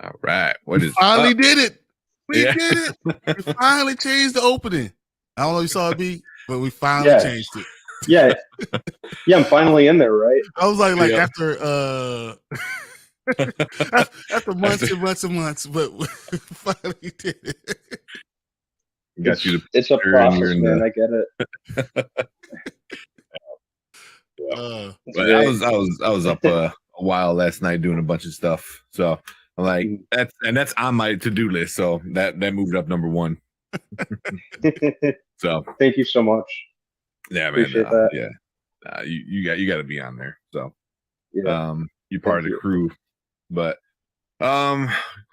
All right. What is finally did it. We Yeah. did it. We finally changed the opening. I don't know if you saw it, B, but we finally changed it. Yeah. Yeah, I'm finally in there, right? I was like Yeah. after after months and months and months, but we finally did it. Got you to It's a picture and process, you're in man. the- I get it. But I was up a while last night doing a bunch of stuff. So I'm like, that's on my to-do list. So that moved up number one. So Thank you so much. yeah, man. Appreciate that. Yeah. You got to be on there. So Yeah. you're part of the crew. But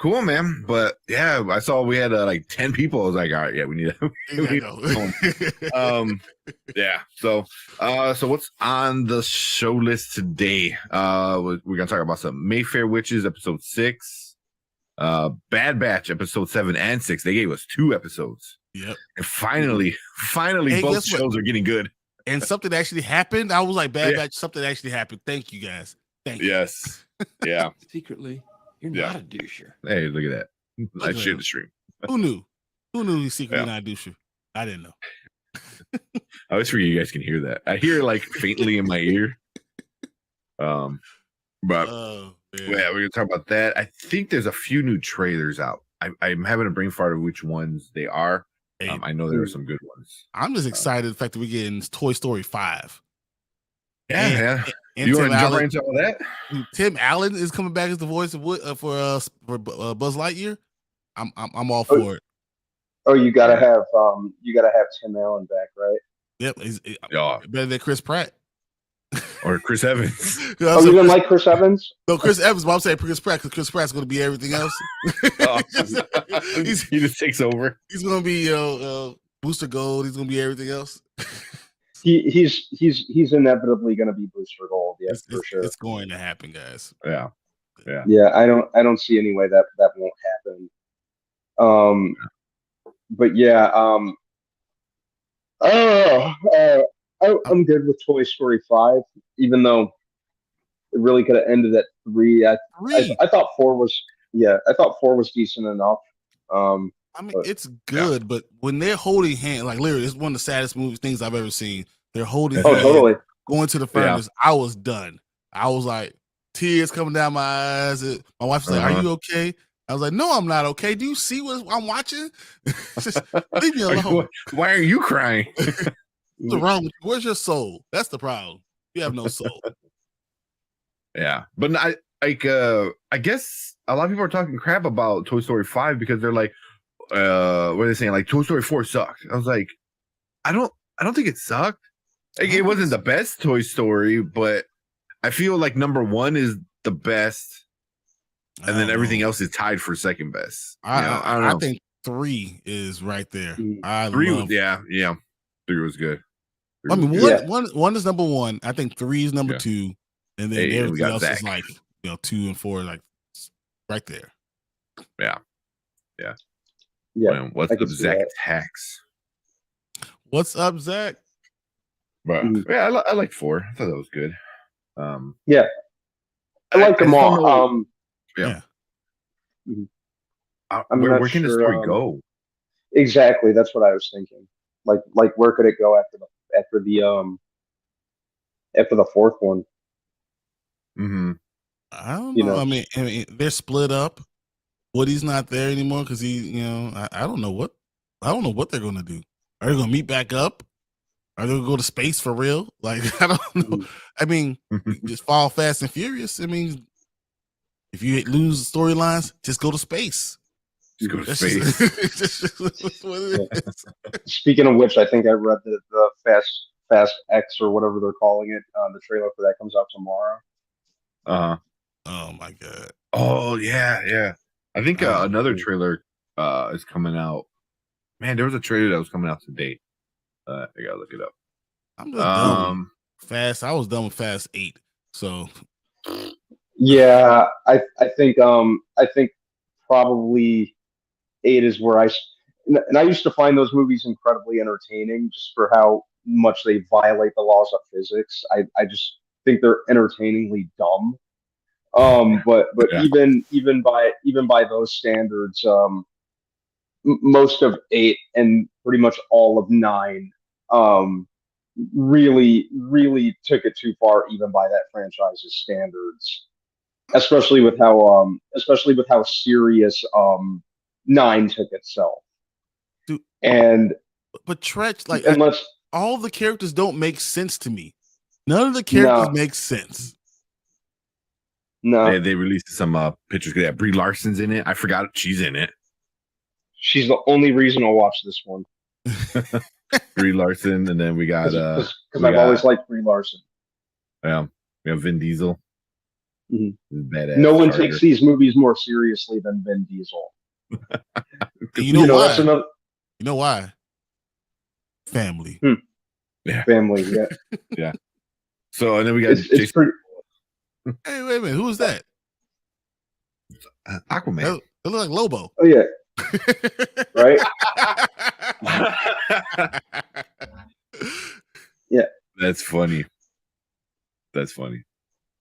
cool, man. But yeah, I saw we had like 10 people. I was like, all right, yeah, we need to go. Yeah. So what's on the show list today? We're gonna talk about some Mayfair Witches episode 6, Bad Batch episode 7 and 6. They gave us 2 episodes. Yep. And finally, Hey, both shows are getting good. And something actually happened. I was like, Bad Batch, something actually happened. Thank you guys. Thank you. Yes. Yeah. Secretly, you're not a doucher. Hey, look at that. I shared the stream. Who knew? Who knew he's secretly not a doucher? I didn't know. I always forget you guys can hear that. I hear it like faintly in my ear. But yeah, we're gonna talk about that. I think there's a few new trailers out. I'm having a brain fart of which ones they are. Hey, I know there are some good ones. I'm just excited the fact that we're getting Toy Story 5. Yeah, and, yeah. And You Tim want to jump right Allen, into all that? Tim Allen is coming back as the voice of for Buzz Lightyear. I'm all Oh, for it. oh, you gotta have Tim Allen back, right? Yep, he's Yeah. better than Chris Pratt. Or Chris Evans. Oh, you didn't like Chris Evans? No, Chris Evans, but I'm saying Chris Pratt because Chris Pratt's going to be everything else. Oh, he just takes over. He's going to be Booster Gold. He's going to be everything else. He's inevitably going to be Booster Gold, yeah, for sure. It's going to happen, guys. Yeah. I don't see any way that won't happen. But yeah, I'm good with Toy Story 5, even though it really could have ended at 3. I thought 4 was decent enough. I mean, it's good, but when they're holding hands, like literally, it's one of the saddest things I've ever seen. They're holding hands, totally going to the furnace. Yeah. I was done. I was like, tears coming down my eyes. My wife's like, "Are you okay?" I was like, "No, I'm not okay. Do you see what I'm watching? Just leave me alone." Why are you crying? What's wrong with you? Where's your soul? That's the problem. You have no soul. Yeah, but I guess a lot of people are talking crap about Toy Story 5 because they're like, what are they saying? Like Toy Story 4 sucked. I was like, I don't think it sucked. Like, it wasn't the best Toy Story, but I feel like number 1 is the best, and then everything else is tied for second best. I don't know. I think 3 is right there. 3 was good. I mean, one is number 1. I think 3 is number 2, and then everything else is like 2 and 4, like right there. Yeah. Man, what's up, Zach Tax? What's up, Zach? But yeah, I like 4. I thought that was good. Yeah, I like them all. Yeah. Where can the story go? Exactly, that's what I was thinking. Like where could it go after the 4th one? Mm-hmm. I don't know. I mean, they're split up. Woody's not there anymore because I don't know what they're gonna do. Are they gonna meet back up? Are they gonna go to space for real? Like, I don't know. I mean, just follow Fast and Furious. I mean, if you lose storylines, just go to space. Just go to space. Just what it is. Speaking of which, I think I read the Fast X or whatever they're calling it. The trailer for that comes out tomorrow. Oh my god. Oh yeah. I think another trailer is coming out. Man, there was a trailer that was coming out today. I gotta look it up. I'm just done. Fast. I was done with Fast 8. So yeah, I think probably 8 is where I used to find those movies incredibly entertaining just for how much they violate the laws of physics. I just think they're entertainingly dumb. But even by those standards, most of 8 and pretty much all of 9 really took it too far, even by that franchise's standards. Especially with how serious 9 took itself. Dude, but Tretch, like, all the characters don't make sense to me. None of the characters make sense. No, they released some pictures. Yeah, Brie Larson's in it. I forgot she's in it. She's the only reason I'll watch this one. Brie Larson, and then we got because I've always liked Brie Larson. Yeah, we have Vin Diesel. Mm-hmm. Badass. No one takes these movies more seriously than Vin Diesel. You know why? That's another... You know why? Family. Yeah. Family. Yeah. Yeah. So and then we got it's pretty. Hey, wait a minute. Who was that? Aquaman. It looked like Lobo. Oh yeah. Right. Yeah. That's funny.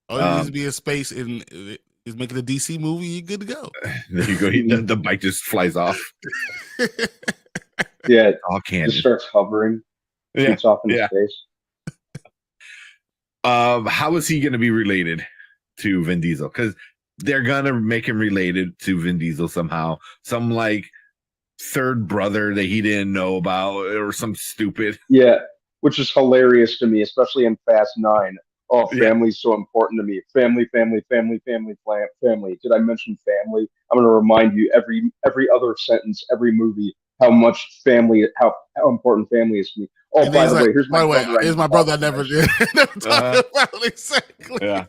Oh, you needs to be in space and is making a DC movie. You're good to go. There you go. The bike just flies off. Yeah. All candy. Just starts hovering. Shoots off into space. How is he going to be related to Vin Diesel? Because they're gonna make him related to Vin Diesel somehow. Some like third brother that he didn't know about or some stupid. Yeah, which is hilarious to me, especially in Fast 9. Oh, family's so important to me. Family, family, family, family, family. Did I mention family? I'm going to remind you every other sentence, every movie, how much family, how important family is to me. Oh, and by the like, way, here's my brother. Here's my brother I never did. Never talked about exactly. Yeah.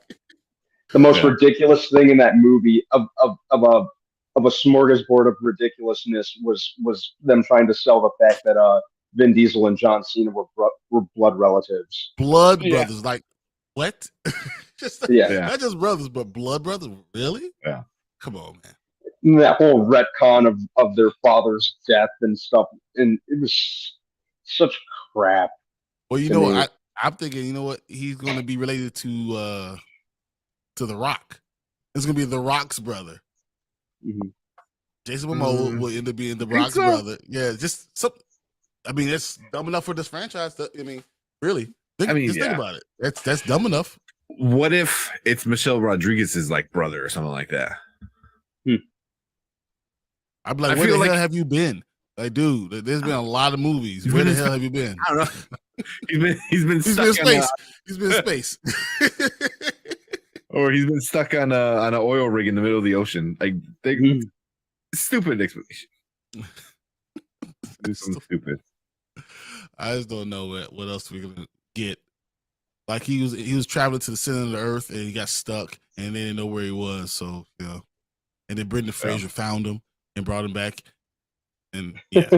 The most ridiculous thing in that movie of a smorgasbord of ridiculousness was them trying to sell the fact that Vin Diesel and John Cena were blood relatives. Blood brothers, like what? Not just brothers, but blood brothers. Really? Yeah. Come on, man. That whole retcon of their father's death and stuff, and it was such crap. Well, you know what? I'm thinking, you know what? He's going to be related to The Rock. It's going to be The Rock's brother. Mm-hmm. Jason Momoa will end up being The Rock's brother. Yeah, just some. I mean, it's dumb enough for this franchise. Really. Think about it. That's dumb enough. What if it's Michelle Rodriguez's like brother or something like that? I'd be like, where the hell have you been? Like, dude, there's been a lot of movies. Where the hell have you been? I don't know. He's been stuck in space. He's been in space. Or he's been stuck on an oil rig in the middle of the ocean. Like stupid explanation. Do something stupid. I just don't know what else we're gonna get. Like he was traveling to the center of the earth and he got stuck and they didn't know where he was. So and then Brendan Fraser found him and brought him back. And and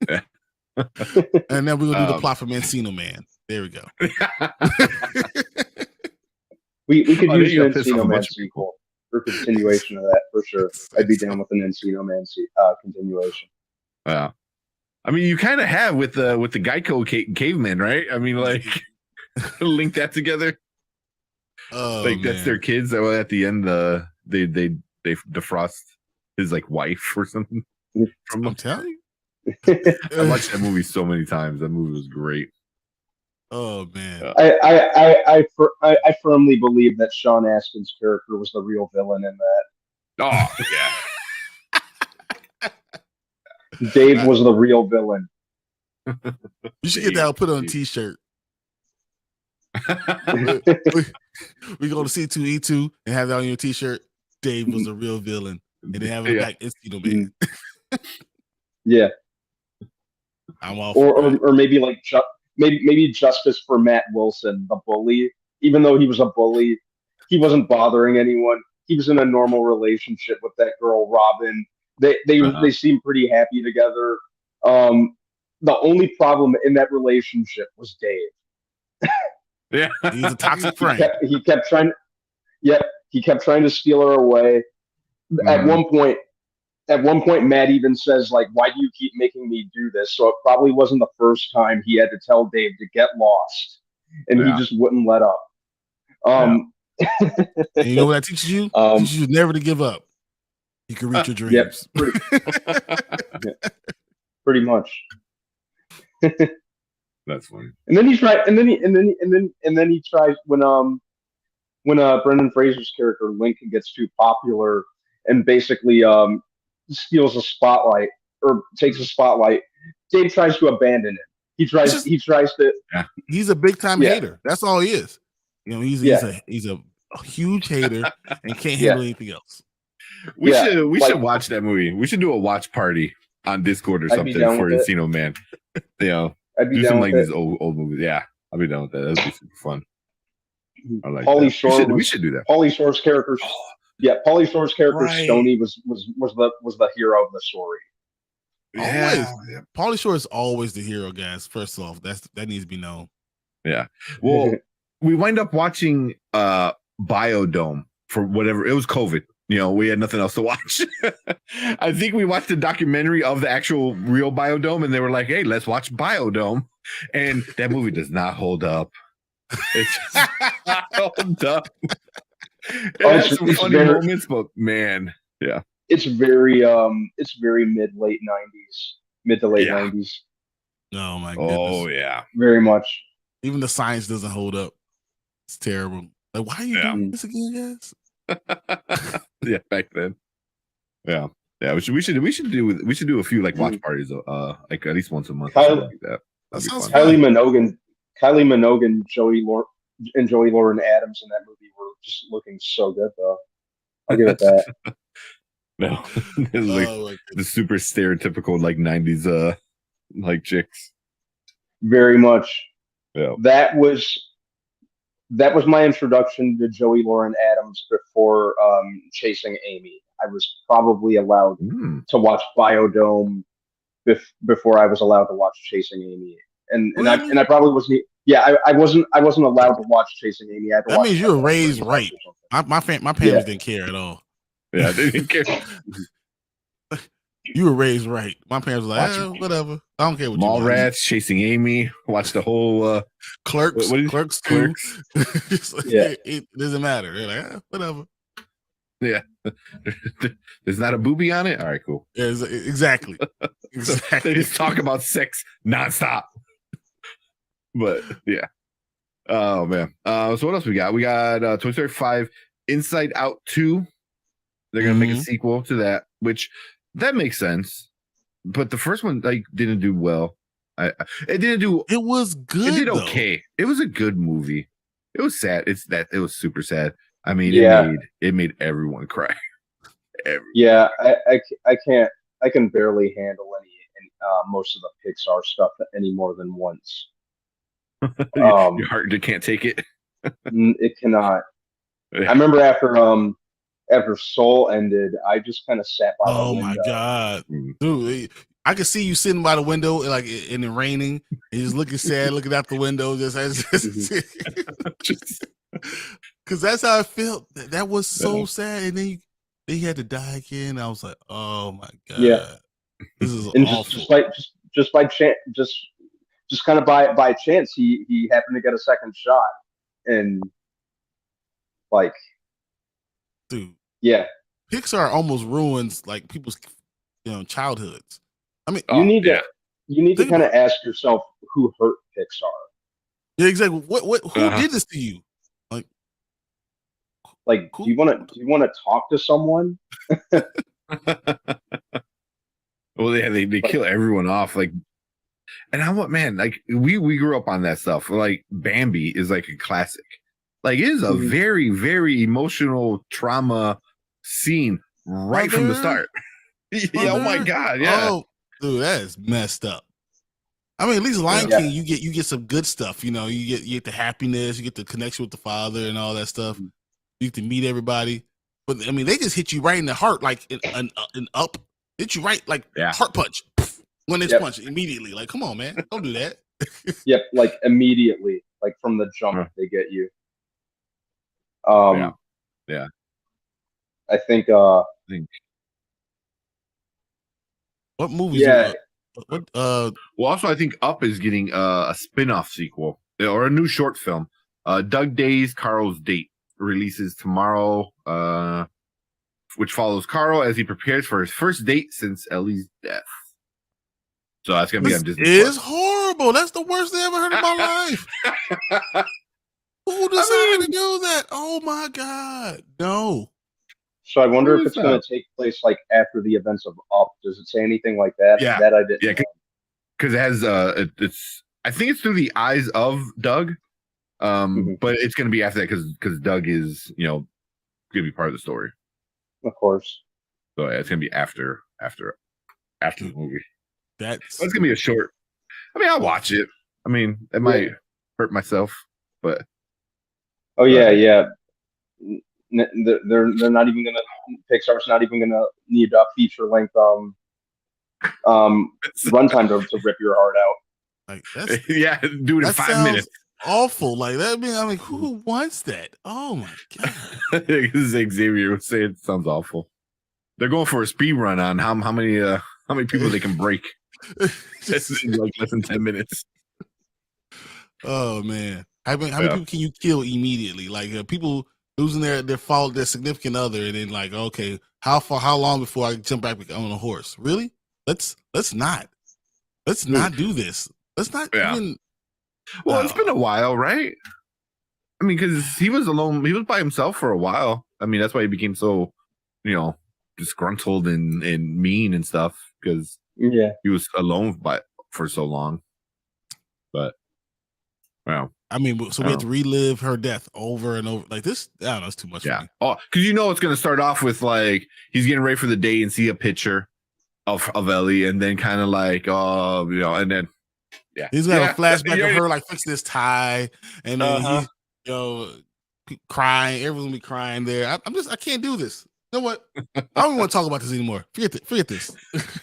then we're gonna do the plot for Encino Man. There we go. we could use an Encino Man sequel for continuation of that for sure. I'd be down with an Encino Man continuation. Yeah. I mean, you kind of have with the Geico cavemen, right? I mean, like link that together. Oh, like that's their kids. That at the end, they defrost his like wife or something. I'm telling you, I watched that movie so many times. That movie was great. Oh man, I firmly believe that Sean Astin's character was the real villain in that. Oh yeah. Dave was the real villain. You should get that. I'll put it on a t-shirt. We go to C2E2 and have that on your t-shirt. Dave was the real villain, and then have it back. It's Man. Yeah, I'm all or maybe like maybe justice for Matt Wilson, the bully. Even though he was a bully, he wasn't bothering anyone. He was in a normal relationship with that girl, Robin. They seem pretty happy together. The only problem in that relationship was Dave. Yeah, he's a toxic friend. He kept trying. Yep, he kept trying to steal her away. At one point, Matt even says, like, "Why do you keep making me do this?" So it probably wasn't the first time he had to tell Dave to get lost, and he just wouldn't let up. And you know what that teaches you? It teaches you never to give up. You can reach your dreams. Pretty much. That's funny. And then he tried. And then he tries when Brendan Fraser's character Lincoln gets too popular and basically steals a spotlight or takes a spotlight. Dave tries to abandon it. He tries to. Yeah. He's a big time hater. That's all he is. You know, he's a huge hater and can't handle anything else. We should watch that movie. We should do a watch party on Discord or something for Encino Man. You know, do some like these old movies. Yeah, I'll be down with that. That'd be super fun. I like Pauly Shore. We should do that. Pauly Shore's character. Pauly Shore's character Stoney was the hero of the story. Yeah. Always. Pauly Shore is always the hero, guys. First off, that needs to be known. Yeah. Well, we wind up watching Biodome for whatever. It was COVID. You know, we had nothing else to watch. I think we watched a documentary of the actual real Biodome, and they were like, "Hey, let's watch Biodome," and that movie does not hold up. It's just not hold up. It has some funny moments, but man, yeah, it's very mid to late 90s. Oh my goodness. Oh yeah, very much. Even the science doesn't hold up. It's terrible. Like, why are you doing this again, guys? Yeah, back then. Yeah. Yeah, we should do a few like watch parties, like at least once a month or Kylie, something like that. That sounds fun. fun. Kylie Minogue, Joey Lauren Adams in that movie were just looking so good, though. I'll give it that. No, it's like the super stereotypical like 90s like chicks. Very much. Yeah. That was my introduction to Joey Lauren Adams before Chasing Amy. I was probably allowed to watch Biodome before I was allowed to watch Chasing Amy, and Really? I probably wasn't. Yeah, I wasn't allowed to watch Chasing Amy. I had to That means you were raised right. My parents didn't care at all. Yeah, they didn't care. You were raised right. My parents were like, whatever. I don't care what Mallrats, Chasing Amy, watch the whole Clerks. Clerks too. Yeah. It doesn't matter. They're like, whatever. Yeah. There's not a booby on it? All right, cool. Yeah, exactly. They just talk about sex nonstop. But yeah. Oh man. So what else we got? We got Toy Story 5, Inside Out 2. They're gonna make a sequel to that, which that makes sense. But the first one like didn't do well. It didn't do. It was good. It did okay. It was a good movie. It was sad. It was super sad. I mean, it made everyone cry. Yeah, I can't. I can barely handle any most of the Pixar stuff any more than once. Your heart can't take it. It cannot. I remember after Soul ended, I just kind of sat by the window. Oh my god, dude! I could see you sitting by the window, like in the raining, and just looking sad, looking out the window, just because that's how I felt. That was so sad, and then he had to die again. I was like, oh my god, this is awful. Just by chance, just kind of by chance, he happened to get a second shot, and like, dude, yeah, Pixar almost ruins like people's childhoods. I mean, you need to kind of ask yourself who hurt Pixar. Yeah, exactly. Who did this to you? Like, do you want to talk to someone? Well, yeah, they kill everyone off. Like, and like we grew up on that stuff. Like Bambi is like a classic. Like it is a very, very emotional trauma scene right from the start. Yeah, oh my god, yeah. Oh, dude, that is messed up. I mean, at least Lion King, you get some good stuff. You get the happiness, you get the connection with the father and all that stuff. You get to meet everybody. But I mean, they just hit you right in the heart, like an up. Hit you right, like heart punch. When it's punched immediately. Like, come on, man, don't do that. Yep, like immediately, like from the jump, they get you. Yeah. I think. What movies? Yeah. Well, also, I think Up is getting a spin-off sequel or a new short film. Doug Day's Carl's Date releases tomorrow, which follows Carl as he prepares for his first date since Ellie's death. So that's gonna be on Disney. It's horrible. That's the worst thing I ever heard in my life. Who decided to do that? Oh my god, no. So I wonder if it's going to take place like after the events of Up. Does it say anything like that? Yeah, that I didn't. Yeah, because it has it's. I think it's through the eyes of Doug, but it's going to be after that because Doug is going to be part of the story. Of course. So yeah, it's going to be after the movie. It's going to be a short. I mean, I'll watch it. I mean, it might hurt myself, but. Oh yeah. They're not even gonna. Pixar's not even gonna need a feature length runtime to rip your heart out. Like that's do it in 5 minutes. Awful. Like that. I mean, who wants that? Oh my god. Xavier would say it sounds awful. They're going for a speed run on how many people they can break. Like less than 10 minutes. Oh man, how many people can you kill immediately? Like people losing their significant other, and then like, okay, how long before I jump back on a horse? Really? Let's not do this. Let's not even. Well, it's been a while, right? I mean, because he was alone. He was by himself for a while. I mean, that's why he became so, disgruntled and mean and stuff because he was alone for so long. But wow. I mean, so we have to relive her death over and over. Like this, I don't know, it's too much for me. Oh, because it's going to start off with like he's getting ready for the day and see a picture of Ellie, and then kind of like, and then he's got a flashback of her like fixing this tie, and then he's crying. Everyone's be crying there. I can't do this. You know what? I don't want to talk about this anymore. Forget this.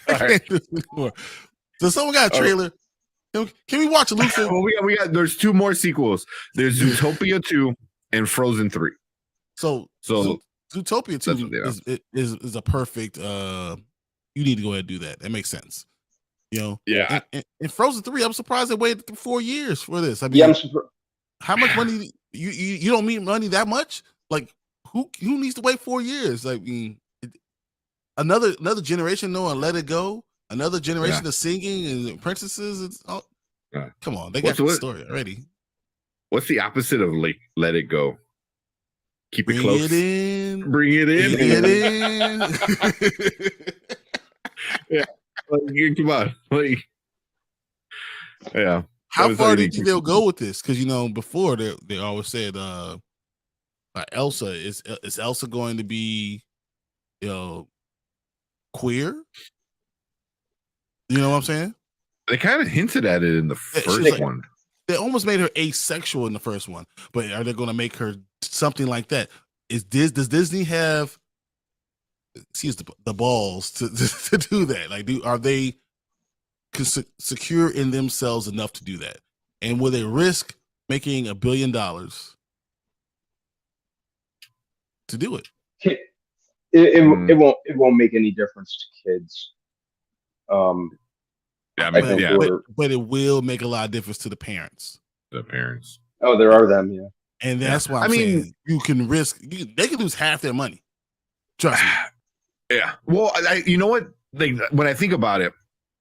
I can't do this anymore. So someone got a trailer. Can we watch Luca? Well, we got. There's 2 more sequels. There's Zootopia 2 and Frozen 3. So Zootopia 2 is a perfect. You need to go ahead and do that. That makes sense. Yeah. And Frozen 3, I'm surprised they waited 4 years for this. I mean, how much money you don't need money that much? Like who needs to wait 4 years? Like another generation knowing Let It Go. Another generation of singing and princesses. Come on, they got the story already. What's the opposite of Let It Go? Keep it close. Bring it in. Yeah, come on. Yeah. How far do you think they'll go with this? Because before they always said, Elsa is Elsa going to be, queer? You know what I'm saying? They kind of hinted at it in the first one. They almost made her asexual in the first one, but are they going to make her something like that? Does Disney have the balls to do that? Like, are they secure in themselves enough to do that? And will they risk making $1 billion to do it? It won't make any difference to kids. But it will make a lot of difference to the parents. Oh, there are them, yeah. And that's why I'm saying you can risk. They could lose half their money. Trust me. Yeah. Well, you know what? When I think about it,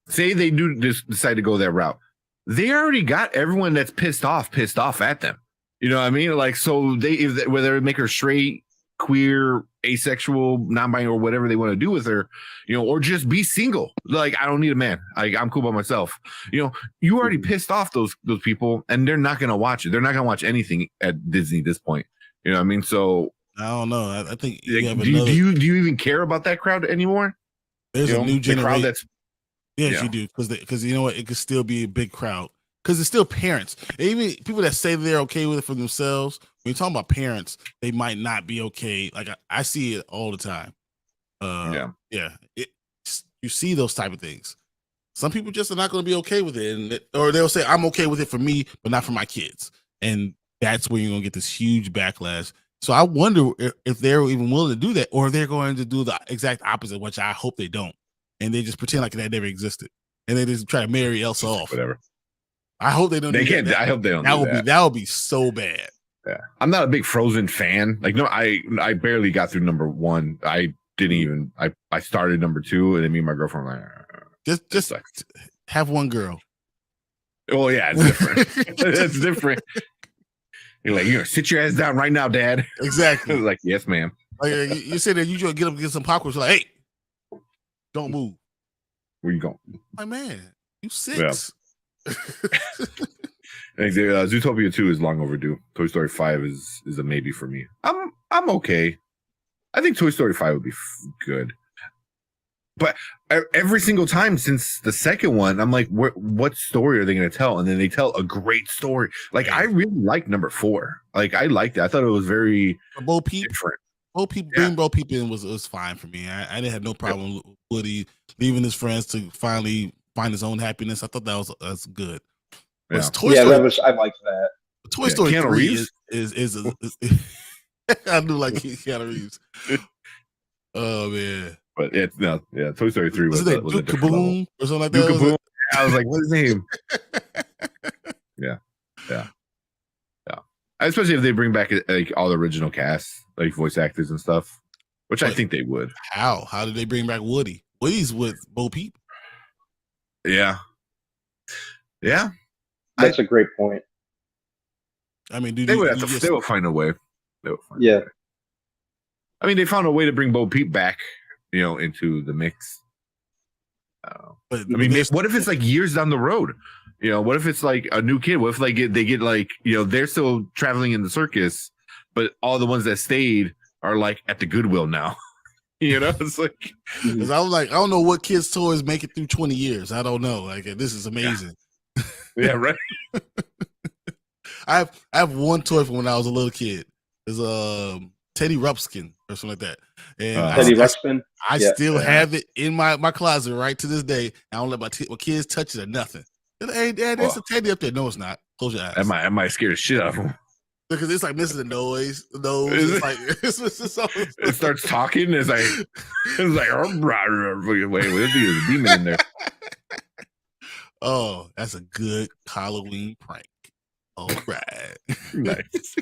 say they do decide to go that route, they already got everyone that's pissed off at them. You know what I mean? Like, so whether they make her straight, queer, asexual, non-binary, or whatever they want to do with her, or just be single. Like, I don't need a man. I'm cool by myself. You already pissed off those people, and they're not going to watch it. They're not going to watch anything at Disney at this point. You know what I mean? So I don't know. I think do you even care about that crowd anymore? There's a new generation. Yes, you do, because you know what? It could still be a big crowd because it's still parents. And even people that say they're okay with it for themselves. When you're talking about parents, they might not be okay. Like I see it all the time. You see those type of things. Some people just are not going to be okay with it, or they'll say, "I'm okay with it for me, but not for my kids," and that's where you're going to get this huge backlash. So I wonder if they're even willing to do that, or if they're going to do the exact opposite, which I hope they don't, and they just pretend like that never existed, and they just try to marry Elsa off. Whatever. I hope they don't. They can't. I hope they don't. That would be so bad. Yeah, I'm not a big Frozen fan. Like, no, I barely got through number 1. I didn't even. I started number 2, and then me and my girlfriend were like, just have one girl. Oh yeah, it's different. It's different. You're like, you're gonna sit your ass down right now, Dad. Exactly. Like, yes, ma'am. Like, you sit there, you just get up and get some popcorn. You're like, hey, don't move. Where you going? My man, you 6. Yeah. Zootopia 2 is long overdue. Toy Story 5 is a maybe for me. I'm okay. I think Toy Story 5 would be good. But every single time since the second one, I'm like, what story are they going to tell? And then they tell a great story. Like, I really liked number 4. Like, I liked it. I thought it was very different. Bo Peep, bring Bo Peep in was fine for me. I didn't have no problem with Woody leaving his friends to finally find his own happiness. I thought that's good. Yeah, I liked that. Toy Story 3 is I do like Keanu Reeves. Oh man. But it's Toy Story 3 was Duke Kaboom or something like that. Duke Kaboom. I was like, what's his name? Yeah. Especially if they bring back like all the original cast, like voice actors and stuff, which I think they would. How did they bring back Woody? Woody's with Bo Peep. Yeah. That's a great point. I mean, they would find a way. Yeah. I mean, they found a way to bring Bo Peep back, into the mix. But I mean, what if it's like years down the road? What if it's like a new kid? What if like they get like they're still traveling in the circus, but all the ones that stayed are like at the Goodwill now. It's like, because I was like, I don't know what kids' toys make it through 20 years. I don't know. Like, this is amazing. Yeah, right. I have one toy from when I was a little kid. It's Teddy Ruxpin or something like that. And Teddy Ruxpin. I still have it in my closet right to this day. I don't let my kids touch it or nothing. Hey, Dad, there's a Teddy up there. No, it's not. Close your eyes. I might scare the shit out of them. Because it's like missing the nose. It's like it starts talking. It's like wait, there's a demon in there. Oh, that's a good Halloween prank. All right. Nice.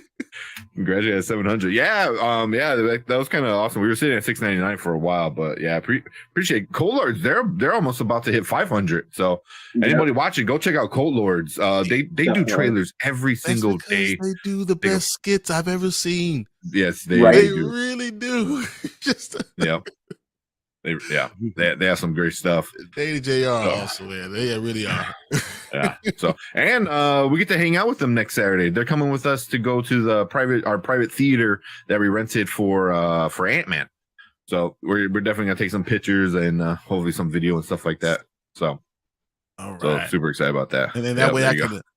Congratulations, 700. Yeah, that was kind of awesome. We were sitting at 699 for a while, but yeah, appreciate Cold Lords. They're almost about to hit 500. So anybody watching, go check out Cold Lords. They do trailers every single day. They do the best skits I've ever seen. Yes, they do. Really do. Yeah. They have some great stuff. They JR also, man. They really are. Yeah. So, and we get to hang out with them next Saturday. They're coming with us to go to our private theater that we rented for Ant-Man. So we're definitely gonna take some pictures and hopefully some video and stuff like that. So, all right. So super excited about that. And then that way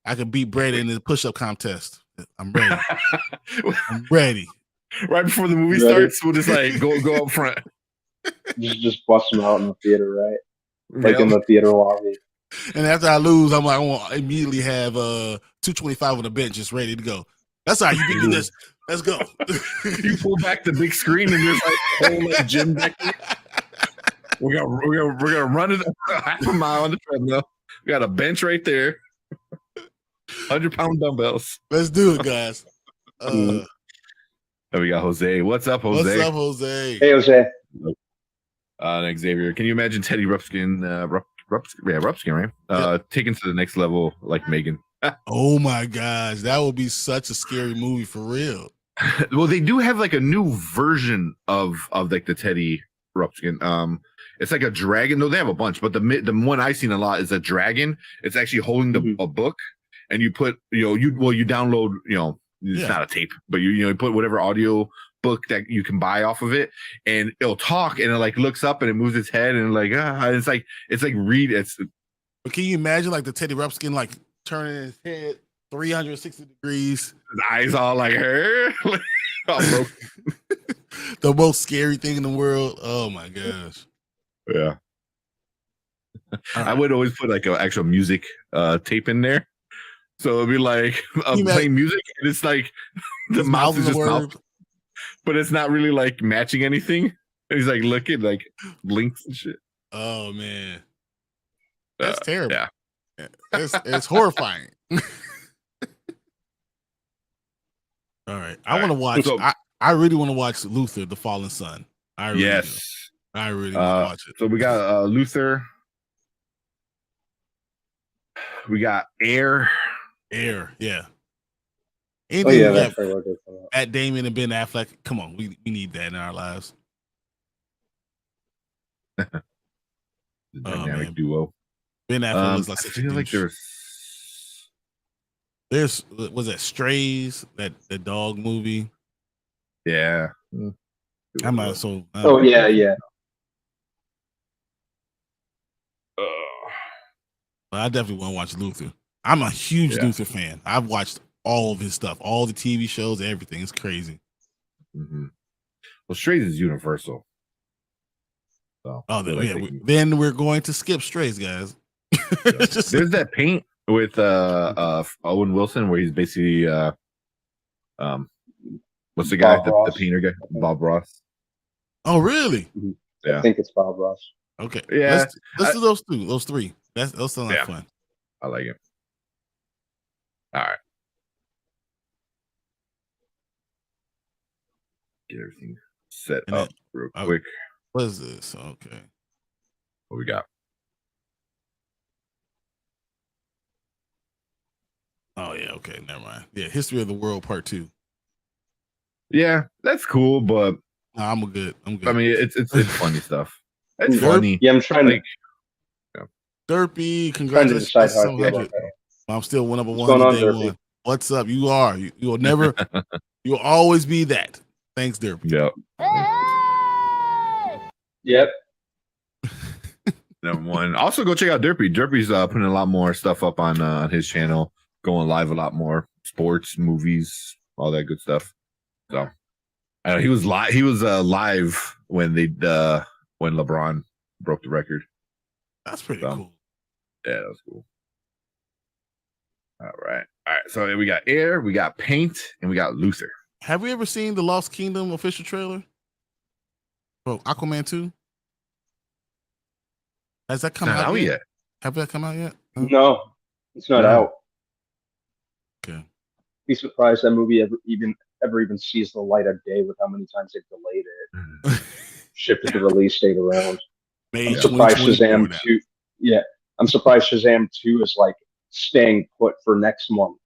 I can beat Brady in the push-up contest. I'm ready. I'm ready. Right before the movie starts, we'll just like go up front. Just bust them out in the theater, right? Like in the theater lobby. And after I lose, I'm like, I want to immediately have 225 on the bench just ready to go. That's how you beat me this. Let's go. You pull back the big screen and there's like a whole like gym back there. We're gonna run it half a mile on the treadmill. We got a bench right there. 100-pound dumbbells. Let's do it, guys. And we got Jose. What's up, Jose? What's up, Jose? Hey, Jose. Xavier, can you imagine Teddy Ruxpin, Ruxpin, right? Taken to the next level like Megan? Oh my gosh, that would be such a scary movie for real. Well, they do have like a new version of like the Teddy Ruxpin. It's like a dragon. No, they have a bunch, but the one I've seen a lot is a dragon. It's actually holding a book, and you put you download it's not a tape, but you put whatever audio book that you can buy off of it, and it'll talk, and it like looks up and it moves its head, and like it's like read. But can you imagine like the Teddy Ruxpin like turning his head 360 degrees, his eyes all like her? The most scary thing in the world. Oh my gosh. Yeah. I would always put like an actual music tape in there, so it'd be like playing music, and it's like the mouth is just mouth, but it's not really like matching anything. And he's like looking like blinks and shit. Oh man, that's terrible. Yeah, it's horrifying. All right, I want to watch. I really want to watch Luther, the Fallen Son. I really do. I really want to watch it. So we got Luther. We got Air, yeah. That's at Damien and Ben Affleck. Come on, we need that in our lives. The dynamic duo. Ben Affleck was like such a douche. Like there's was that Strays, that the dog movie. Yeah. I'm not so. Yeah. But I definitely want to watch Luther. I'm a huge Luther fan. I've watched all of his stuff, all the TV shows, everything. It's crazy. Mm-hmm. Well, Strays is Universal. So, then we're going to skip Strays, guys. There's that paint with Owen Wilson where he's basically what's the guy, the painter guy, Bob Ross. Oh, really? Mm-hmm. Yeah, I think it's Bob Ross. Okay, yeah. Let's do those three. Those sound like fun. I like it. All right. Get everything set up real quick. What is this? Okay. What we got? Oh yeah. Okay. Never mind. Yeah. History of the World Part 2. Yeah, that's cool, but No, I'm good. I mean, it's funny stuff. It's funny. Yeah, I'm trying like, to. Derpy, Trying to congratulations decide how on I feel about 700. that. I'm still number What's 100 going on, day Derpy? one. What's up? You are. You'll never. You'll always be that. Thanks, Derpy. Yep. Yep. Number one. Also, go check out Derpy. Derpy's putting a lot more stuff up on his channel, going live a lot more, sports, movies, all that good stuff. So, he was live. He was live when when LeBron broke the record. That's pretty cool. Yeah, that was cool. All right. So we got Air, we got Paint, and we got Luther. Have we ever seen the Lost Kingdom official trailer for Aquaman 2? Has that come out yet? Have that come out yet? No, it's not out. Okay. Be surprised that movie ever even sees the light of day with how many times they've delayed it, shifted the release date around. I'm surprised Shazam 2. Yeah, I'm surprised Shazam 2 is like staying put for next month.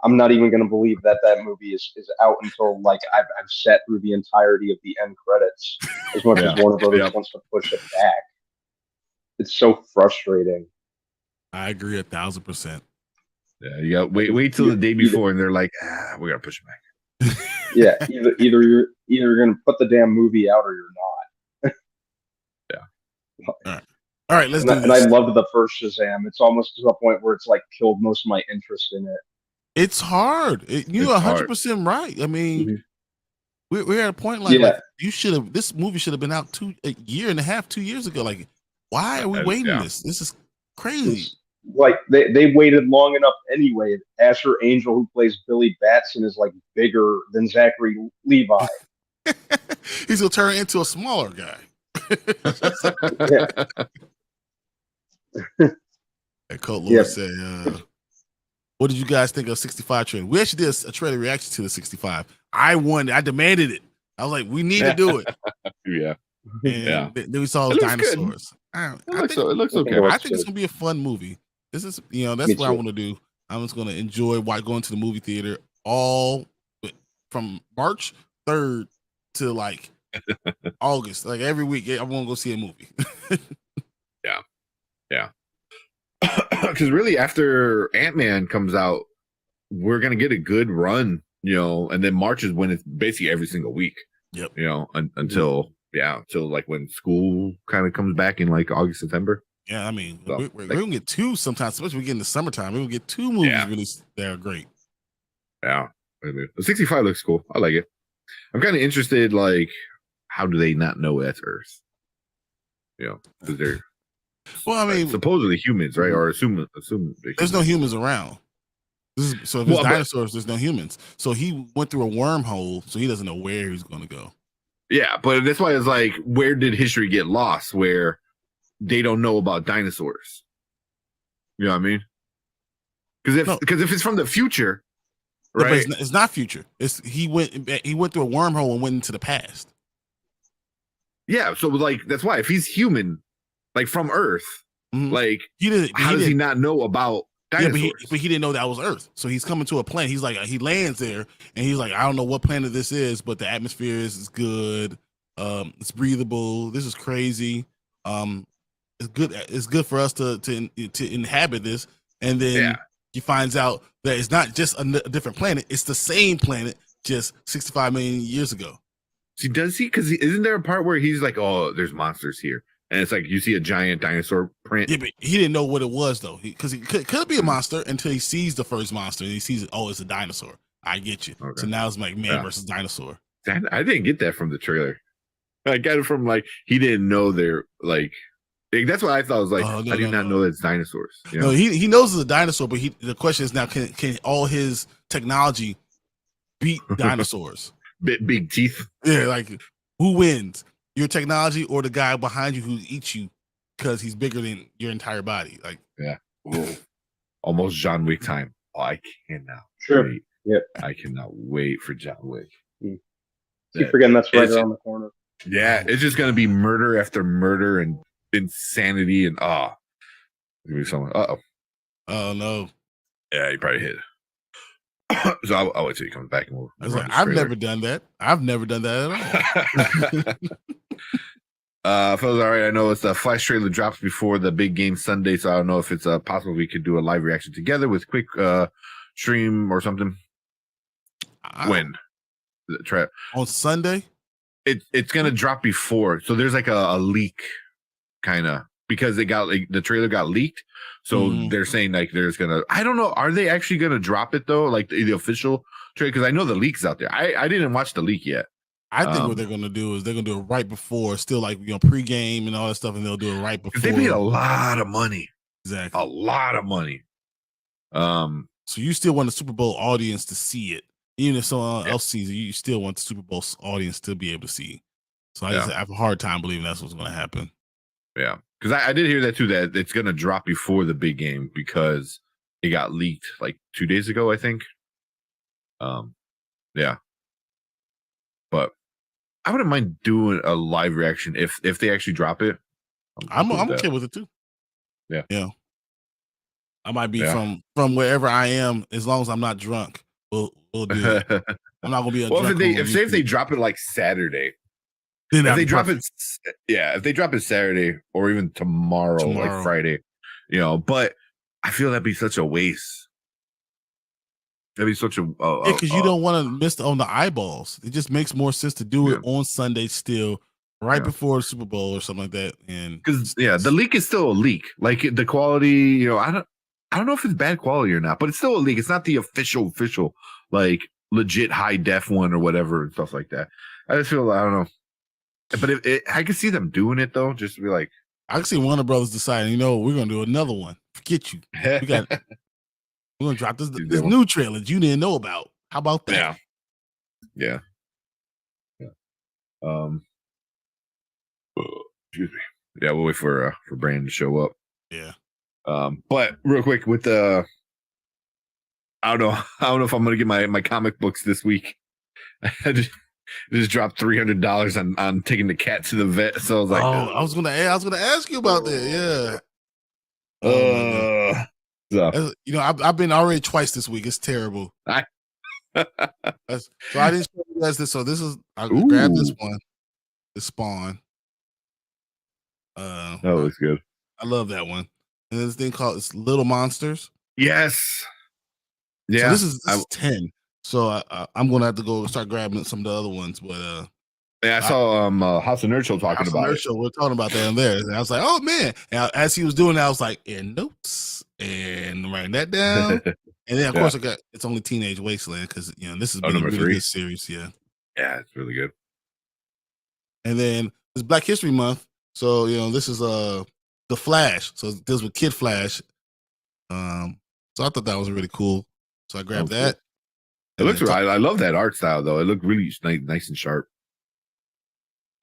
I'm not even going to believe that movie is out until like I've sat through the entirety of the end credits. As much as Warner Brothers wants to push it back, it's so frustrating. I agree 1,000%. Yeah, you got wait till the day before, and they're like, we gotta push it back. Yeah, either you're gonna put the damn movie out or you're not. Yeah. All right, let's do this. And I loved the first Shazam. It's almost to the point where it's like killed most of my interest in it. It's hard. You're 100% right. I mean, we're at a point like this movie should have been out a year and a half, 2 years ago. Like, why are we waiting this? This is crazy. Like they waited long enough anyway. Asher Angel, who plays Billy Batson, is like bigger than Zachary Levi. He's gonna turn into a smaller guy. Colt Lewis said, what did you guys think of 65 trailer? We actually did a trailer reaction to the 65. I wanted, I demanded it. I was like, we need to do it. Then we saw those dinosaurs. It looks okay. I think it's gonna be a fun movie. This is, that's what I want to do. I'm just gonna enjoy going to the movie theater all from March 3rd to like August. Like every week, I want to go see a movie. Yeah. Because really, after Ant-Man comes out, we're gonna get a good run, and then March is when it's basically every single week. Yep. Until like when school kind of comes back in like August, September. Yeah, I mean, we're gonna get two sometimes, especially when we get in the summertime. We're gonna get two movies released that are great. Yeah. The 65 looks cool. I like it. I'm kind of interested, like, how do they not know that's Earth? Because they're supposedly humans, right? Or assume there's no humans around. So if it's dinosaurs, there's no humans. So he went through a wormhole, so he doesn't know where he's going to go. Yeah, but that's why it's like, where did history get lost? Where they don't know about dinosaurs. You know what I mean? Because if it's from the future, right? But it's not future. He went through a wormhole and went into the past. Yeah, so like that's why if he's human, like from Earth, like how does he not know about dinosaurs? Yeah, but he didn't know that was Earth. So he's coming to a planet. He's like, he lands there and he's like, I don't know what planet this is, but the atmosphere is good. It's breathable. This is crazy. It's good. It's good for us to inhabit this. And then he finds out that it's not just a different planet. It's the same planet, just 65 million years ago. See, does he? Because isn't there a part where he's like, "Oh, there's monsters here," and it's like you see a giant dinosaur print. Yeah, but he didn't know what it was though, because it could be a monster until he sees the first monster and he sees it. Oh, it's a dinosaur. I get you. Okay. So now it's like man versus dinosaur. I didn't get that from the trailer. I got it from like he didn't know they're like. That's what I thought. Was like, I did not know that it's dinosaurs. No, he knows it's a dinosaur, but the question is now, can all his technology beat dinosaurs? Big teeth. Yeah, like who wins? Your technology or the guy behind you who eats you because he's bigger than your entire body? Like, almost John Wick time. Oh, I cannot. Wait. Yep. I cannot wait for John Wick. Keep forgetting that's right around the corner. Yeah, it's just gonna be murder after murder and insanity and maybe someone. Oh no. Yeah, he probably hit. So I'll wait till he comes back and we'll I was run like, this I've trailer. never done that. I've never done that at all. Fellas, all right. I know it's the Flash trailer drops before the big game Sunday, so I don't know if it's possible we could do a live reaction together with quick stream or something. When on Sunday? It's gonna drop before, so there's like a leak, kind of, because it got the trailer got leaked. So they're saying like there's gonna, I don't know, are they actually gonna drop it though, like the official trailer? Because I know the leak's out there. I didn't watch the leak yet. I think what they're gonna do is they're gonna do it right before, still like pregame and all that stuff, and they'll do it right before. They paid a lot of money, exactly, a lot of money. So you still want the Super Bowl audience to see it, even if someone else sees it. You still want the Super Bowl audience to be able to see. So I have a hard time believing that's what's going to happen. Yeah, because I did hear that too, that it's going to drop before the big game because it got leaked like 2 days ago, I think. Yeah, but I wouldn't mind doing a live reaction if they actually drop it. I'm okay with it too. Yeah. I might be from wherever I am, as long as I'm not drunk. We'll do it. I'm not gonna be a drunk. If they drop it like Saturday, then if they drop it Saturday or even tomorrow, like Friday, but I feel that'd be such a waste. That'd be such a because you don't want to miss on the eyeballs. It just makes more sense to do it on Sunday still, right before the Super Bowl or something like that. And because the leak is still a leak. Like the quality, I don't know if it's bad quality or not, but it's still a leak. It's not the official, like legit high def one or whatever and stuff like that. I just feel, I don't know. But I can see them doing it though, just to be like, I can see Warner Brothers deciding, we're gonna do another one. Forget you. We're gonna drop this new trailer that you didn't know about. How about that? Yeah. Excuse me. Yeah, we'll wait for Brandon to show up. Yeah. But real quick with the, I don't know if I'm gonna get my comic books this week. I just dropped $300 on taking the cat to the vet. So I was like, I was gonna ask you about that. Yeah. I've been already twice this week. It's terrible. So I didn't show you guys this. So this is I grabbed this one, the Spawn. That looks good. I love that one. And this thing called Little Monsters. Yes. Yeah. So this is 10. So I'm gonna have to go start grabbing some of the other ones. But I saw House of Nerd Show talking about it. We're talking about that in there, and I was like, oh man! And as he was doing that, I was like, in notes and writing that down. And then of course it's only Teenage Wasteland because this has been a really good series. Yeah, it's really good. And then it's Black History Month, so this is The Flash. So it deals with Kid Flash. So I thought that was really cool. So I grabbed that. Cool. It looks right. I love that art style though. It looked really nice and sharp.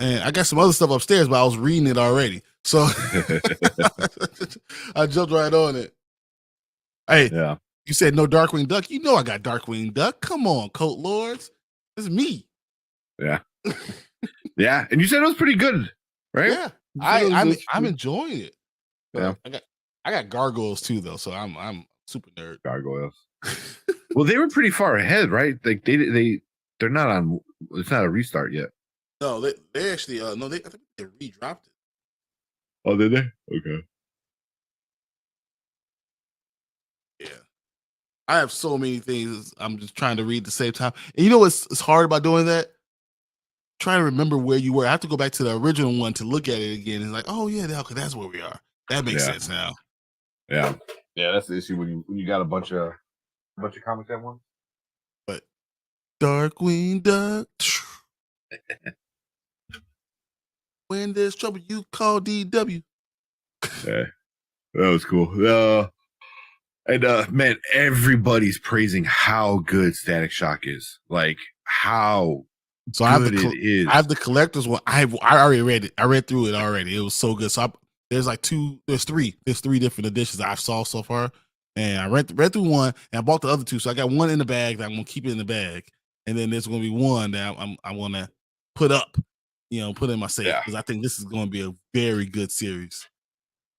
And I got some other stuff upstairs, but I was reading it already. So I jumped right on it. Hey, you said no Darkwing Duck. I got Darkwing Duck. Come on, Coat Lords. It's me. Yeah. Yeah. And you said it was pretty good, right? Yeah. I'm enjoying it. Yeah. I got gargoyles too, though. So I'm super nerd. Gargoyles. Well, they were pretty far ahead, right? Like they're not on. It's not a restart yet. No, they actually I think they re-dropped it. Oh, did they? Okay. Yeah. I have so many things I'm just trying to read at the same time. And you know what's hard about doing that? Trying to remember where you were. I have to go back to the original one to look at it again. And like, oh yeah, okay, that's where we are. That makes sense now. Yeah. Yeah, that's the issue when you got a bunch of comics at once. But Darkwing Duck. When there's trouble, you call DW. Yeah, that was cool. And man, everybody's praising how good Static Shock is. Like how good it is. I have the collector's one. I already read it. I read through it already. It was so good. So there's three different editions I saw so far. And I read through one and I bought the other two. So I got one in the bag that I'm gonna keep it in the bag. And then there's gonna be one that I wanna put up, put in my safe because I think this is gonna be a very good series.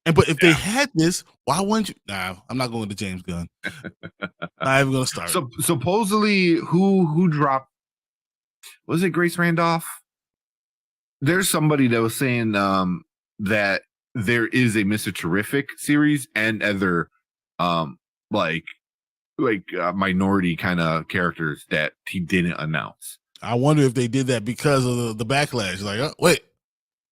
But if they had this, why wouldn't you? Nah, I'm not going to James Gunn. Not even going to start. So supposedly, who dropped? Was it Grace Randolph? There's somebody that was saying that there is a Mr. Terrific series and other like minority kind of characters that he didn't announce. I wonder if they did that because of the backlash. Like, wait,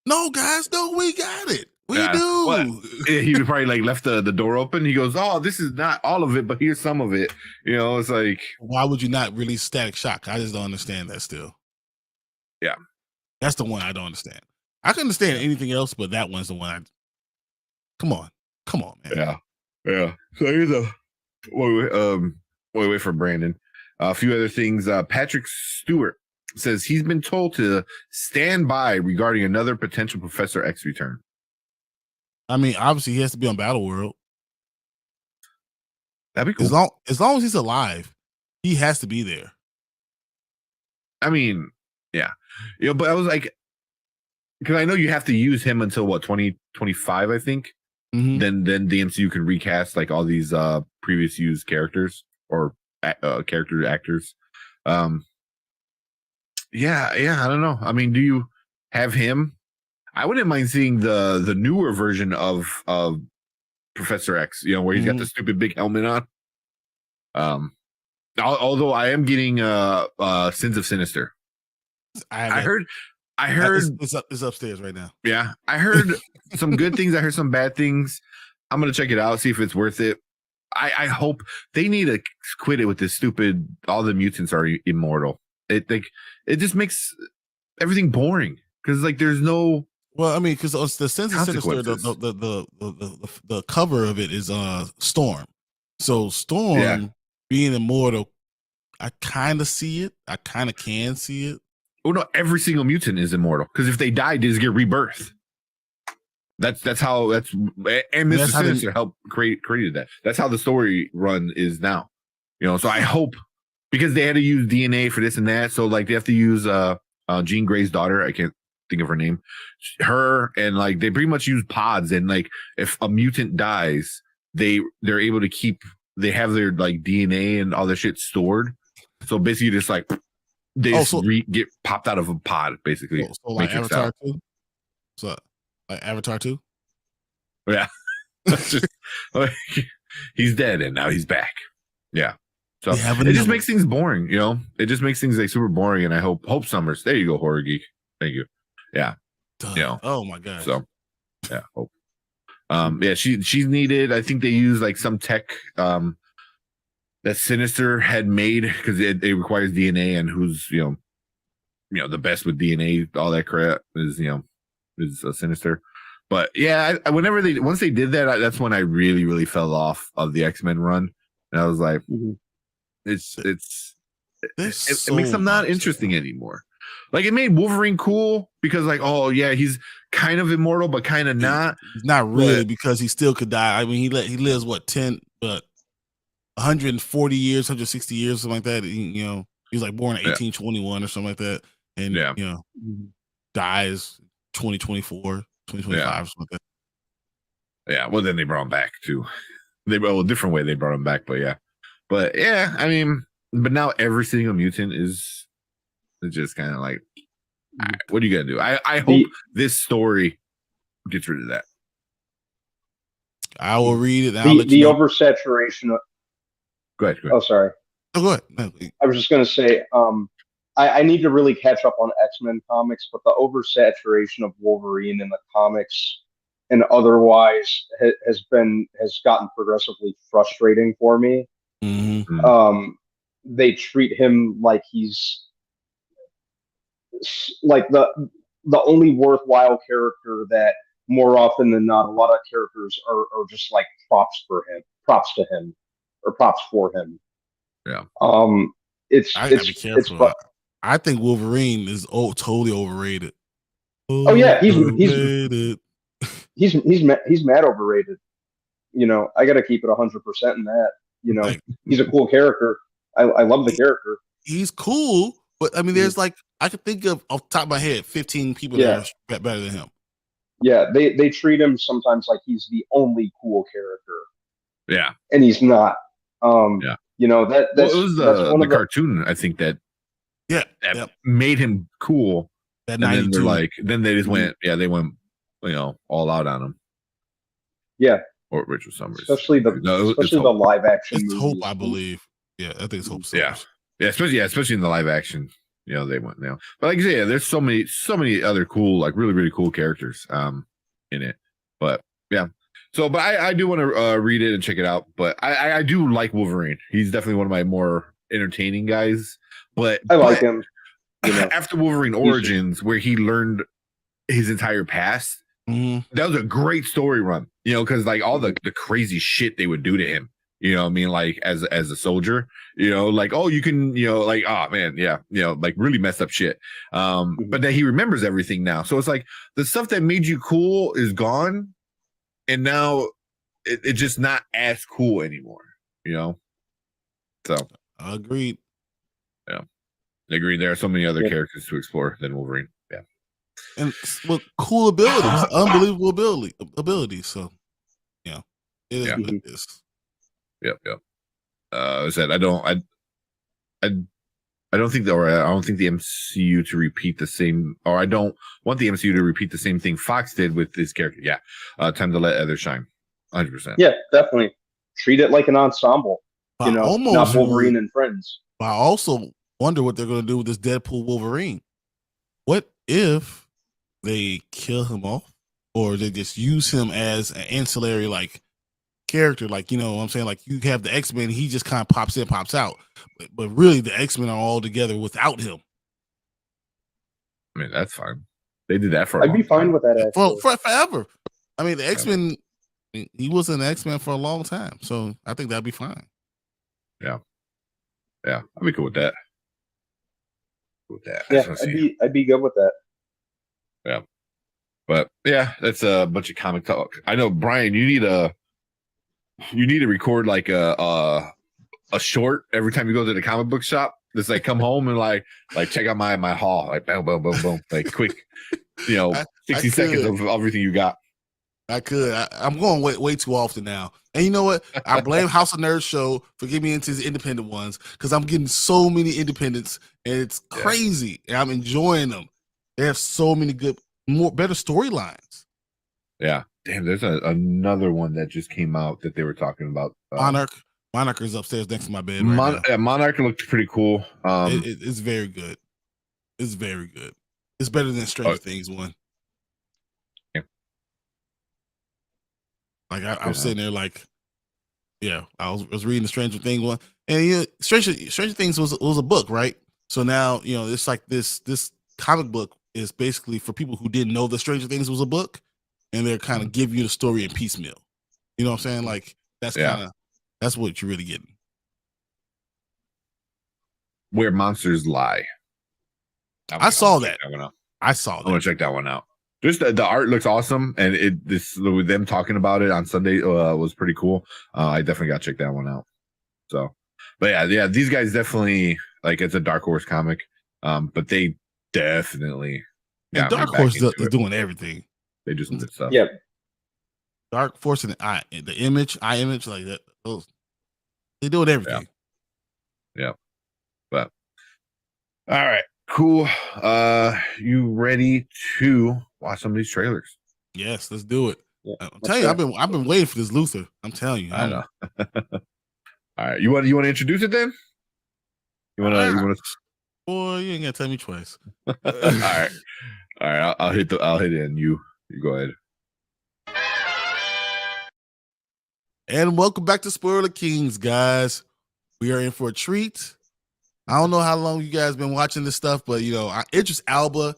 no, guys, no, we got it. We do. But he probably like left the door open. He goes, "Oh, this is not all of it, but here's some of it." You know, it's like, why would you not release Static Shock? I just don't understand that still. Yeah, that's the one I don't understand. I can understand anything else, but that one's the one. Come on, man. Yeah. So here's a wait for Brandon. A few other things. Patrick Stewart says he's been told to stand by regarding another potential Professor X return. I mean, obviously he has to be on Battle World. That'd be cool. As long as he's alive, he has to be there. I mean, yeah. But I was like, because I know you have to use him until what, 2025, I think. Mm-hmm. Then the MCU can recast like all these previous used characters or actors. Yeah, I don't know. I mean, do you have him? I wouldn't mind seeing the newer version of Professor X, where he's got the stupid big helmet on. Although I am getting Sins of Sinister. I heard it's upstairs right now. Yeah, I heard some good things. I heard some bad things. I'm gonna check it out, see if it's worth it. I hope they need to quit it with this stupid. All the mutants are immortal. It just makes everything boring because like there's no. Well, I mean, because the Sins of Sinister, the cover of it is Storm. So Storm being immortal, I kind of see it. I kind of can see it. Oh no! Every single mutant is immortal because if they die, they just get rebirth. And Mr. Sinister helped created that. That's how the story run is now. So I hope because they had to use DNA for this and that, so like they have to use Jean Grey's daughter. I can't think of her name. Her and like they pretty much use pods, and like if a mutant dies, they're able to keep. They have their like DNA and all their shit stored. So basically, just like. They get popped out of a pod, basically. So like Avatar 2? So like Avatar 2? Yeah. He's dead and now he's back. Yeah. So it just makes things boring, It just makes things like super boring, and I hope Summers. There you go, Horror Geek. Thank you. Yeah. Oh my god. So yeah, hope. She's needed. I think they use like some tech that Sinister had made because it requires DNA, and who's the best with DNA, all that crap is Sinister. But yeah, once they did that, that's when I really really fell off of the X-Men run, and I was like, it makes them not interesting anymore. Like it made Wolverine cool because like, oh yeah, he's kind of immortal but kind of not. He's not really because he still could die. I mean, he lives 140 years, 160 years, something like that. He was like born in 1821 or something like that. And, dies 2024, 2025, something like that. Yeah. Well, then they brought him back too. A different way they brought him back, but yeah. But yeah, I mean, but now every single mutant is just kind of like, all right, what are you going to do? I hope this story gets rid of that. I will read it. The oversaturation of. Go ahead. Oh, sorry. Oh, go ahead. No. I was just going to say, I need to really catch up on X-Men comics, but the oversaturation of Wolverine in the comics and otherwise has gotten progressively frustrating for me. Mm-hmm. They treat him like he's like the only worthwhile character that more often than not, a lot of characters are just like props for him. Yeah. I gotta be careful. I think Wolverine is totally overrated. Oh yeah, he's mad overrated. I got to keep it 100% in that. He's a cool character. I love the character. He's cool, but I mean, there's like I could think of off the top of my head 15 people that are better than him. Yeah, they treat him sometimes like he's the only cool character, Yeah, and he's not. yeah. You know Well, it was that's one the of the. cartoon I think that Yep. made him cool, That and then they're 92. like, then they just Mhm. they went, all out on him. Yeah, Or Richard Summers, especially it's the Hope. live action It's Hope, movies. I believe. Yeah, I think it's Hope Yeah, Summers. especially in the live action. They went now. But like I say, there's so many other cool, like really really cool characters in it. But yeah, so but I do want to read it and check it out. But I do like Wolverine. He's definitely one of my more entertaining guys. But I like him. You know, after Wolverine Origins, where he learned his entire past, that was a great story run. Because like all the crazy shit they would do to him. You know what I mean? Like as a soldier, like, oh, you can, like, oh man, yeah, like really messed up shit. But then he remembers everything now. So it's like the stuff that made you cool is gone. And now it's just not as cool anymore, So Agreed. Yeah. Agreed. There are so many other characters to explore than Wolverine. Yeah. And with cool abilities, unbelievable abilities. So it is what it is. Yep. I said I don't think I don't think the MCU to repeat the same, or I don't want the MCU to repeat the same thing Fox did with this character. Yeah. Time to let others shine. 100%. Yeah, definitely. Treat it like an ensemble. Not Wolverine and friends. But I also wonder what they're going to do with this Deadpool Wolverine. What if they kill him off, or they just use him as an ancillary like character? Like, what I'm saying, like you have the X-Men, he just kind of pops in, pops out, but really the X-Men are all together without him. I mean, that's fine. They did that for. I'd be fine with that for forever. I mean, the X-Men. He was an X-Men for a long time, so I think that'd be fine. Yeah, I'd be cool with that. Yeah, I'd be good with that. Yeah, but yeah, that's a bunch of comic talk. I know, Brian. You need to record like a short every time you go to the comic book shop. Just like come home and like check out my haul, like boom, boom, boom, boom, like quick, 60 seconds of everything you got. I could. I'm going way too often now. And you know what? I blame House of Nerds show for getting me into the independent ones because I'm getting so many independents and it's crazy. And I'm enjoying them. They have so many better storylines. Yeah. Damn, there's another one that just came out that they were talking about. Monarch is upstairs next to my bed right now. Monarch looked pretty cool. It's very good. It's very good. It's better than Stranger Things one. Like I was sitting there, like, I was reading the Stranger Things one, and Stranger Things was a book, right? So now it's like this comic book is basically for people who didn't know that Stranger Things was a book, and they're kind of give you the story in piecemeal. You know what I'm saying? Like that's what you're really getting. Where Monsters Lie. I saw that. I want to check that one out. Just the art looks awesome, and with them talking about it on Sunday was pretty cool. I definitely got to check that one out. So, but yeah, these guys definitely, like, it's a Dark Horse comic, but they definitely Dark Horse is doing everything. They do some good stuff. Yeah, Dark Horse and the Image like that. They're doing everything. Yeah. But all right. Cool. You ready to watch some of these trailers? Yes, let's do it. Yeah, I'm telling you, I've been waiting for this Luther. I'm telling you. I know. All right. You want to introduce it then? You want to? Boy, you ain't gonna tell me twice. All right. I'll hit it, and you go ahead. And welcome back to Spoiler Kings, guys. We are in for a treat. I don't know how long you guys been watching this stuff, but Idris Elba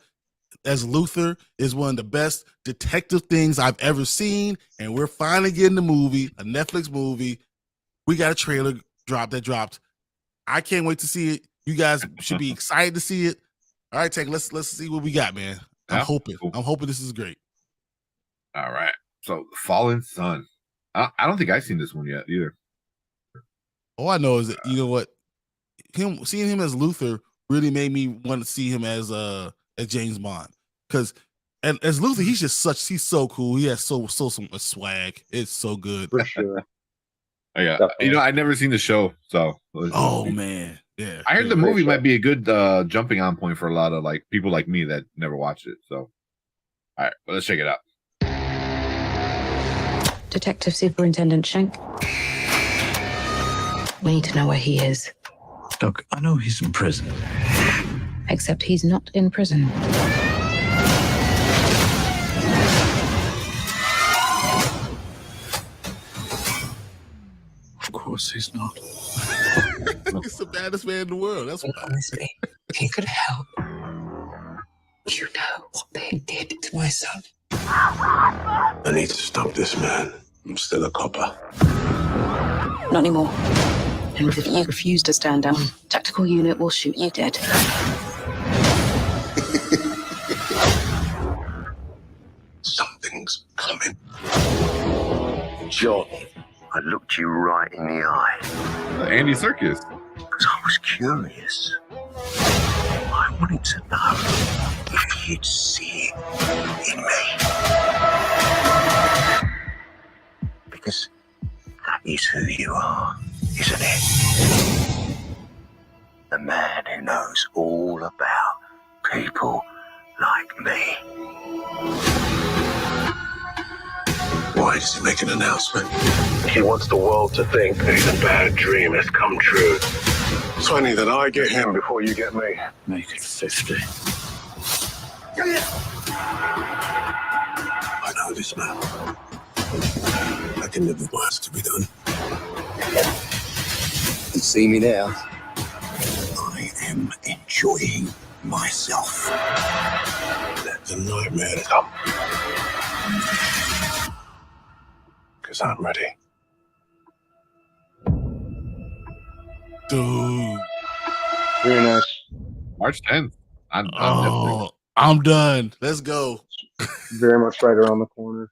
as Luther is one of the best detective things I've ever seen, and we're finally getting the movie, a Netflix movie. We got a trailer that dropped. I can't wait to see it. You guys should be excited to see it. All right, Tank, let's see what we got, man. I'm hoping this is great. All right. So, Fallen Sun. I don't think I've seen this one yet either. All I know is that seeing him as Luther really made me want to see him as James Bond, because And as Luther, he's so cool. He has so some swag. It's so good. For sure. Yeah, I've never seen the show, so. Oh man, yeah. I heard the movie might be a good jumping on point for a lot of like people like me that never watched it. So, all right, well, let's check it out. Detective Superintendent Schenk. We need to know where he is. Look, I know he's in prison. Except he's not in prison. Of course he's not. He's the baddest man in the world. That's why. Honestly, he could help. You know what they did to my son. I need to stop this man. I'm still a copper. Not anymore. And if you refuse to stand down, tactical unit will shoot you dead. Something's coming. John, I looked you right in the eye. Andy Serkis. Because I was curious. I wanted to know if you'd see it in me. Because that is who you are, isn't it? The man who knows all about people like me. Why does he make an announcement? He wants the world to think that his bad dream has come true. It's funny that I get him before you get me. Make it 50. I know this man. I can live with what has to be done. You see me now? I am enjoying myself. Let the nightmare come. Because I'm ready. Dude. Very nice. March 10th. I'm done. Let's go. Very much right around the corner.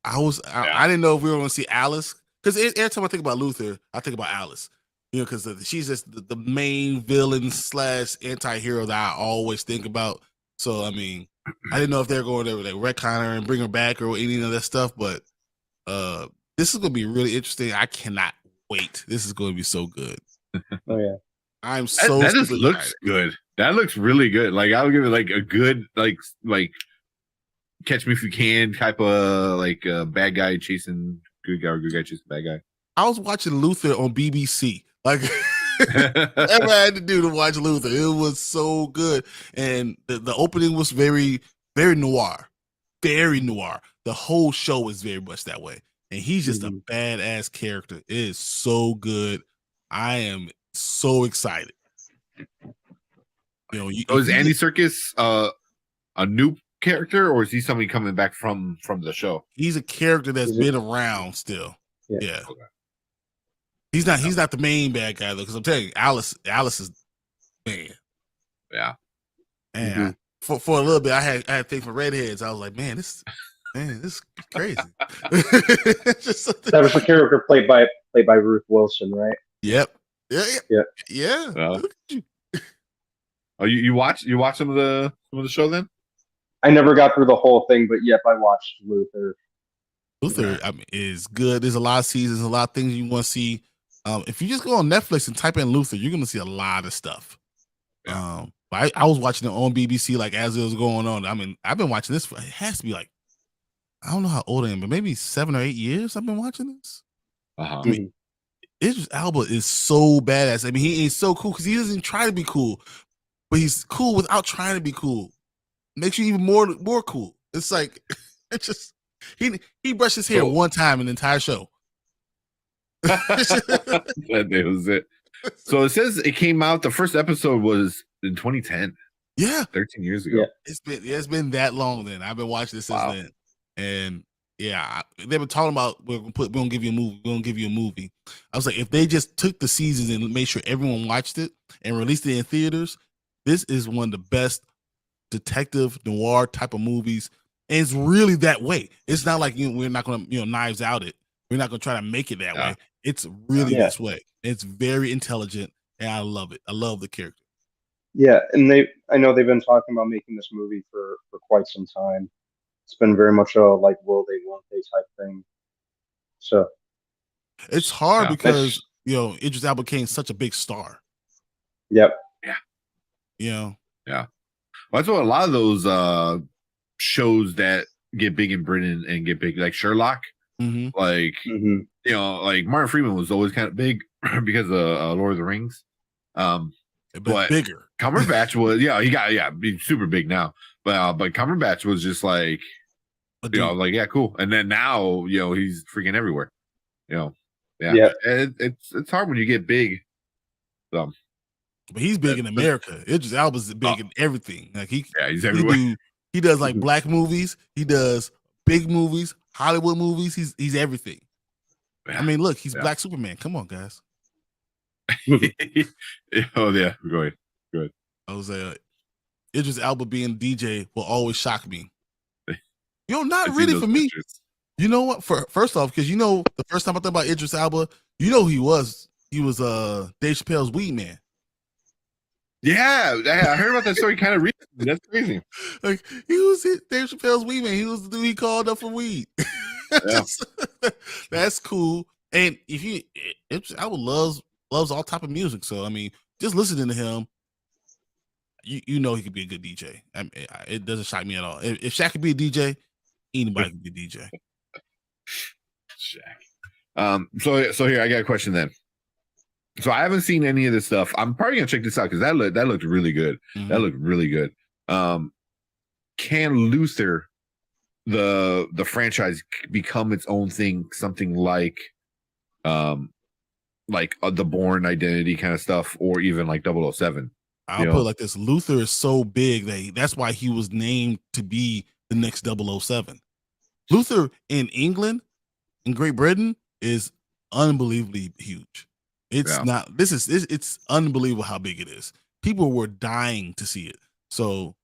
I didn't know if we were going to see Alice, because every time I think about Luther, I think about Alice. You know, because she's just the main villain / anti-hero that I always think about. So I mean, I didn't know if they're going to like retcon her and bring her back or any of that stuff, but this is going to be really interesting. I cannot wait. This is going to be so good. Oh yeah, I'm so that just looks good. That looks really good. Like I would give it like a good like Catch Me If You Can type of like bad guy chasing good guy or good guy chasing bad guy. I was watching Luther on BBC. Like whatever I had to do to watch Luther, it was so good. And the opening was very, very noir. Very noir. The whole show is very much that way. And he's just a badass character. It is so good. I am so excited. You know, is Andy Serkis a new character, or is he somebody coming back from the show? He's a character that's been around still. Yeah. Okay. He's not the main bad guy though, because I'm telling you, Alice is man. Yeah. And for a little bit, I had things for redheads. I was like, man, this is crazy. That was the character played by Ruth Wilson, right? Yep. Yeah. Well, oh, you watched some of the show then? I never got through the whole thing, but yep, I watched Luther. Luther, I mean, is good. There's a lot of seasons, a lot of things you want to see. If you just go on Netflix and type in Luther, you're gonna see a lot of stuff. Yeah. I was watching it on BBC like as it was going on. I mean, I've been watching this for, it has to be like, I don't know how old I am, but maybe 7 or 8 years I've been watching this. Uh-huh. I mean, Idris Elba is so badass. I mean, he is so cool because he doesn't try to be cool, but he's cool without trying to be cool. Makes you even more cool. It's like it's just he brushed his hair one time in the entire show. That was it. So it says it came out. The first episode was in 2010. Yeah, 13 years ago. Yeah. It's been that long. Then I've been watching this since then, and yeah, they've been talking about we're gonna give you a movie. We're gonna give you a movie. I was like, if they just took the seasons and made sure everyone watched it and released it in theaters, this is one of the best detective noir type of movies. And it's really that way. It's not like we're not gonna Knives Out it. We're not gonna try to make it that way. It's really this way. It's very intelligent, and I love it. I love the character. Yeah, and I know they've been talking about making this movie for quite some time. It's been very much a like will they won't they type thing. So It's hard Yeah. because Idris Elba became such a big star. Yep. Yeah. Yeah. Well, that's what a lot of those shows that get big in Britain and get big, like Sherlock, like like Martin Freeman was always kind of big because of Lord of the Rings. But bigger. Cumberbatch was he's super big now. But Cumberbatch was just like like cool. And then now he's freaking everywhere. It's hard when you get big. So, but he's big in America. Idris Elba's big in everything. Like he's everywhere. He does like black movies. He does big movies, Hollywood movies. He's everything. I mean, look, he's Black Superman. Come on, guys. Oh yeah, go ahead. I was Idris Elba being DJ will always shock me. Not really for me. Pictures. You know what? First off, because the first time I thought about Idris Elba, he was Dave Chappelle's Weed Man. Yeah, I heard about that story kind of recently. That's crazy. Like he was Dave Chappelle's Weed Man. He was the dude he called up for weed. Yeah. That's cool. And Idris Elba loves all type of music. So I mean, just listening to him, he could be a good DJ. I mean, it doesn't shock me at all. If Shaq could be a DJ, anybody could be a DJ. Shaq. So here I got a question then. So I haven't seen any of this stuff. I'm probably gonna check this out because that looked really good. That looked really good. Can Luther, the franchise, become its own thing? Something like the Bourne Identity kind of stuff, or even like 007. I'll put it like this: Luther is so big that's why he was named to be the next 007. Luther in England, in Great Britain, is unbelievably huge. It's not. It's unbelievable how big it is. People were dying to see it. So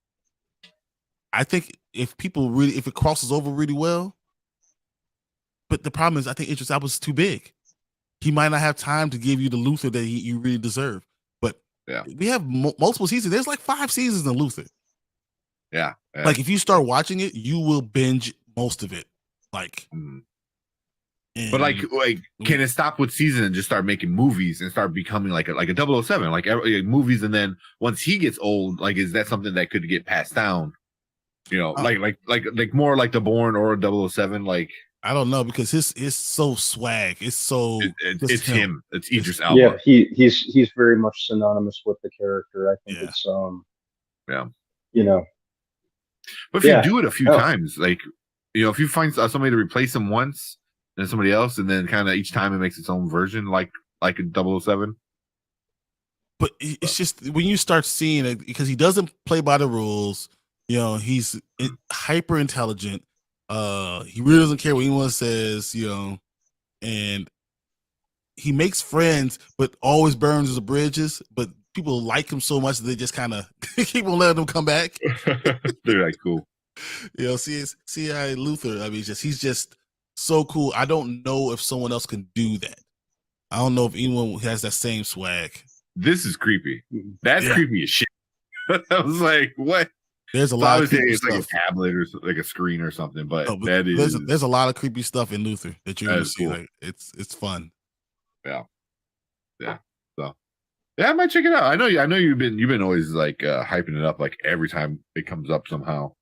I think if it crosses over really well, but the problem is I think Idris Elba is too big. He might not have time to give you the Luther that you really deserve. But we have multiple seasons. There's like 5 seasons in Luther. Yeah. Like if you start watching it, you will binge most of it. Like. But can it stop with season and just start making movies and start becoming like a 007, like movies? And then once he gets old, like, is that something that could get passed down? Like more like the Bourne or 007. Like, I don't know, because it's so swag. It's so it's him. It's Idris Elba. Yeah, he's very much synonymous with the character. I think it's But if you do it a few times, like if you find somebody to replace him once. And somebody else, and then kind of each time it makes its own version, like a 007. But it's just when you start seeing it, because he doesn't play by the rules. He's hyper intelligent. He really doesn't care what anyone says. And he makes friends, but always burns his bridges. But people like him so much that they just kind of keep on letting him come back. They're like cool. See how Luther. I mean, he's just. So cool. I don't know if someone else can do that. I don't know if anyone has that same swag. This is creepy. That's creepy as shit. I was like, what? There's a lot of creepy it's stuff. like a tablet or like a screen or something, but there's a lot of creepy stuff in Luther that you're gonna see. Cool. Like it's fun. Yeah. So I might check it out. I know you've been always like hyping it up like every time it comes up somehow.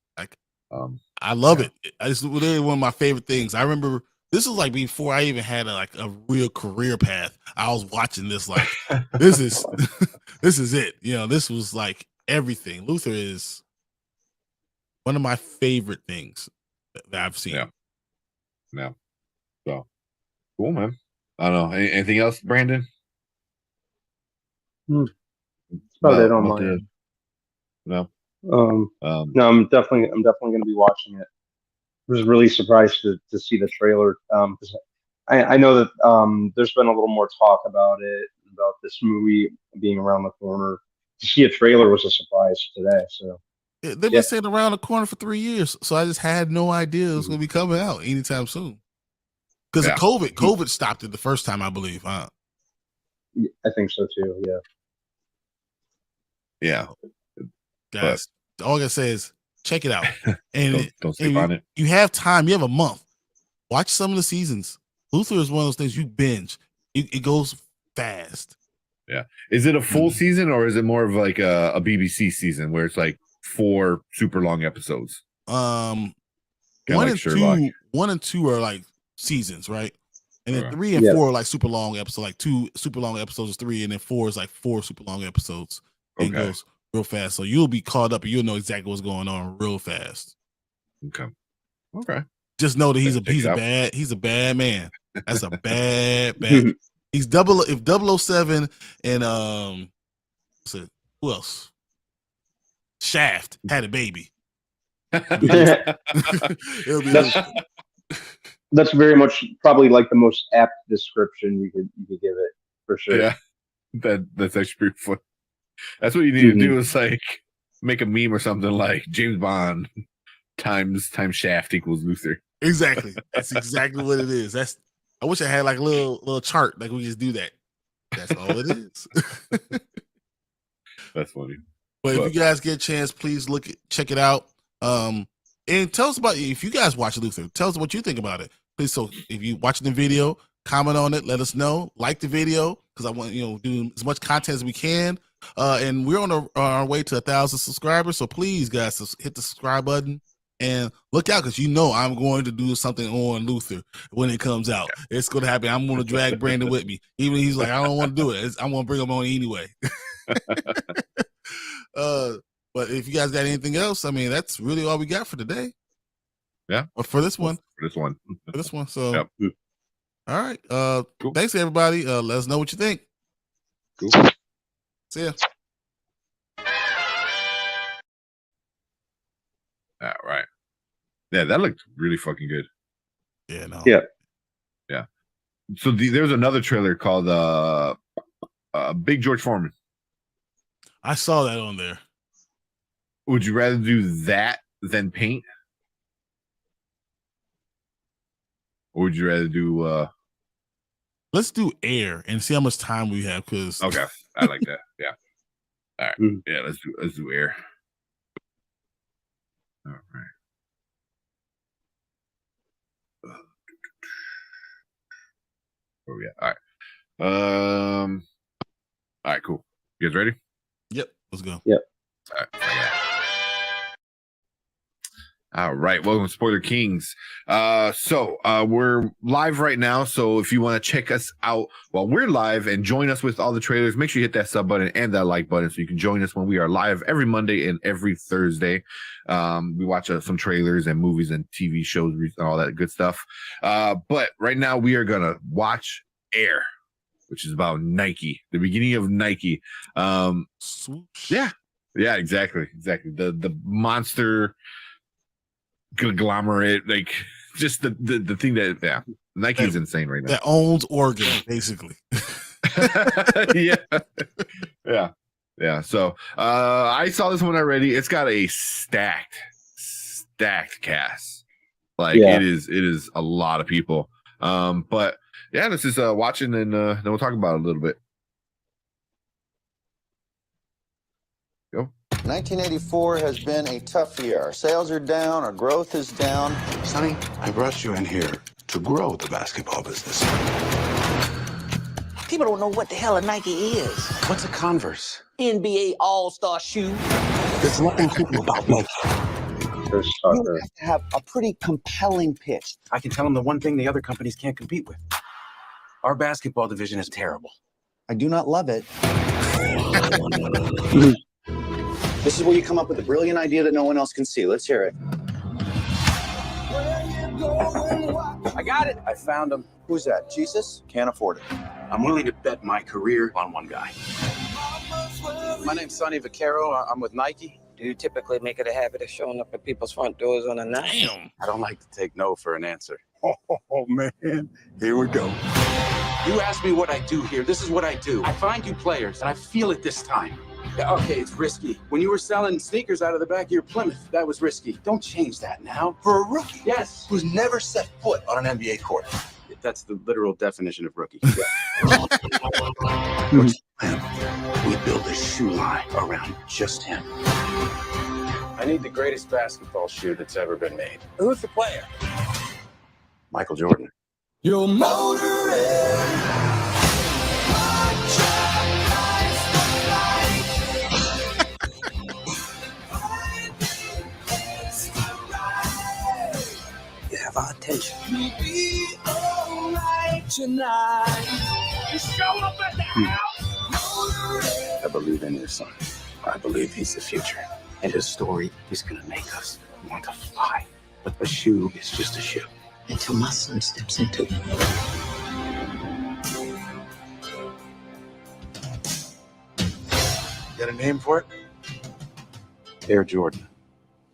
I love it. It's literally one of my favorite things. I remember this was like before I even had a real career path. I was watching this like this is it. This was like everything. Luther is one of my favorite things that I've seen. Yeah. So cool, man. I don't know. Anything else, Brandon? That's about it on my end. No. No, I'm definitely going to be watching it. I was really surprised to see the trailer because I know that there's been a little more talk about this movie being around the corner. To see a trailer was a surprise today. So they've been sitting around the corner for 3 years, so I just had no idea it was going to be coming out anytime soon. Because of COVID stopped it the first time, I believe. Huh? I think so too. Yeah. Yeah. Guys, all I gotta say is check it out. And don't sleep on it. You have time. You have a month. Watch some of the seasons. Luther is one of those things you binge. It goes fast. Yeah. Is it a full season or is it more of like a BBC season where it's like 4 super long episodes? One like and two are like seasons, right? And then 3 and 4 are like super long episodes, like 2 super long episodes is 3, and then 4 is like 4 super long episodes. And it goes real fast. So you'll be caught up and you'll know exactly what's going on real fast. Okay. Just know that he's a bad man. That's a bad. He's if 007 and who else? Shaft had a baby. That's very much probably like the most apt description you could give it for sure. Yeah, that's actually pretty funny. That's what you need to do is like make a meme or something like James Bond times Shaft equals Luther. Exactly. That's exactly what it is. I wish I had like a little chart like we just do that. That's all it is. That's funny. But if you guys get a chance, please check it out. And tell us about if you guys watch Luther. Tell us what you think about it. Please. So if you watching the video, comment on it. Let us know. Like the video because I want do as much content as we can. And we're on our way to 1,000 subscribers. So please, guys, hit the subscribe button and look out because I'm going to do something on Luther when it comes out. It's going to happen. I'm going to drag Brandon with me, even he's like, I don't want to do it. I'm going to bring him on anyway. But if you guys got anything else, I mean, that's really all we got for today. Yeah. Or for this one. So, yep. All right. Cool. Thanks, everybody. Let us know what you think. Cool. See ya. All right. Yeah, that looked really fucking good. Yeah, no. Yeah. Yeah. So there's another trailer called Big George Foreman. I saw that on there. Would you rather do that than paint? Or would you rather do let's do air and see how much time we have because okay, I like that. Yeah. All right. Yeah, let's do air. All right. Where we at? All right, cool. You guys ready? Yep, let's go. Yep. All right, welcome to Spoiler Kings. So we're live right now. So if you want to check us out while we're live and join us with all the trailers, make sure you hit that sub button and that like button so you can join us when we are live every Monday and every Thursday. We watch some trailers and movies and TV shows and all that good stuff. But right now we are gonna watch Air, which is about Nike, the beginning of Nike. Swoosh. Yeah, exactly. The monster conglomerate, like just the thing that Nike is insane right now. That owns Oregon, basically. yeah. So I saw this one already. It's got a stacked cast. Like it is a lot of people. But yeah, let's just watch it and then we'll talk about it a little bit. Go. 1984 has been a tough year. Our sales are down, our growth is down. Sonny, I brought you in here to grow the basketball business. People don't know what the hell a Nike is. What's a Converse? NBA All-Star shoe. There's nothing cool about Nike. You have to have a pretty compelling pitch. I can tell them the one thing the other companies can't compete with. Our basketball division is terrible. I do not love it. This is where you come up with a brilliant idea that no one else can see. Let's hear it. I got it. I found him. Who's that? Jesus? Can't afford it. I'm willing to bet my career on one guy. My name's Sonny Vaccaro. I'm with Nike. Do you typically make it a habit of showing up at people's front doors on a night? Damn. I don't like to take no for an answer. Oh man, here we go. You asked me what I do here. This is what I do. I find you players, and I feel it this time. Yeah, okay, it's risky. When you were selling sneakers out of the back of your Plymouth, that was risky. Don't change that now. For a rookie? Yes. Who's never set foot on an NBA court. That's the literal definition of rookie. We build a shoe line around just him. I need the greatest basketball shoe that's ever been made. Who's the player? Michael Jordan. Your motor You have our attention. I believe in his son. I believe he's the future. And his story is going to make us want to fly. But a shoe is just a shoe. Until my son steps into it. Got a name for it? Air Jordan.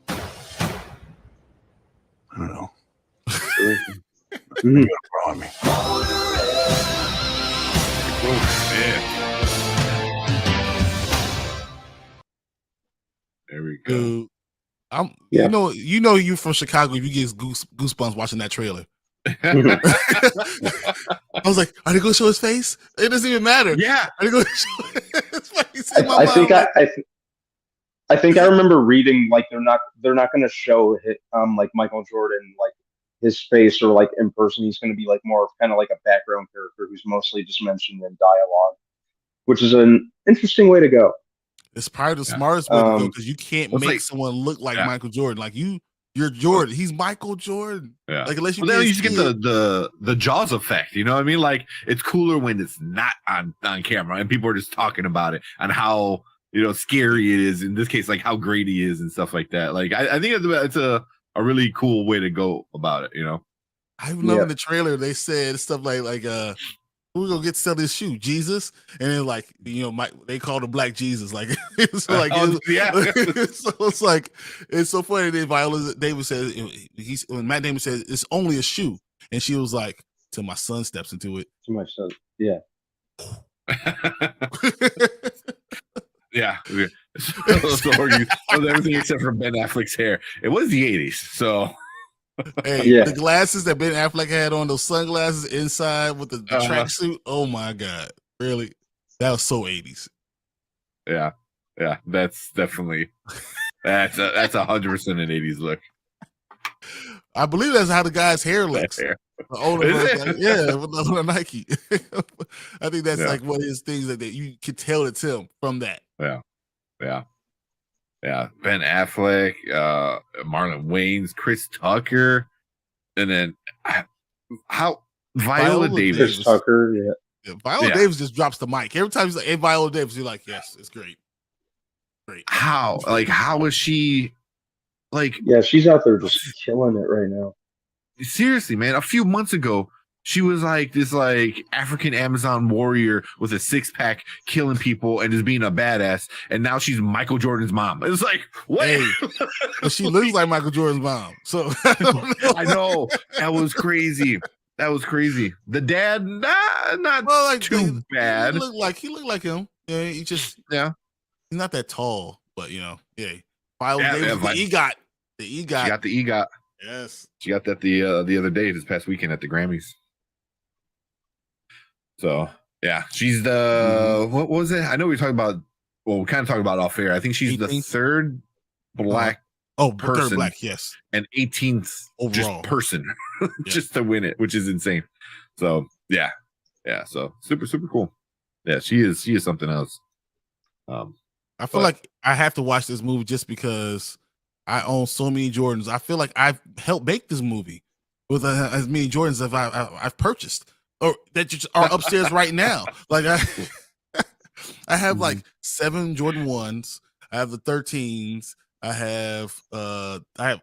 I don't know. You're growing me. There we go. Dude, you know you from Chicago if you get goosebumps watching that trailer. I was like, are they gonna show his face? It doesn't even matter. Yeah. Are they gonna show his face? I think I remember reading like they're not going to show like Michael Jordan like his face or like in person. He's going to be like more of kind of like a background character who's mostly just mentioned in dialogue, which is an interesting way to go. It's probably the smartest way to go because you can't make someone look like Michael Jordan. Like you're Jordan. He's Michael Jordan. Yeah. Like unless you then you just get the Jaws effect. You know what I mean? Like it's cooler when it's not on camera and people are just talking about it and how scary it is. In this case, like how great he is and stuff like that. Like I think it's a really cool way to go about it. I love in the trailer they said stuff like who we gonna get to sell this shoe? Jesus, and then like they called him Black Jesus, like so like so it's like it's so funny that Viola Davis says when Matt Damon says it's only a shoe, and she was like, "Till my son steps into it." To my son, yeah, yeah. So everything except for Ben Affleck's hair. It was the 80s, so. Hey, the glasses that Ben Affleck had on, those sunglasses inside with the tracksuit. Oh my God. Really? That was so 80s. Yeah. Yeah. That's definitely that's 100% an 80s look. I believe that's how the guy's hair looks. The older version, with the Nike. I think that's like one of his things that you can tell it's him from that. Yeah. Yeah. Yeah, Ben Affleck, Marlon Wayans, Chris Tucker, and then Viola Davis. Chris Tucker, Viola Davis just drops the mic every time he's like, "Hey, Viola Davis," you're like, "Yes, it's great." Great. How is she? Like, yeah, she's out there just killing it right now. Seriously, man. A few months ago, she was like this African Amazon warrior with a 6-pack killing people and just being a badass. And now she's Michael Jordan's mom. It's like, what? Hey, she looks like Michael Jordan's mom. So I know. That was crazy. The dad, not too bad. He looked like him. Yeah, he's not that tall, but Viola Davis, the EGOT. She got the EGOT. Yes. She got that the other day, this past weekend at the Grammys. So yeah, she's the what was it? I know we kind of talked about off air. I think she's 18th? The third black person, third black, yes, and 18th overall person just to win it, which is insane. So yeah, so super cool. Yeah, she is something else. I feel like I have to watch this movie just because I own so many Jordans. I feel like I've helped make this movie with as many Jordans as I've purchased. Or that just are upstairs right now. Like I have like 7 Jordan 1s. I have the 13s. I have a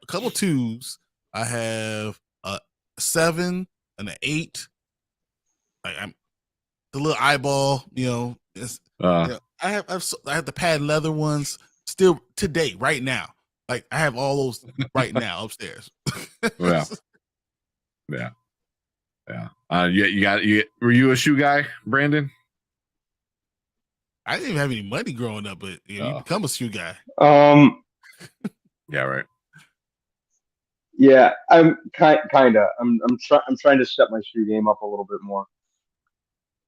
couple 2s. I have a 7 and an 8. Like I'm the little eyeball, I have the patent leather ones still today, right now. Like I have all those right now upstairs. Yeah. Were you a shoe guy, Brandon? I didn't even have any money growing up, but you become a shoe guy. Yeah, right. Yeah, I'm kind of. I'm trying to step my shoe game up a little bit more.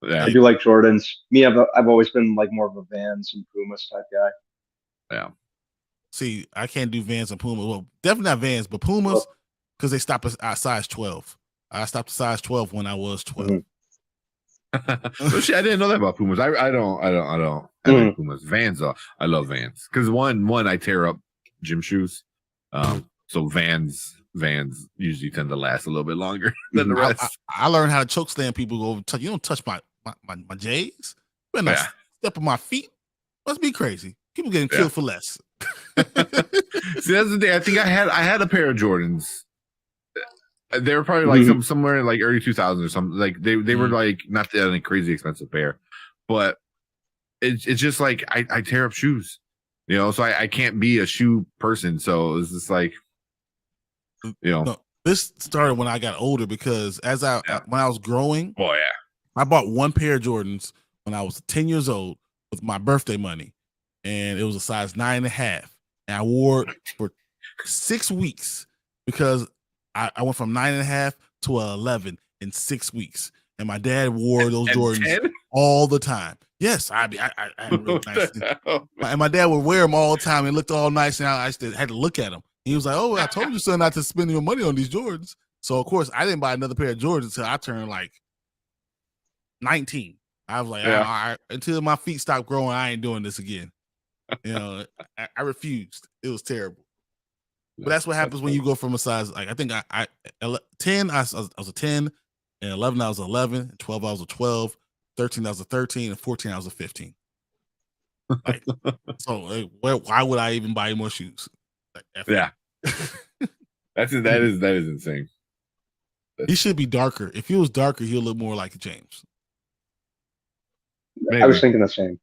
Yeah. I do like Jordans. Me, I've always been like more of a Vans and Pumas type guy. Yeah. See, I can't do Vans and Pumas. Well, definitely not Vans, but Pumas because they stop at size 12. I stopped at size 12 when I was 12. Well, shit, I didn't know that about Pumas. I don't have any Pumas. Vans though. I love Vans because one I tear up gym shoes. So Vans usually tend to last a little bit longer than the rest. I learned how to choke slam people. Go touch. You don't touch my J's. You better not step on my feet. Must be crazy. People getting killed for less. See, that's the day. I think I had a pair of Jordans. They were probably like somewhere in like early 2000s or something. Like they were like not that crazy expensive pair, but it's just like I tear up shoes, you know. So I can't be a shoe person. So it's just like, you know. No, this started when I got older because when I was growing, I bought one pair of Jordans when I was 10 years old with my birthday money, and it was a size 9.5, and I wore it for 6 weeks because I went from 9.5 to 11 in 6 weeks, and my dad wore those Jordans 10? all the time. Yes, I had real nice. And my dad would wear them all the time and looked all nice, and I just had to look at them. He was like, "Oh, I told you, son, not to spend your money on these Jordans." So of course, I didn't buy another pair of Jordans until I turned like 19. I was like, until my feet stop growing, I ain't doing this again. You know, I refused. It was terrible. But that's what happens when you go from a size, like I think 10, I was a 10, and 11, I was 11, and 12, I was a 12, 13, I was a 13, and 14, I was a 15. Like, so like, why would I even buy more shoes? Like, yeah. that is insane. He should be darker. If he was darker, he'll look more like James. Maybe. I was thinking the same.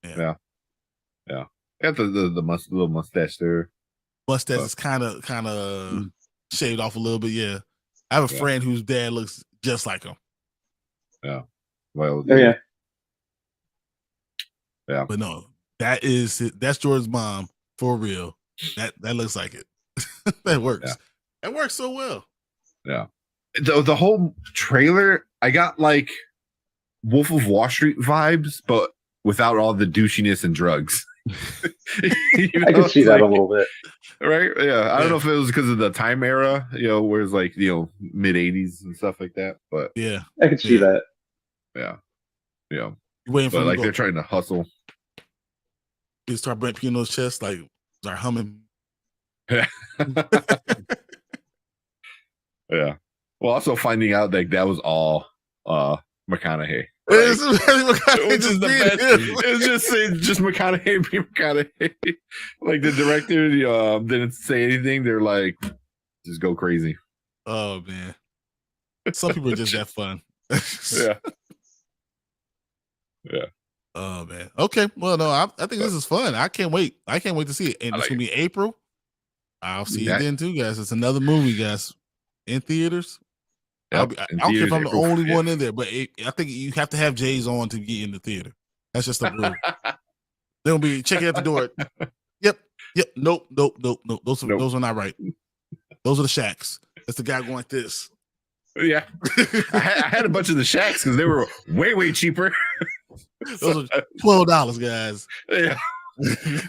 Yeah. Got the little mustache there. Mustache is kind of shaved off a little bit. Yeah, I have a friend whose dad looks just like him. Yeah. Well. Yeah. But no, that's Jordan's mom for real. That looks like it. That works. Yeah. That works so well. Yeah. The whole trailer, I got like Wolf of Wall Street vibes, but without all the douchiness and drugs. I can see that a little bit. Right? Yeah. I don't know if it was because of the time era, you know, where it's like, you know, mid 80s and stuff like that. But yeah, I can see that. Yeah. Yeah. Waiting but like they're trying to hustle. You start Brent Pino's chest, like start humming. Yeah. Yeah. Well, also finding out like that was all McConaughey. Right? Which is the best. It's just McConaughey be McConaughey. Like the director didn't say anything. They're like, just go crazy. Oh man. Some people are just that fun. Yeah. Yeah. Oh man. Okay. Well, no, I think this is fun. I can't wait. I can't wait to see it. And it's gonna be April. I'll see you then too, guys. It's another movie, guys, in theaters. Yep, I don't care if I'm the only one in there, but I think you have to have J's on to get in the theater. That's just a rule. They'll be checking at the door. Yep. Nope. Those are not right. Those are the Shacks. That's the guy going like this. Yeah. I had a bunch of the Shacks because they were way cheaper. Those are $12, guys. Yeah.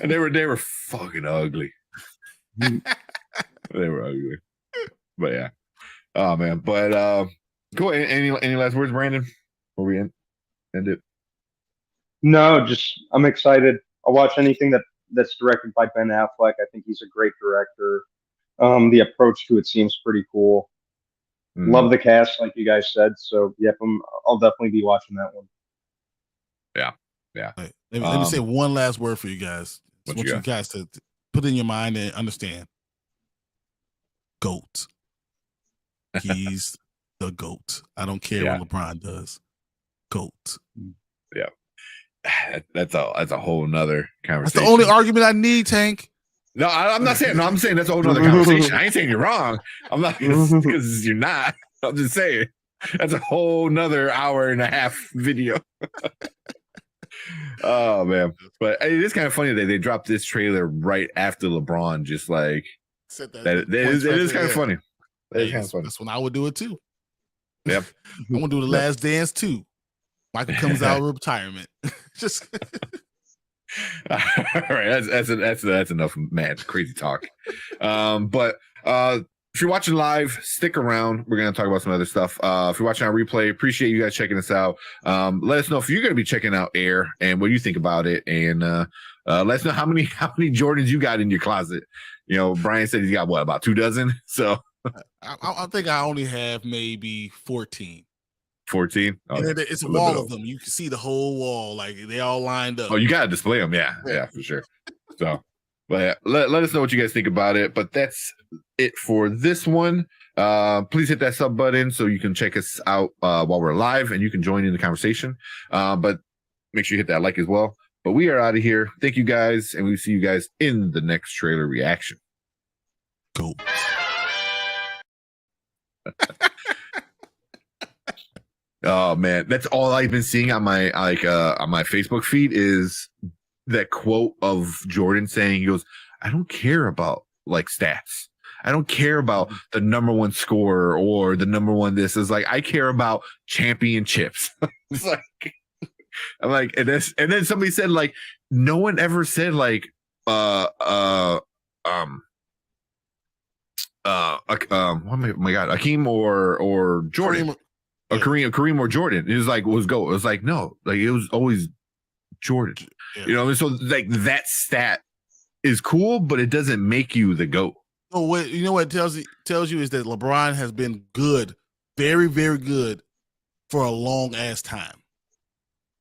And they were fucking ugly. They were ugly. But yeah. Oh man. But cool. Any last words, Brandon? Before we end it? No, just I'm excited. I'll watch anything that's directed by Ben Affleck. I think he's a great director. The approach to it seems pretty cool. Love the cast, like you guys said. So yep, I'll definitely be watching that one. Yeah. Right. Let me say one last word for you guys. I want you guys to put in your mind and understand. GOAT. He's the GOAT. I don't care what LeBron does. GOAT. Yeah. That's a whole nother conversation. That's the only argument I need, Tank. No, I'm not saying. No, I'm saying that's a whole other conversation. I ain't saying you're wrong. I'm not because you're not. I'm just saying that's a whole nother hour and a half video. Oh man, but it is kind of funny that they dropped this trailer right after LeBron. Just like that, it is kind of funny. That's when I would do it too. Yep, I'm gonna do the Last Dance too. Michael comes out of retirement. Just all right. That's enough, man. Crazy talk. But if you're watching live, stick around. We're gonna talk about some other stuff. If you're watching on replay, appreciate you guys checking us out. Let us know if you're gonna be checking out Air and what you think about it, and let us know how many Jordans you got in your closet. You know, Brian said he's got what, about 24? So I think I only have maybe 14. 14. Oh, and it's a wall of them. You can see the whole wall, like they all lined up. Oh, you gotta display them, yeah, for sure. So, but let us know what you guys think about it. But that's it for this one. Please hit that sub button so you can check us out while we're live, and you can join in the conversation. But make sure you hit that like as well. But we are out of here. Thank you guys, and we'll see you guys in the next trailer reaction. Cool. Oh man, that's all I've been seeing on my Facebook feed is that quote of Jordan saying, he goes, I don't care about like stats. I don't care about the number one scorer or the number one this. Is like, I care about championships. It's like, I'm like, and then somebody said like, no one ever said like oh my god, Akeem or Jordan. Kareem or Jordan. It was like, was go. It was like, no, like it was always Jordan. Yeah. You know, and so like that stat is cool, but it doesn't make you the GOAT. So what you know what it tells you is that LeBron has been good, very, very good for a long ass time.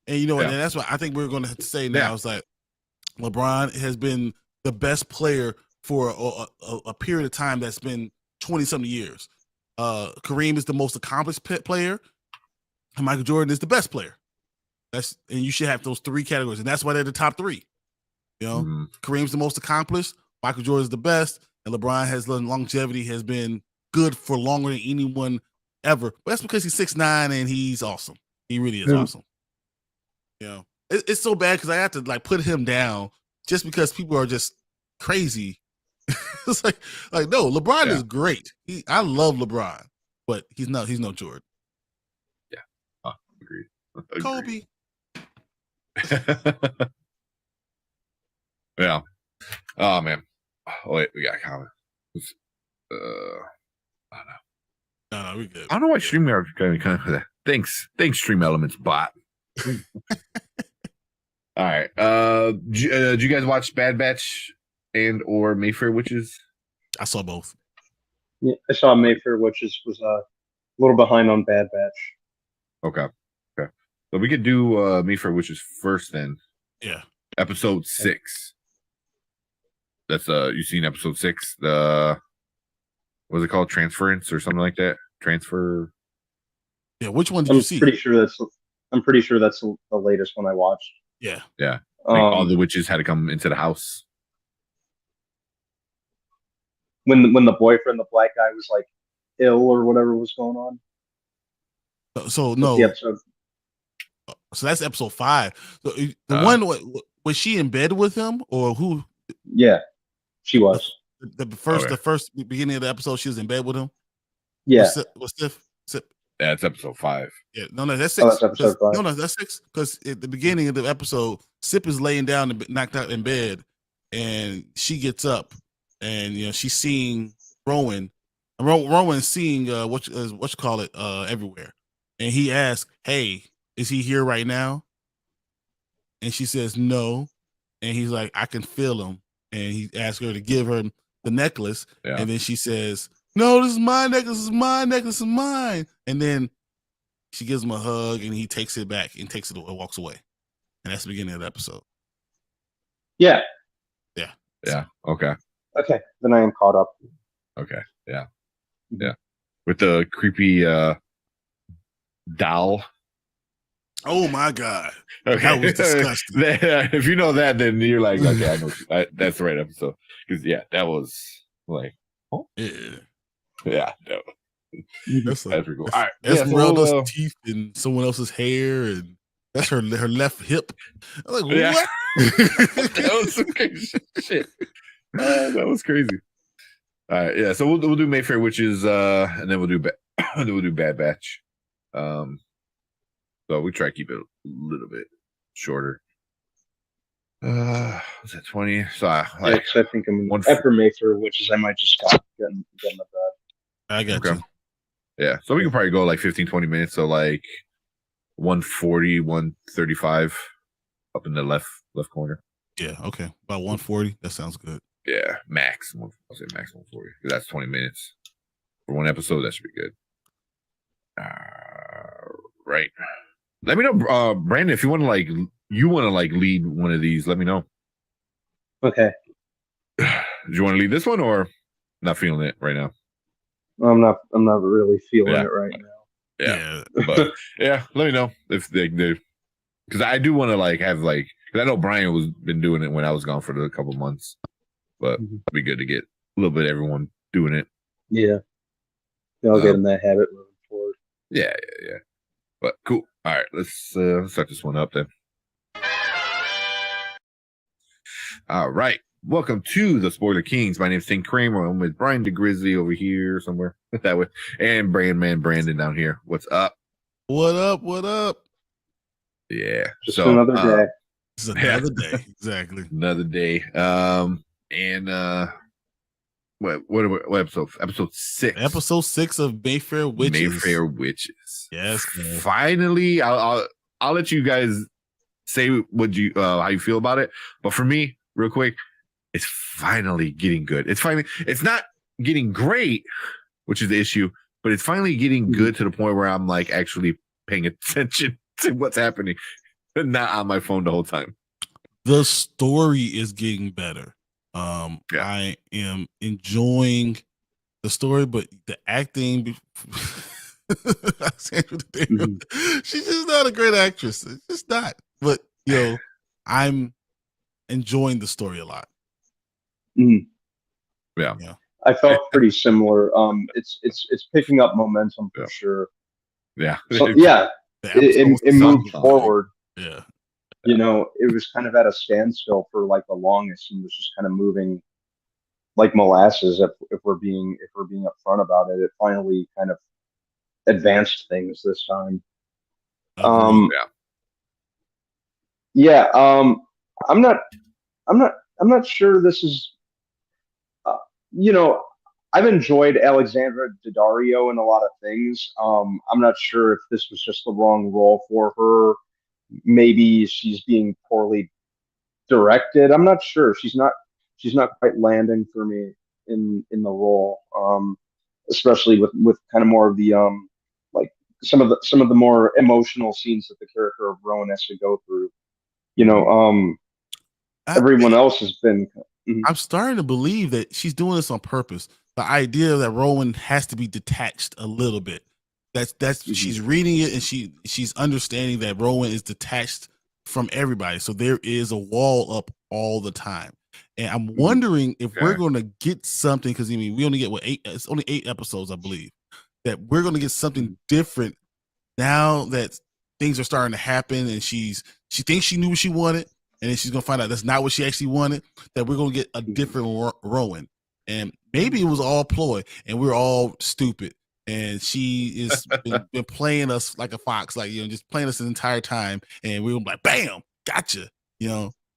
And you know what, and that's what I think we're gonna have to say now. It's like LeBron has been the best player for a period of time that's been 20-something years. Kareem is the most accomplished player, and Michael Jordan is the best player. And you should have those three categories, and that's why they're the top three. You know, Kareem's the most accomplished, Michael Jordan is the best, and LeBron has longevity, has been good for longer than anyone ever. But that's because he's 6'9" and he's awesome. He really is awesome. You know, it's so bad because I have to like put him down just because people are just crazy. It's like no, LeBron is great. I love LeBron, but he's no Jordan. Yeah, agreed. Kobe. Yeah. Oh man. Oh wait, we got a comment. I don't know. No, we good. I don't know why StreamYard got me kind of that. Thanks, Stream Elements bot. All right. Did you guys watch Bad Batch and or Mayfair Witches? I saw both. Yeah, I saw Mayfair Witches. Was a little behind on Bad Batch. Okay. So we could do Mayfair Witches first then. Yeah. Episode 6. That's you seen episode 6? The what's it called? Transference or something like that? Transfer. Yeah, which one did you see? I'm pretty sure that's the latest one I watched. Yeah. Yeah. Like all the witches had to come into the house. When the boyfriend, the black guy, was like ill or whatever was going on. So no. So that's episode 5. So the one was she in bed with him or who? Yeah, she was. The first beginning of the episode, she was in bed with him. Yeah. Was Sif? Yeah, it's episode 5. Yeah, no, that's 6. That's episode 5. No, that's 6. Because at the beginning of the episode, Sip is laying down and knocked out in bed, and she gets up, and you know she's seeing Rowan. Rowan's seeing what you call it everywhere, and he asks, "Hey, is he here right now?" And she says no, and he's like, "I can feel him," and he asks her to give her the necklace, and then she says, "No, this is my necklace. This is my necklace. This is mine." And then she gives him a hug, and he takes it back and takes it and walks away. And that's the beginning of the episode. Yeah. Okay. Okay, then I am caught up. Okay. Yeah. With the creepy doll. Oh my god! Okay. That was disgusting. If you know that, then you're like, okay, I know that's the right episode. Because that was like, oh yeah, that's pretty cool. All right, Esmeralda's teeth in someone else's hair, and that's her left hip. I'm like, what? That was some crazy shit. That was crazy. All right, yeah. So we'll do Mayfair Witches, and then we'll do Bad Batch. So So we try to keep it a little bit shorter. Was that 20? So I think I'm after Mayfair Witches. I might just stop getting my bed. I got you. Yeah, so we can probably go like 15, 20 minutes. So like 140, 135 up in the left corner. Yeah, okay. About 140. That sounds good. Yeah, max. I'll say max 140. That's 20 minutes for one episode. That should be good. Right. Let me know, Brandon, if you want to lead one of these. Let me know. Okay. Do you want to lead this one or not feeling it right now? I'm not really feeling it right now. Yeah. But yeah, let me know if they do. Because I do want to have because I know Brian was been doing it when I was gone for a couple months. But it'd be good to get a little bit of everyone doing it. Yeah. I'll get in that habit moving forward. Yeah. But cool. All right, let's start this one up then. All right. Welcome to the Spoiler Kings. My name is St. Kramer. I'm with Brian DeGrizzly over here somewhere that way. And Brandon down here. What's up? What up? Yeah. Just another day. It's another day. Exactly. Another day. What episode? Episode 6. Episode 6 of Mayfair Witches. Mayfair Witches. Yes. Man. Finally, I'll let you guys say what you how you feel about it. But for me, real quick, it's finally getting good. It's not getting great, which is the issue, but it's finally getting good to the point where I'm actually paying attention to what's happening, not on my phone the whole time. The story is getting better. I am enjoying the story, but the acting. She's just not a great actress. It's just not. But I'm enjoying the story a lot. Yeah. I felt pretty similar. It's picking up momentum for sure. Yeah. So, it moved forward. Yeah. It was kind of at a standstill for the longest, and was just kind of moving like molasses. If we're being upfront about it, it finally kind of advanced things this time. I'm not sure this is. I've enjoyed Alexandra Daddario in a lot of things. I'm not sure if this was just the wrong role for her. Maybe she's being poorly directed. I'm not sure. She's not quite landing for me in the role. Especially with kind of more of the some of the more emotional scenes that the character of Rowan has to go through. Everyone else has been. I'm starting to believe that she's doing this on purpose. The idea that Rowan has to be detached a little bit. That's she's reading it and she's understanding that Rowan is detached from everybody. So there is a wall up all the time. And I'm wondering if we're going to get something, because we only get it's only 8 episodes, I believe, that we're going to get something different now that things are starting to happen, and she thinks she knew what she wanted, and then she's going to find out that's not what she actually wanted, that we're going to get a different Rowan. And maybe it was all ploy and we're all stupid. And she is been playing us like a fox, just playing us the entire time. And we were like, bam, gotcha.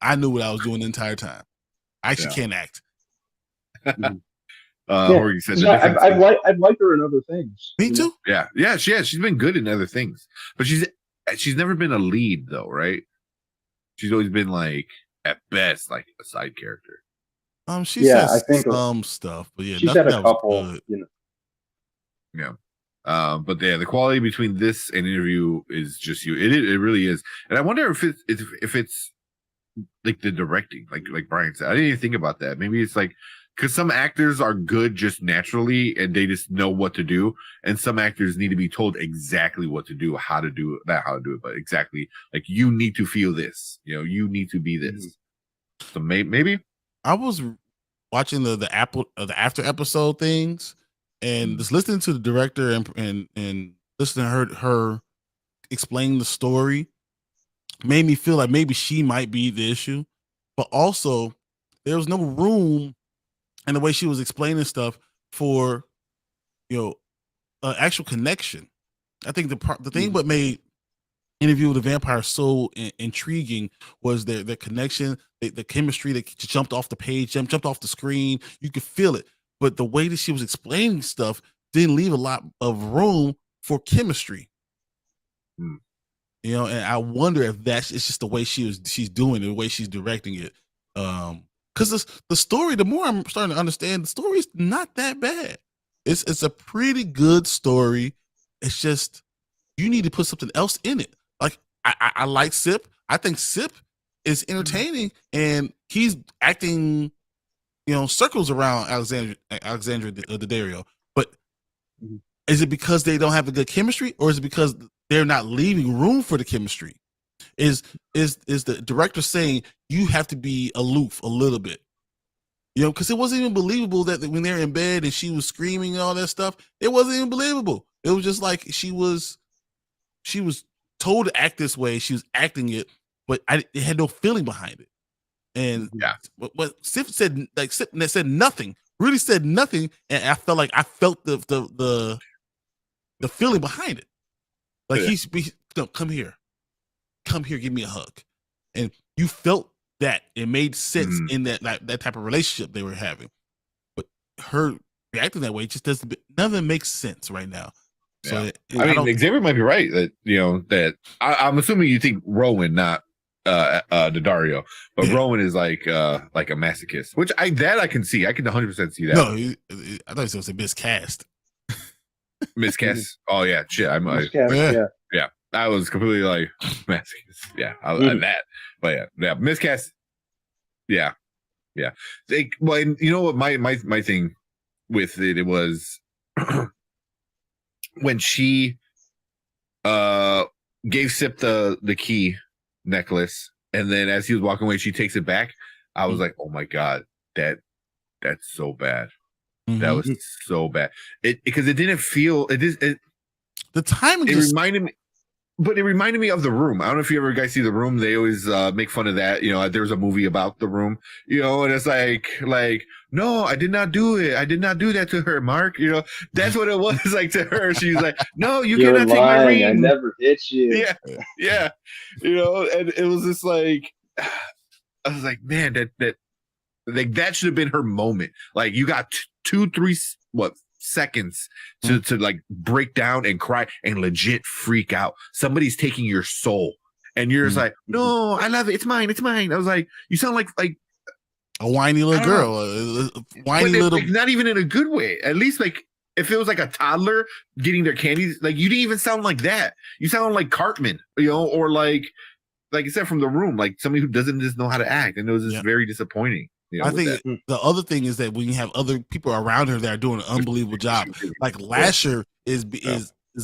I knew what I was doing the entire time. I actually can't act. Jorge said I'd like her in other things. Me too. Yeah. She's been good in other things, but she's never been a lead though, right? She's always been at best a side character. She says some stuff, but she's had a couple. Yeah. But the quality between this and Interview is just you. It really is. And I wonder if it's the directing, like Brian said. I didn't even think about that. Maybe it's because some actors are good just naturally and they just know what to do, and some actors need to be told exactly what to do, how to do it, but exactly you need to feel this. You need to be this. So maybe. I was watching the after episode things and just listening to the director and listening to her explain the story made me feel like maybe she might be the issue, but also there was no room in the way she was explaining stuff for actual connection. I think the thing what made Interview with the Vampire so intriguing was their connection, the chemistry that jumped off the page, jumped off the screen. You could feel it, but the way that she was explaining stuff didn't leave a lot of room for chemistry. You know, and I wonder if it's just the way she's doing it, the way she's directing it. Because the story, the more I'm starting to understand, the story is not that bad. It's a pretty good story. It's just you need to put something else in it. Like I like Sip. I think Sip is entertaining, and he's acting, circles around Alexandra Daddario. But is it because they don't have a good chemistry, or is it because they're not leaving room for the chemistry? Is the director saying you have to be aloof a little bit? Because it wasn't even believable that when they're in bed and she was screaming and all that stuff, it wasn't even believable. It was just like she was told to act this way. She was acting it, but it had no feeling behind it. And what Sip said, Sip said nothing, really said nothing, and I felt like I felt the feeling behind it. Like come here, give me a hug, and you felt that it made sense in that type of relationship they were having. But her reacting that way just doesn't. Nothing makes sense right now. So I mean, Xavier might be right that that I'm assuming you think Rowan, not Daddario, but Rowan is like a masochist, which I can see. I can 100% see that. No, I thought he was going to say miscast. Miscast. Oh yeah, shit. Yeah. I was completely like masochist. Yeah, that. But yeah, miscast. Yeah. Well, and you know what? My thing with it was when she gave Sip the key necklace, and then as he was walking away, she takes it back. I was like, oh my god, that's so bad. That was so bad. Because it didn't feel the timing. It reminded me of The Room. I don't know if you ever guys see The Room. They always make fun of that. There's a movie about The Room. And it's like, no, I did not do it. I did not do that to her, Mark. That's what it was like to her. She's like, no, you're cannot take my ring. I never hit you. Yeah. And it was just like, I was like, man, that should have been her moment. Like, you got 2-3 seconds to like break down and cry and legit freak out. Somebody's taking your soul, and you're just like, no, I love it. It's mine. I was like, you sound like a whiny little girl, not even in a good way. At least like if it was like a toddler getting their candies, like you didn't even sound like that. You sound like Cartman, or like I said from The Room, like somebody who doesn't just know how to act, and it was just very disappointing. I think the other thing is that when you have other people around her that are doing an unbelievable job, like Lasher is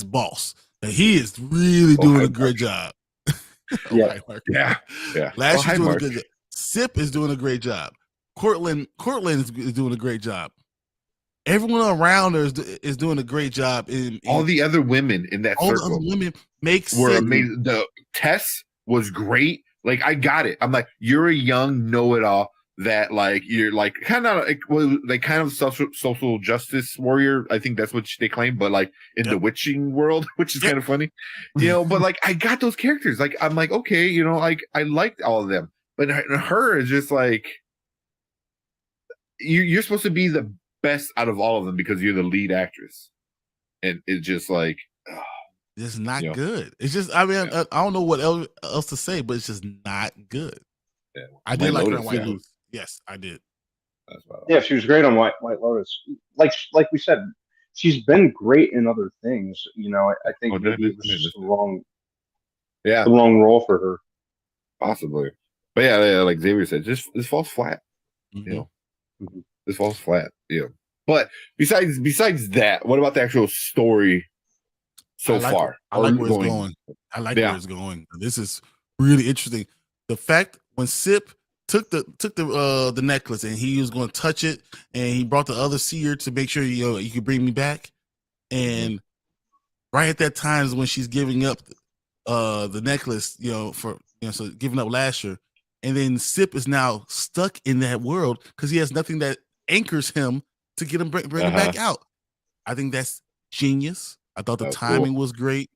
boss. And he is really doing a good job. Yeah. Lasher's doing a good job. Sip is doing a great job. Cortland is doing a great job. Everyone around her is doing a great job. All the other women in that circle. All the other women were amazing. The Tess was great. Like, I got it. I'm like, you're a young know-it-all that like you're like kind of social justice warrior. I think that's what they claim, but like in the witching world, which is kind of funny, but like I got those characters. Like I'm like, okay, like I liked all of them, but her is just like you're supposed to be the best out of all of them because you're the lead actress, and it's just like it's not good. It's just I don't know what else to say, but it's just not good. Yeah. I did like her on White Lotus. Yes, I did. Yeah, she was great on White Lotus. Like we said, she's been great in other things. I think maybe it was just the wrong role for her. Possibly. But yeah, like Xavier said, just this falls flat. This falls flat. But besides that, what about the actual story far? I like where it's going. I like where it's going. This is really interesting. The fact when Sip took the necklace and he was going to touch it, and he brought the other seer to make sure you could bring me back, and right at that time is when she's giving up the necklace, so giving up Lasher, and then Sip is now stuck in that world because he has nothing that anchors him to get him bring him back out. I think that's genius. I thought the timing was great.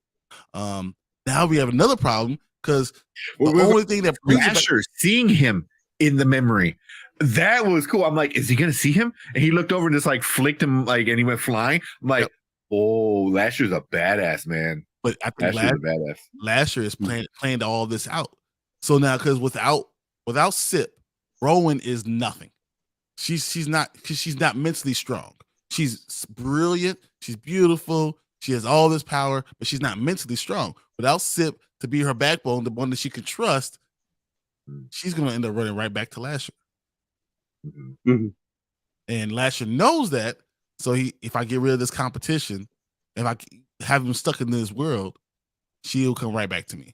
Now we have another problem because the only thing that brings Lasher seeing him in the memory, that was cool. I'm like, is he gonna see him? And he looked over and just like flicked him, like, and he went flying. I'm like, oh, Lasher's a badass, man. But I think Lasher's a badass. Lasher is planned all this out. So now, because without Sip, Rowan is nothing. She's not mentally strong. She's brilliant. She's beautiful. She has all this power, but she's not mentally strong. Without Sip to be her backbone, the one that she can trust, she's going to end up running right back to Lasher. Mm-hmm. And Lasher knows that. So if I get rid of this competition, if I have him stuck in this world, she'll come right back to me.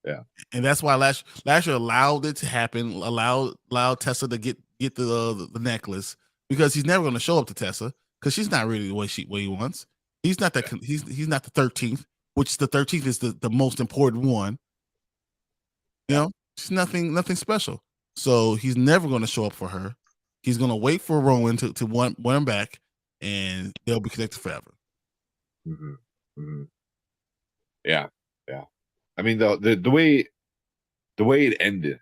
Yeah. And that's why Lasher allowed it to happen, allowed Tessa to get the necklace, because he's never going to show up to Tessa because she's not really the way he wants. He's not that. He's not the 13th, which the 13th is the most important one. You know, she's nothing special. So he's never going to show up for her. He's going to wait for Rowan to want him back, and they'll be connected forever. Mm-hmm. Mm-hmm. Yeah. I mean, the way it ended,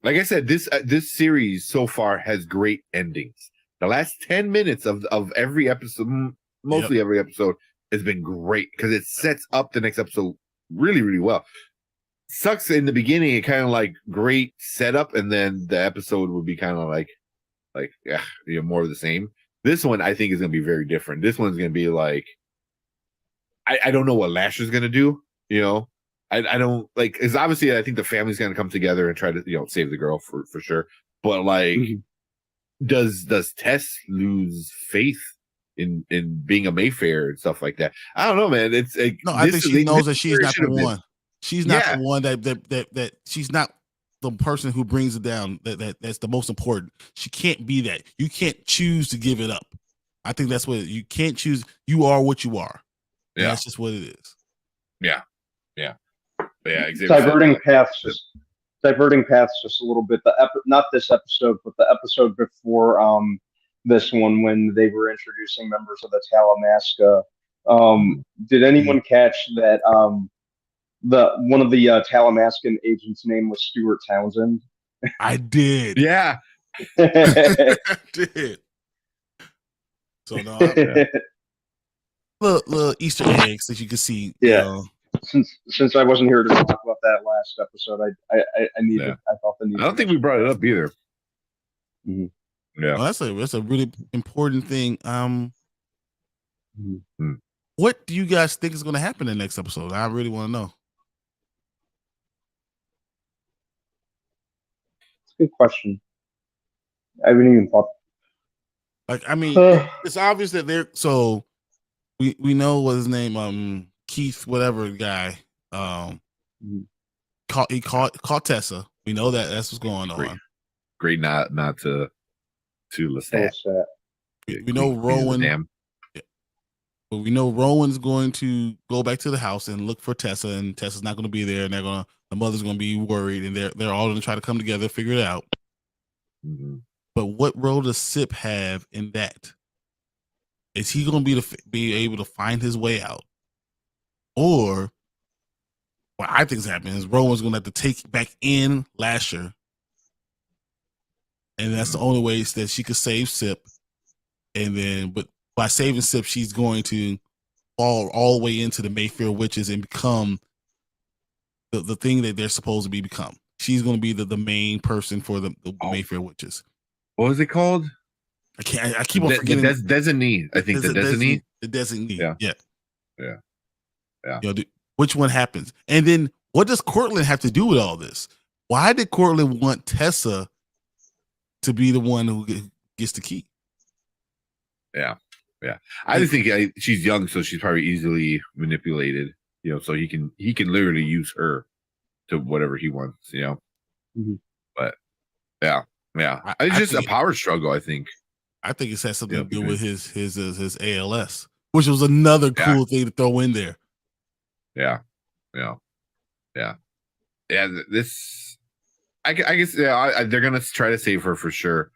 like I said, this series so far has great endings. The last 10 minutes of every episode, mostly every episode, has been great because it sets up the next episode really, really well. Sucks in the beginning, it kind of like great setup, and then the episode would be kind of like more of the same. This one I think is going to be very different. This one's going to be like, I don't know what Lasher's going to do. You know, I don't like, because obviously I think the family's going to come together and try to, you know, save the girl for sure. But like, does Tess lose faith in being a Mayfair and stuff like that? I don't know, man. It's like, no, I think she knows that she's not the one. She's not the one that she's not the person who brings it down. That's the most important. She can't be that. You can't choose to give it up. I think that's what you can't choose. You are what you are. Yeah, that's just what it is. Yeah. Exactly. Diverting paths just a little bit. Not this episode, but the episode before this one, when they were introducing members of the Talamasca. Did anyone catch that? One of the Talamascan agents' name was Stuart Townsend. I did. Yeah, I did. So no, little Easter eggs that you can see. Yeah. You know. Since I wasn't here to talk about that last episode, I needed. Yeah. I felt the need. I don't think we brought it up either. Mm-hmm. Yeah, well, that's a really important thing. What do you guys think is going to happen in the next episode? I really want to know. It's a good question. I haven't even thought. Like, I mean, it's obvious that they're so. We know what his name, Keith, whatever guy, caught Tessa. We know that's what's going on. Great, not to Lestat. We know Rowan. But we know Rowan's going to go back to the house and look for Tessa, and Tessa's not going to be there, and the mother's going to be worried, and they're all going to try to come together, figure it out. Mm-hmm. But what role does Sip have in that? Is he going to be able to find his way out? Or what I think is happening is Rowan's going to have to take back in Lasher, and that's the only way that she could save Sip. And then, but by saving Sip, she's going to fall all the way into the Mayfair Witches and become the thing that they're supposed to become. She's going to be the main person for the Mayfair Witches. What was it called? I keep on forgetting. Designee. I think the Designee. The Designee. Yeah. You know, which one happens? And then what does Cortland have to do with all this? Why did Cortland want Tessa to be the one who gets the key? Yeah. I just think she's young, so she's probably easily manipulated. You know, so he can literally use her to whatever he wants. You know, but yeah. It's just a power struggle. I think it has something to do with his ALS, which was another cool thing to throw in there. Yeah. This, I guess, they're gonna try to save her for sure.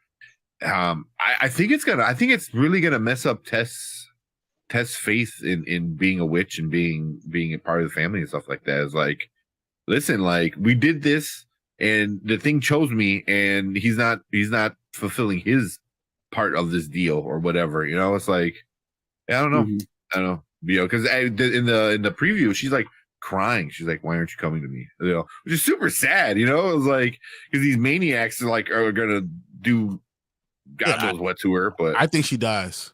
I think it's really gonna mess up Tess test faith in being a witch and being a part of the family and stuff like that. Is like, listen, like we did this and the thing chose me, and he's not fulfilling his part of this deal or whatever. You know, it's like, I don't know. I don't know. You know, because in the preview, she's like crying. She's like, "Why aren't you coming to me?" You know, which is super sad. You know, it was like, because these maniacs are gonna do God knows what to her. But I think she dies.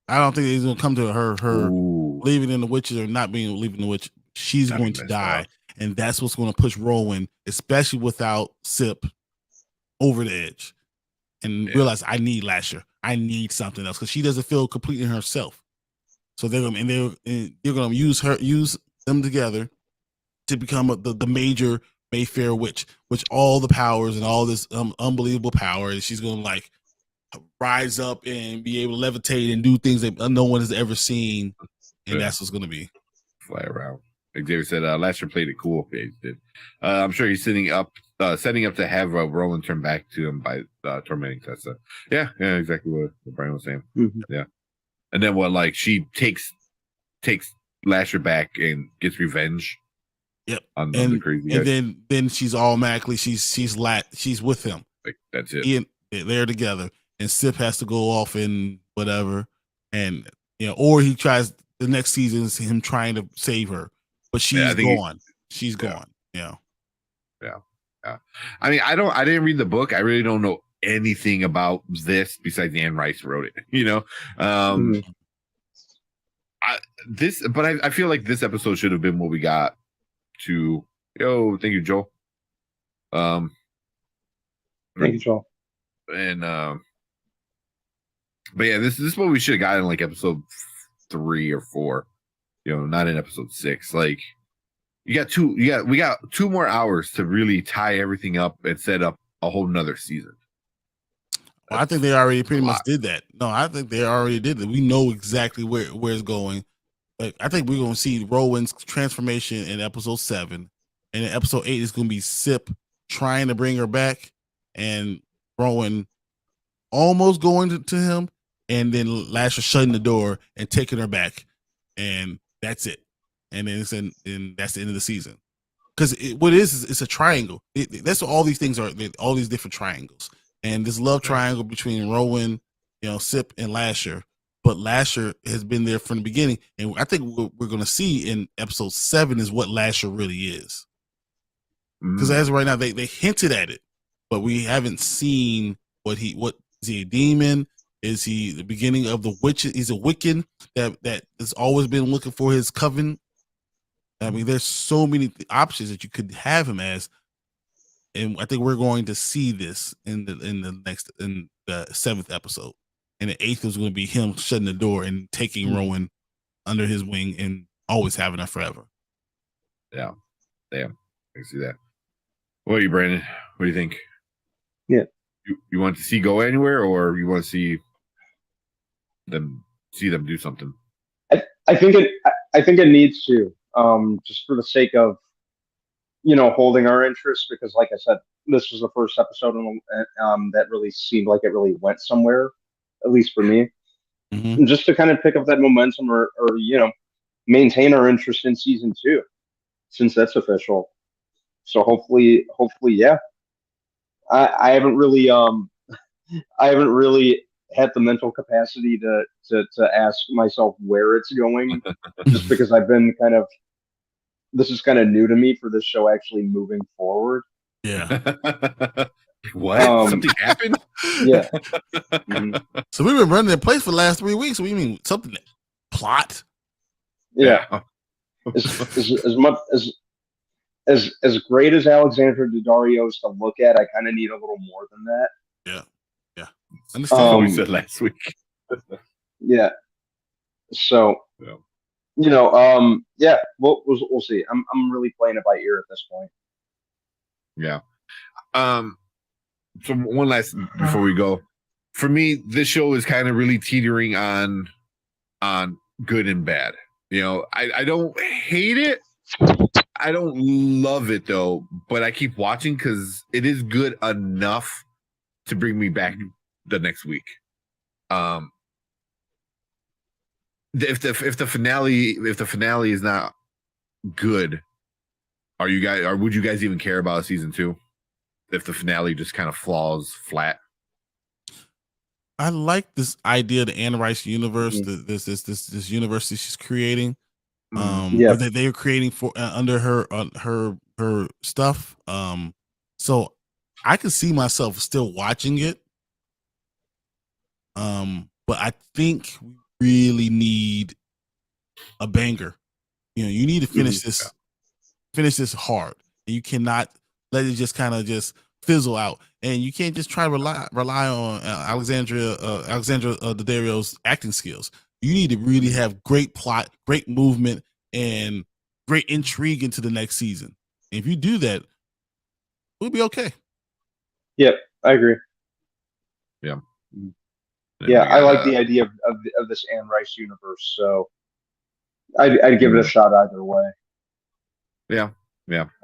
I don't think he's gonna come to her leaving in the witches or not being leaving the witch. She's going to die, and that's what's going to push Rowan, especially without Sip, over the edge, and realize I need Lasher. I need something else because she doesn't feel complete in herself. So they're gonna use them together to become the major Mayfair witch, which all the powers and all this unbelievable power, and she's gonna like rise up and be able to levitate and do things that no one has ever seen, and that's what's gonna be. Fly around. Xavier said Lasher played it cool. Yeah, he did. I'm sure he's setting up to have Roland turn back to him by tormenting Tessa. Yeah, exactly what Brian was saying. Yeah. And then like she takes Lasher back and gets revenge. Yep. On the crazy guy. And then she's automatically she's with him. Like, that's it. They're together, and Sip has to go off and whatever, and or he tries the next season is him trying to save her, but she's gone. She's gone. Yeah. I mean, I didn't read the book. I really don't know anything about this besides Anne Rice wrote it. You know, I feel like this episode should have been what we got to. Thank you, Joel. Thank you, Joel. And but yeah, this is what we should have gotten in like episode 3 or 4. Not in episode 6. Like we got 2 more hours to really tie everything up and set up a whole nother season. Well, I think they already pretty much did that. No, I think they already did that. We know exactly where it's going. Like, I think we're going to see Rowan's transformation in episode 7, and in episode 8 is going to be Sip trying to bring her back, and Rowan almost going to him, and then Lasher shutting the door and taking her back, and that's it. And then that's the end of the season. Because what it is it's a triangle. That's what all these things are. All these different triangles, and this love triangle between Rowan, Sip, and Lasher. But Lasher has been there from the beginning, and I think what we're going to see in episode 7 is what Lasher really is. Because as of right now, they hinted at it, but we haven't seen what is he a demon? Is he the beginning of the witch? He's a Wiccan that has always been looking for his coven. I mean, there's so many options that you could have him as, and I think we're going to see this in the 7th episode. And the 8th is going to be him shutting the door and taking Rowan under his wing and always having her forever. Yeah. Damn. I can see that. What are you, Brandon? What do you think? Yeah. You want to see go anywhere, or you want to see them do something? I think it needs to, just for the sake of, holding our interest, because like I said, this was the first episode that really seemed like it really went somewhere, at least for me. And just to kind of pick up that momentum or maintain our interest in season 2, since that's official. So hopefully, yeah. I haven't really had the mental capacity to ask myself where it's going, just because I've been this is kind of new to me for this show actually moving forward. Yeah. What? Something happened? Yeah. So we've been running the place for the last 3 weeks. What do you mean something plot? Yeah. As much as great as Alexandra Daddario is to look at, I kind of need a little more than that. Yeah. Understand what we said last week. Yeah. So, yeah, we'll see. I'm really playing it by ear at this point. Yeah. So one last before we go. For me, this show is kind of really teetering on good and bad. I don't hate it. I don't love it though, but I keep watching because it is good enough to bring me back the next week. if the finale is not good, would you guys even care about a season 2 if the finale just kind of falls flat? I like this idea of the Anne Rice universe, this universe that she's creating, or that they're creating for under her stuff. So I can see myself still watching it. But I think we really need a banger. You know, you need to finish this hard. You cannot let it just kind of just fizzle out. And you can't just try to rely on Alexandra Daddario's acting skills. You need to really have great plot, great movement, and great intrigue into the next season. And if you do that, we'll be okay. Yep, I agree. Yeah. Yeah, I like the idea of this Anne Rice universe, so I'd give it a shot either way. Yeah.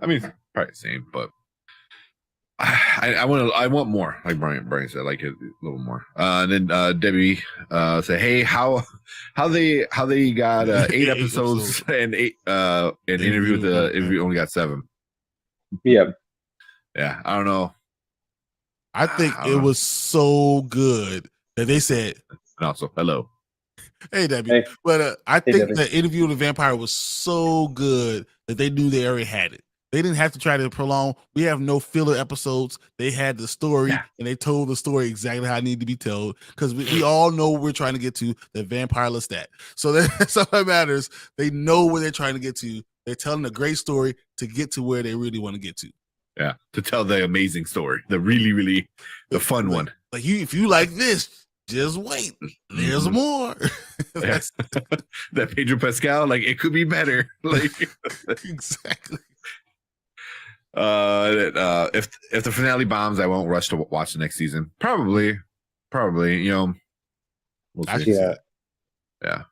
I mean, probably the same, but I want more. Like Brian said, I like it a little more. And then Debbie said, "Hey, how they got 8 episodes and an interview with the interview only got 7." Yeah, I don't know. I think it was so good that they said, and also hello. Hey, Debbie. Hey. But I think the interview with the vampire was so good that they knew they already had it. They didn't have to try to prolong. We have no filler episodes. They had the story, and they told the story exactly how it needed to be told, because we all know what we're trying to get to, the vampire Lestat. So that's all that matters. They know where they're trying to get to. They're telling a great story to get to where they really want to get to. Yeah, to tell the amazing story, the really the fun one. Like if you like this, just wait. There's more. That Pedro Pascal, like it could be better. Like exactly. If the finale bombs, I won't rush to watch the next season. Probably. You know, we'll see. Yeah.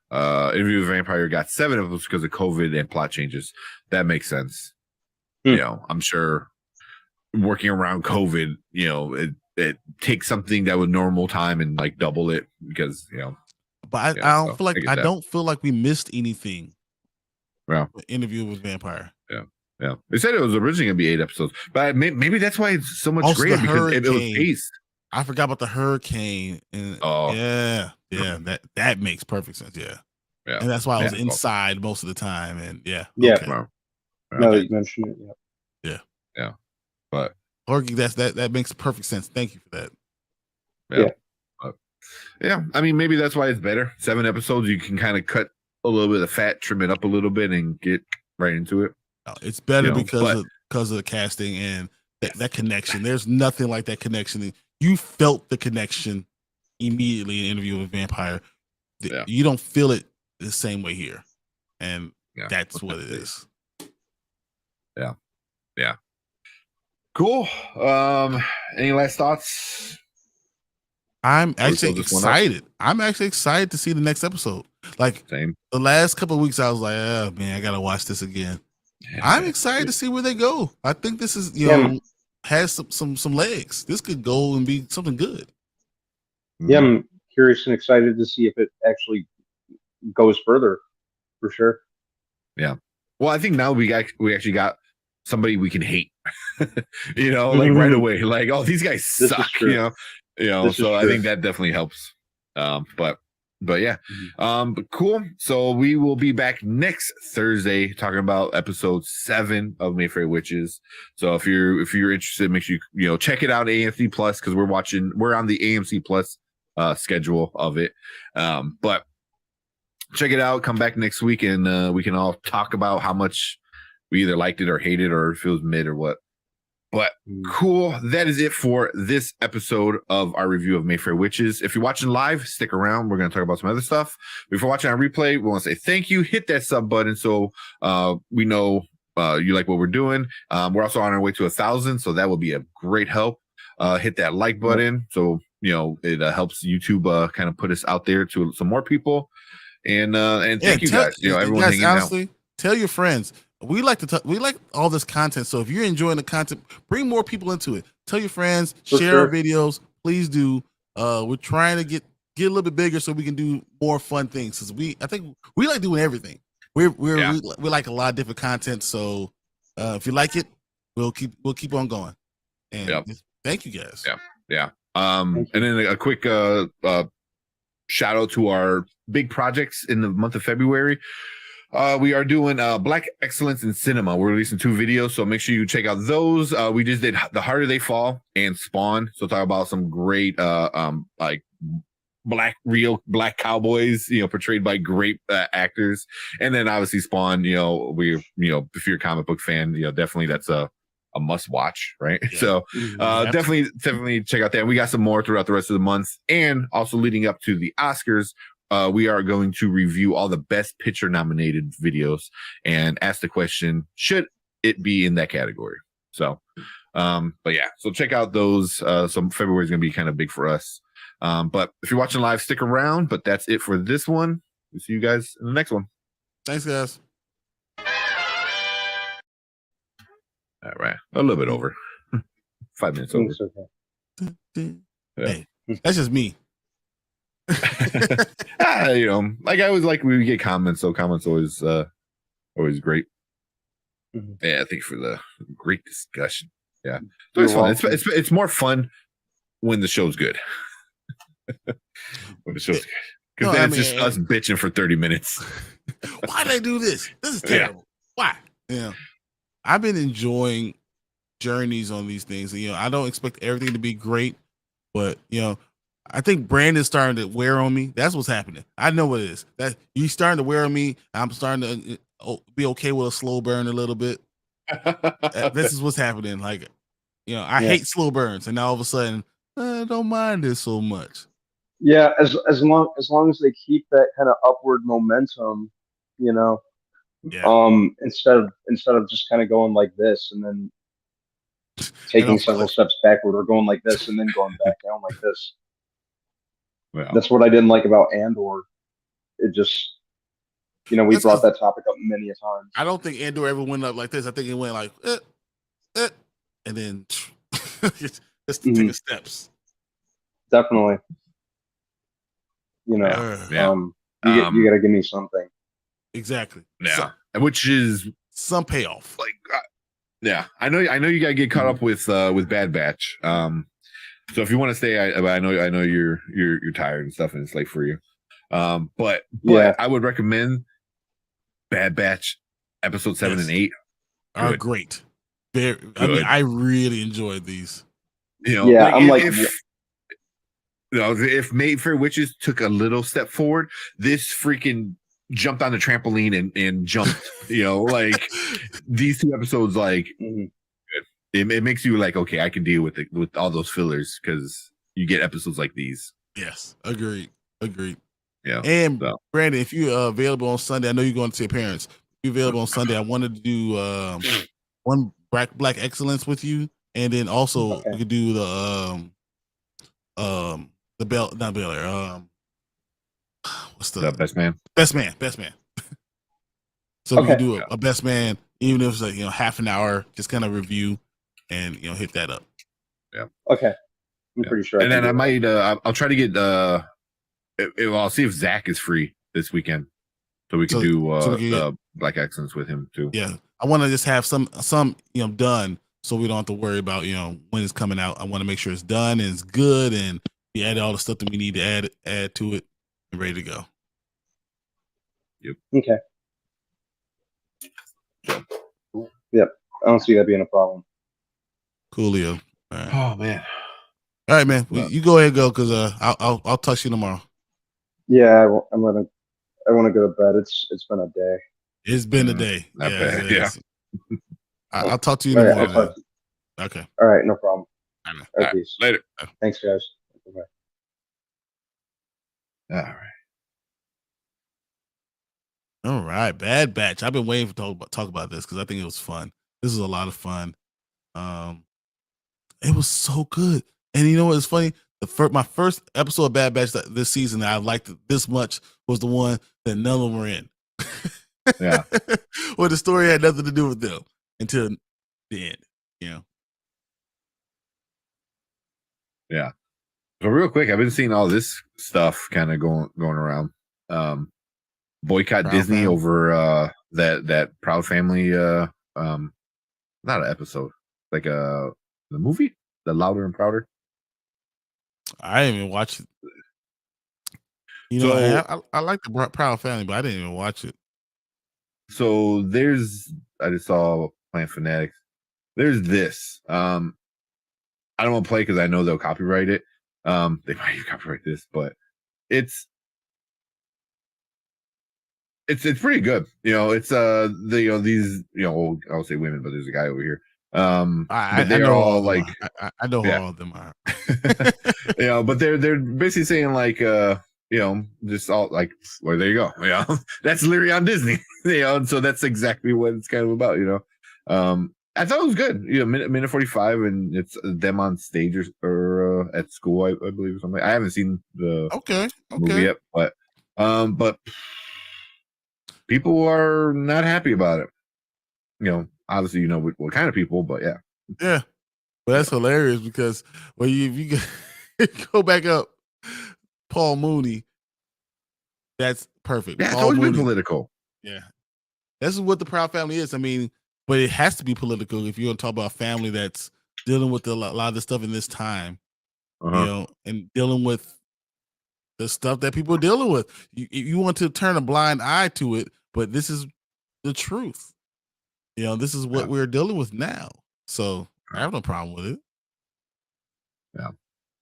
Interview with the Vampire got 7 of those because of COVID and plot changes. That makes sense. You know, I'm sure working around COVID, you know, it takes something that would normal time and like double it because, you know. But I don't feel like we missed anything. Yeah. Interview with Vampire. Yeah. They said it was originally going to be 8 episodes, but maybe that's why it's so much greater because it was paced. I forgot about the hurricane. And that makes perfect sense. Yeah. And that's why I was inside most of the time. And now that you mentioned it. Yeah. But that makes perfect sense. Thank you for that. Yeah. I mean, maybe that's why it's better. 7 episodes, you can kind of cut a little bit of fat, trim it up a little bit, and get right into it. It's better because of the casting and that connection. There's nothing like that connection. You felt the connection immediately in Interview with Vampire. You don't feel it the same way here, and that's what it is. Yeah. Cool. Any last thoughts? I'm actually excited. I'm actually excited to see the next episode. Like the last couple of weeks, I was like, "Oh man, I gotta watch this again." I'm excited to see where they go. I think this is has some legs. This could go and be something good. Yeah, I'm curious and excited to see if it actually goes further, for sure. Yeah. Well, I think now we actually got somebody we can hate. You know, like right away. Like, oh, these guys suck. You know. So I think that definitely helps. But yeah, but cool. So we will be back next Thursday talking about episode 7 of Mayfair Witches. So if you're interested, make sure you check it out AMC Plus, because we're on the AMC Plus schedule of it. But check it out. Come back next week and we can all talk about how much we either liked it or hated or it feels mid or what. But cool. That is it for this episode of our review of Mayfair Witches. If you're watching live, stick around. We're going to talk about some other stuff. If you're watching on replay, we want to say thank you. Hit that sub button so we know you like what we're doing. We're also on our way to 1,000, so that will be a great help. Hit that like button so it helps YouTube kind of put us out there to some more people. And thank you guys. Everyone hanging out. Tell your friends. We like all this content. So if you're enjoying the content, bring more people into it. Tell your friends, share our videos. Please do. We're trying to get get a little bit bigger so we can do more fun things. Because I think we like doing everything. We like a lot of different content. So if you like it, we'll keep on going. And thank you guys. Yeah. And then a quick shout out to our big projects in the month of February. We are doing Black Excellence in Cinema. We're releasing 2 videos, so make sure you check out those. We just did The Harder They Fall and Spawn. So talk about some great like real black cowboys, portrayed by great actors. And then obviously Spawn, if you're a comic book fan, definitely that's a must watch, right? Yeah. So definitely check out that. We got some more throughout the rest of the month, and also leading up to the Oscars. We are going to review all the best picture nominated videos and ask the question, should it be in that category? So, but yeah, so check out those. So February is going to be kind of big for us. But if you're watching live, stick around. But that's it for this one. We'll see you guys in the next one. Thanks, guys. All right. A little bit over. 5 minutes over. Hey, that's just me. Like I always like when we get comments, so comments always great. Yeah, thank you for the great discussion. Yeah, so it's fun. It's more fun when the show's good. When the show's good, because then it's just us bitching for 30 minutes. Why did I do this? This is terrible. Why? Yeah, I've been enjoying journeys on these things. I don't expect everything to be great, but I think Brandon's starting to wear on me. That's what's happening. I know what it is. That he's starting to wear on me. I'm starting to be okay with a slow burn a little bit. This is what's happening. Like, I hate slow burns, and now all of a sudden, I don't mind this so much. Yeah, as long as they keep that kind of upward momentum, instead of just kind of going like this and then taking several steps backward, or going like this and then going back down like this. Well, that's what I didn't like about Andor. It just, we brought that topic up many a times. I don't think Andor ever went up like this. I think it went like, and then just taking steps. Definitely. You got to give me something. Exactly. Yeah. Which is some payoff. Like, yeah, I know you got to get caught up with Bad Batch. So if you want to stay, I know you're tired and stuff, and it's late for you. But I would recommend Bad Batch episode 7 and 8 are great. I really enjoyed these. If Mayfair Witches took a little step forward, this freaking jumped on the trampoline and jumped. Like these 2 episodes, like. It makes you like, okay, I can deal with it with all those fillers because you get episodes like these. Yes, agreed. Yeah. And Brandon, if you're available on Sunday, I know you're going to see your parents. If you're available on Sunday, I wanted to do one Black Excellence with you, and then also we could do the Bel Air. What's the Best Man? Best Man. So we could do a Best Man, even if it's like half an hour, just kind of review. And hit that up. Yeah. Okay. I'm pretty sure. And then I might. I'll try to get. I'll see if Zach is free this weekend, so we can do Black Excellence with him too. Yeah, I want to just have some done, so we don't have to worry about when it's coming out. I want to make sure it's done and it's good, and we add all the stuff that we need to add to it, and ready to go. Yep. Okay. Yep. I don't see that being a problem. Coolio. Right. Oh man. All right, man. You go ahead and go, because I'll touch you tomorrow. Yeah, I want to go to bed. It's been a day. It's been a day. Yeah. I'll talk to you in the morning. Okay. All right, no problem. All right, peace. Later. Thanks, guys. Bye. All right. Bad Batch. I've been waiting to talk about this because I think it was fun. This was a lot of fun. It was so good. And you know what is funny? My first episode of Bad Batch this season that I liked this much was the one that none of them were in. Yeah. Where the story had nothing to do with them until the end, Yeah. So real quick, I've been seeing all this stuff kind of going around. Boycott Proud Disney Family. over that Proud Family not an episode, like the movie, The Louder and Prouder. I didn't even watch it. You know, So I like the Proud Family, but I didn't even watch it. so I just saw Plant Fanatics. There's this. I don't want to play because I know they'll copyright it. They might even copyright this, but it's pretty good. You know, it's these, you know, I'll say women, but there's a guy over here. I But they're know all like, I know who yeah. all of them are. You know, but they're basically saying like, you know, just all like, well, there you go. Yeah, that's literally on Disney. You know, and so that's exactly what it's kind of about. You know, I thought it was good. You know, minute 45, and it's them on stage or at school, I believe, or something. I haven't seen the movie yet, but people are not happy about it. You know, obviously, you know what kind of people, but yeah. Yeah. But that's hilarious because if you go back up, Paul Mooney, that's perfect. Yeah, it's Paul always been Mooney. political. Yeah. This is what the Proud Family is. I mean, but it has to be political if you're going to talk about a family that's dealing with a lot of the stuff in this time, you know, and dealing with the stuff that people are dealing with. You want to turn a blind eye to it, but this is the truth. You know, this is what we're dealing with now. So I have no problem with it.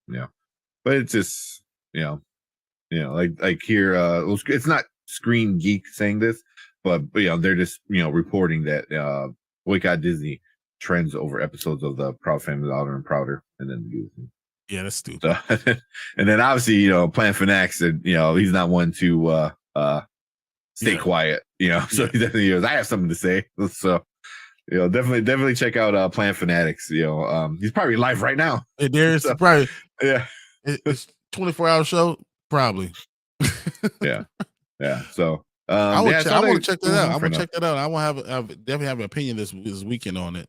Yeah. But it's just, you know, like here, it's not Screen Geek saying this, but you know, they're just, you know, reporting that Boycott Disney trends over episodes of the Proud Family, Louder and Prouder, and then yeah, that's stupid. So, and then obviously, you know, Plant Fanatics, and you know, he's not one to stay quiet, you know. So he definitely goes, I have something to say. So, you know, definitely check out Plant Fanatics. You know, he's probably live right now. There's probably it's 24-hour show, probably. yeah. So I want to check that out. I I'm gonna check that out. I want to definitely have an opinion this weekend on it.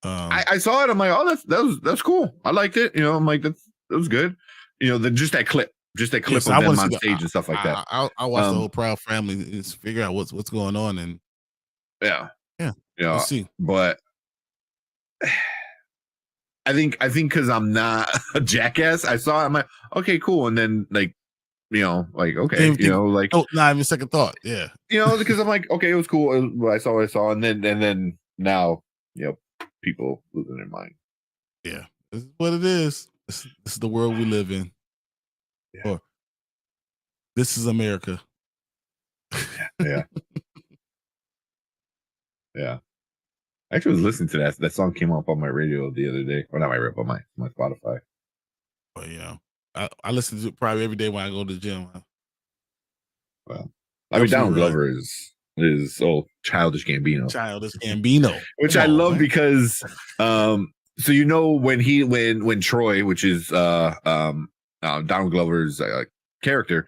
I saw it. I'm like, oh, that's cool. I liked it. You know, I'm like, that was good. You know, just that clip of them on stage and stuff like that. I watch the whole Proud Family and figure out what's going on, and yeah. You know, let's see. But I think because I'm not a jackass, I saw it. I'm like, okay, cool, and then like, you know, like okay, you know, like not even second thought. Yeah, you know, because I'm like, okay, it was cool. I saw what I saw, and then now, you know, people losing their mind. Yeah, this is what it is. This is the world we live in. Yeah. Or, this is America. Yeah. Yeah. I actually was listening to that song came up on my radio the other day. Or not my radio, but my Spotify. But yeah, I listen to it probably every day when I go to the gym. Well, I mean, Donald Glover is Childish Gambino. Which I love because so you know when Troy, which is Donald Glover's character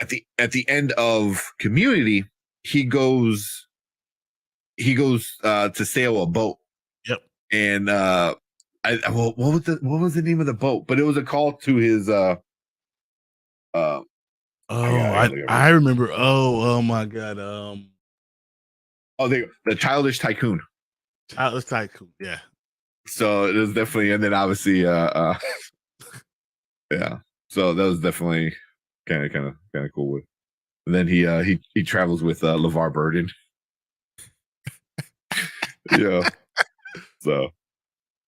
at the end of Community, he goes to sail a boat. Yep. And what was the name of the boat? But it was a call to his I remember. Oh my god. The Childish Tycoon. Childish Tycoon, yeah. So it was definitely, and then obviously yeah. So that was definitely kind of cool with. And then he travels with LeVar Burton. Yeah. So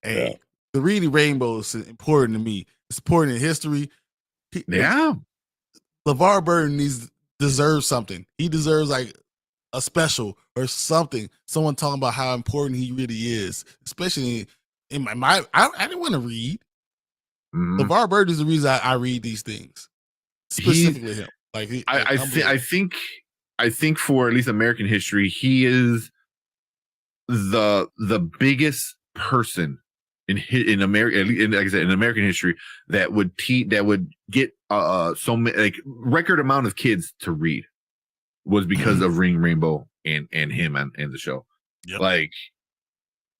hey, the Reading Rainbow is important to me. It's important in history. LeVar Burton deserves something. He deserves like a special or something. Someone talking about how important he really is. Especially in my I didn't want to read. Mm-hmm. LeVar Burton is the reason I read these things. Specifically him. Like I think for at least American history, he is the biggest person in America, like I said, in American history that would get so many like record amount of kids to read was because of Reading Rainbow and him and the show. Yep. Like,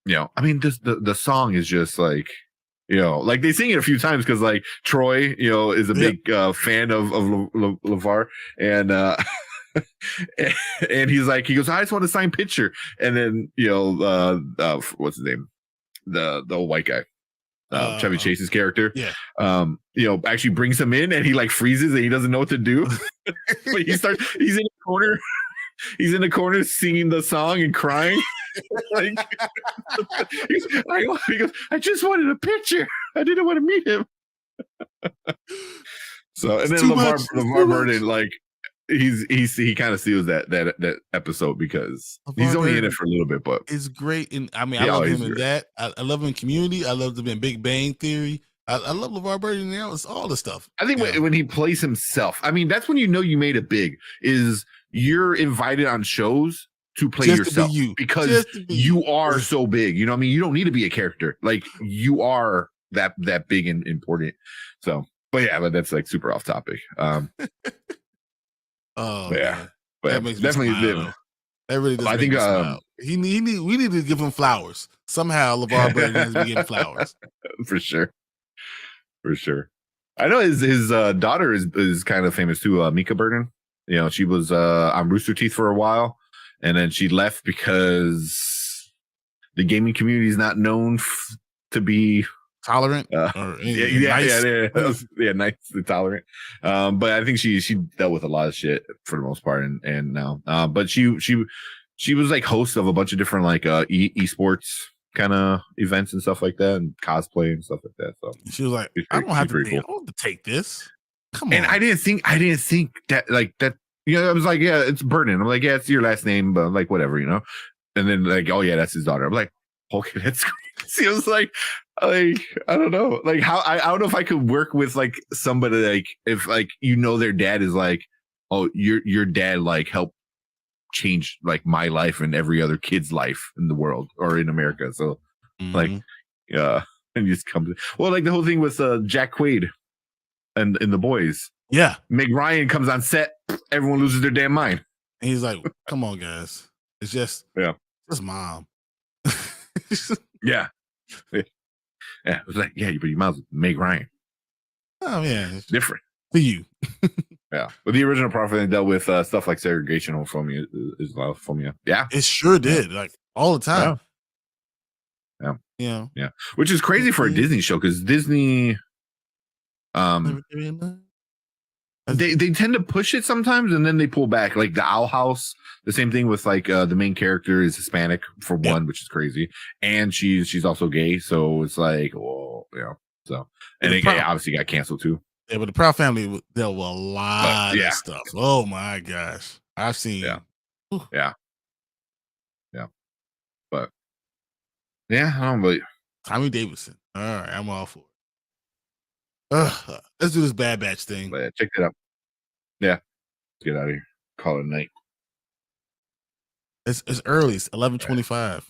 you know, I mean, the song is just like, Like they sing it a few times because like Troy, is a big fan of LeVar, and and he goes, I just want to sign picture, and then what's his name, the old white guy, Chevy Chase's character, actually brings him in, and he like freezes and he doesn't know what to do. But he's in the corner. He's in the corner singing the song and crying. Like, he goes, I just wanted a picture. I didn't want to meet him. So, and then LeVar Burton, like he kind of steals that episode because he's only in it for a little bit, but it's great. And I mean, I love him in that. I love him in Community. I love him in Big Bang Theory. I love LeVar Burton. It's all the stuff. I think when he plays himself, I mean, that's when you made it big. Is you're invited on shows to play just yourself to be because you are so big. You know what I mean? You don't need to be a character. Like you are that big and important. So, but that's like super off topic. Oh yeah, but that makes definitely me smile, that really does. I think we need to give him flowers somehow. LeVar Burton needs to be getting flowers for sure. I know his daughter is kind of famous too, Mika Burton. She was on Rooster Teeth for a while, and then she left because the gaming community is not known to be tolerant. Nice and tolerant. But I think she dealt with a lot of shit for the most part, and now, but she was like host of a bunch of different like esports kind of events and stuff like that, and cosplay and stuff like that. So she was like, I don't have to take this. Come on. And I didn't think that like that. I was like, yeah, it's Burton. I'm like, yeah, it's your last name, but like whatever, And then like, oh yeah, that's his daughter. I'm like, okay, that's crazy. I was like I don't know, like how I don't know if I could work with like somebody like if like their dad is like, oh, your dad like helped change like my life and every other kid's life in the world or in America. So like, and you just come to like the whole thing with Jack Quaid and The Boys. Yeah, Meg Ryan comes on set, everyone loses their damn mind. And he's like, come on, guys. It's just mom. Yeah. It was like, yeah, but your mom's Meg Ryan. Oh, yeah. It's different. For you. Yeah. But the original Prophet dealt with stuff like segregation homophobia is homophobia. Yeah. It sure did. Like all the time. Yeah. Which is crazy for a Disney show because Disney they tend to push it sometimes and then they pull back. Like the Owl House, the same thing with like the main character is Hispanic for one, which is crazy, and she's also gay, so it's like, well, so and it obviously got canceled too. Yeah, but the Proud Family dealt with a lot of stuff. Oh my gosh, I've seen. Yeah. But I don't believe Tommy Davidson. All right, I'm all for it. Let's do this Bad Batch thing. But check it out. Yeah, let's get out of here. Call it a night. It's early. It's 11:25.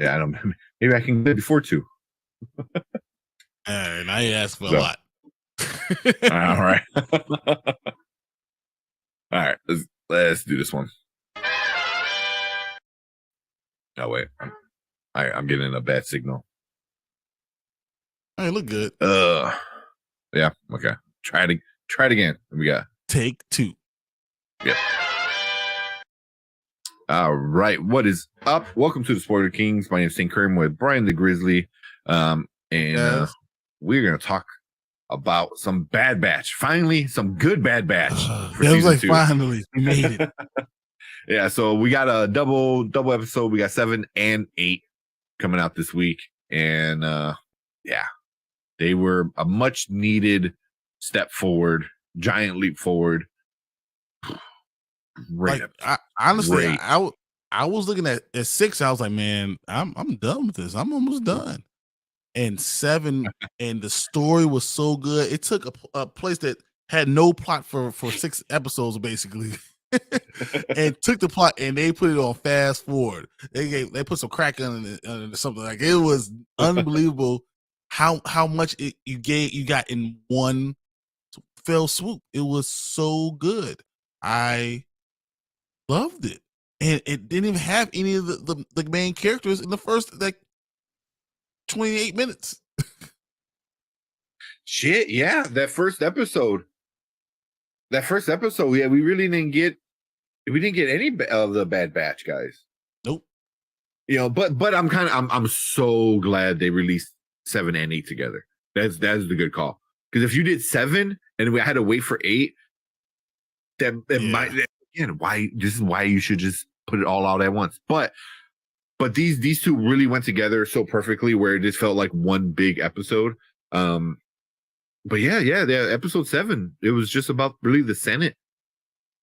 Yeah, I don't. Maybe I can get before 2. And I asked for a lot. All right. All right. Let's do this one. Oh wait, I'm getting a bad signal. All right, look good. Yeah. Okay. Try it again. We got take 2. Yep. All right. What is up? Welcome to the Spoiler Kings. My name is St. Kerm with Brian the Grizzly. And we're gonna talk about some Bad Batch. Finally, some good Bad Batch. It was like 2. Finally, we made it. Yeah, so we got a double episode. We got 7 and 8 coming out this week. And they were a much needed step forward, giant leap forward. Great. Like, honestly, I was looking at 6. I was like, man, I'm done with this. I'm almost done. And 7, and the story was so good. It took a place that had no plot for 6 episodes, basically. And took the plot and they put it on fast forward. They put some crack on it or something. Like it was unbelievable how much you got in one fell swoop. It was so good. I loved it, and it didn't even have any of the main characters in the first. Like 28 minutes. Shit, yeah, that first episode. Yeah, we really didn't get any of the Bad Batch guys. Nope. You know, but I'm so glad they released 7 and 8 together. That's the good call. Because if you did 7 and we had to wait for 8, that might, again, this is why you should just put it all out at once. But these two really went together so perfectly where it just felt like one big episode. But the episode 7, it was just about really the Senate.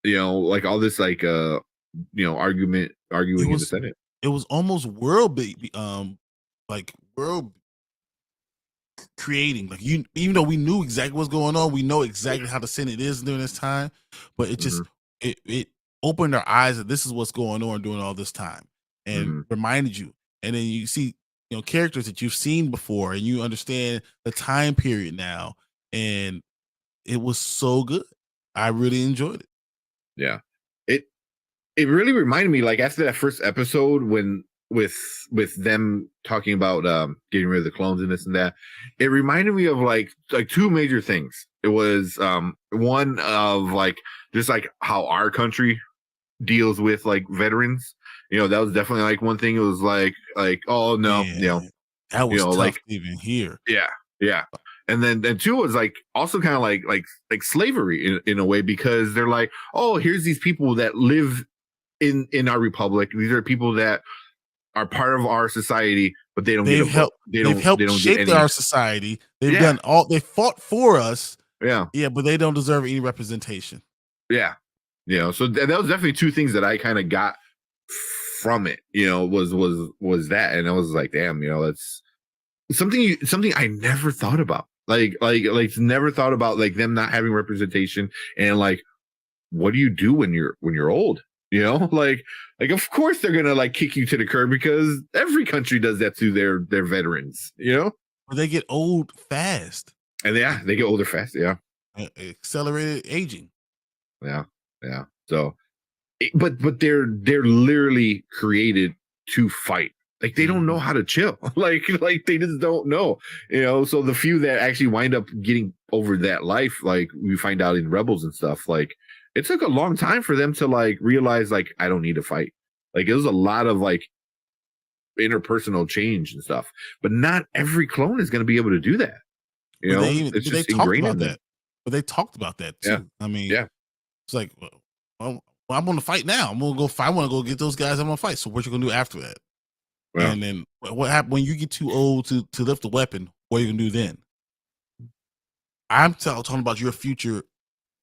You know, like all this like arguing in the Senate. It was almost world world creating. Like even though we knew exactly what's going on, we know exactly how the Senate is during this time, but it just it opened our eyes that this is what's going on during all this time, and reminded you. And then you see, characters that you've seen before, and you understand the time period now, and it was so good. I really enjoyed it. Yeah, it really reminded me, like after that first episode when with them talking about getting rid of the clones and this and that, it reminded me of like two major things. It was one of like just like how our country deals with like veterans. That was definitely like one thing. It was like oh no, that was tough like even here. Yeah. And then two was like also kind of like slavery in a way, because they're like, oh, here's these people that live in our republic. These are people that are part of our society, but they don't they've get they've helped shape our society. They've done they fought for us. Yeah, but they don't deserve any representation. Yeah, so that was definitely two things that I kind of got from it. Was that, and I was like, damn, that's something I never thought about. Like never thought about like them not having representation, and like what do you do when you're old? Like of course they're gonna like kick you to the curb, because every country does that to their veterans. But they get old fast, and they get older fast. Accelerated aging. Yeah. So, but they're literally created to fight. Like they don't know how to chill. Like they just don't know. So the few that actually wind up getting over that life, like we find out in Rebels and stuff, like it took a long time for them to like realize like I don't need to fight. Like it was a lot of like interpersonal change and stuff. But not every clone is going to be able to do that. It's just ingrained in them. But they talked about that too. Yeah. I mean, it's like, well, I'm going to fight now. I'm going to go fight. I want to go get those guys. I'm going to fight. So what you going to do after that? Yeah. And then what happened when you get too old to lift a weapon? What are you going to do then? I'm talking about your future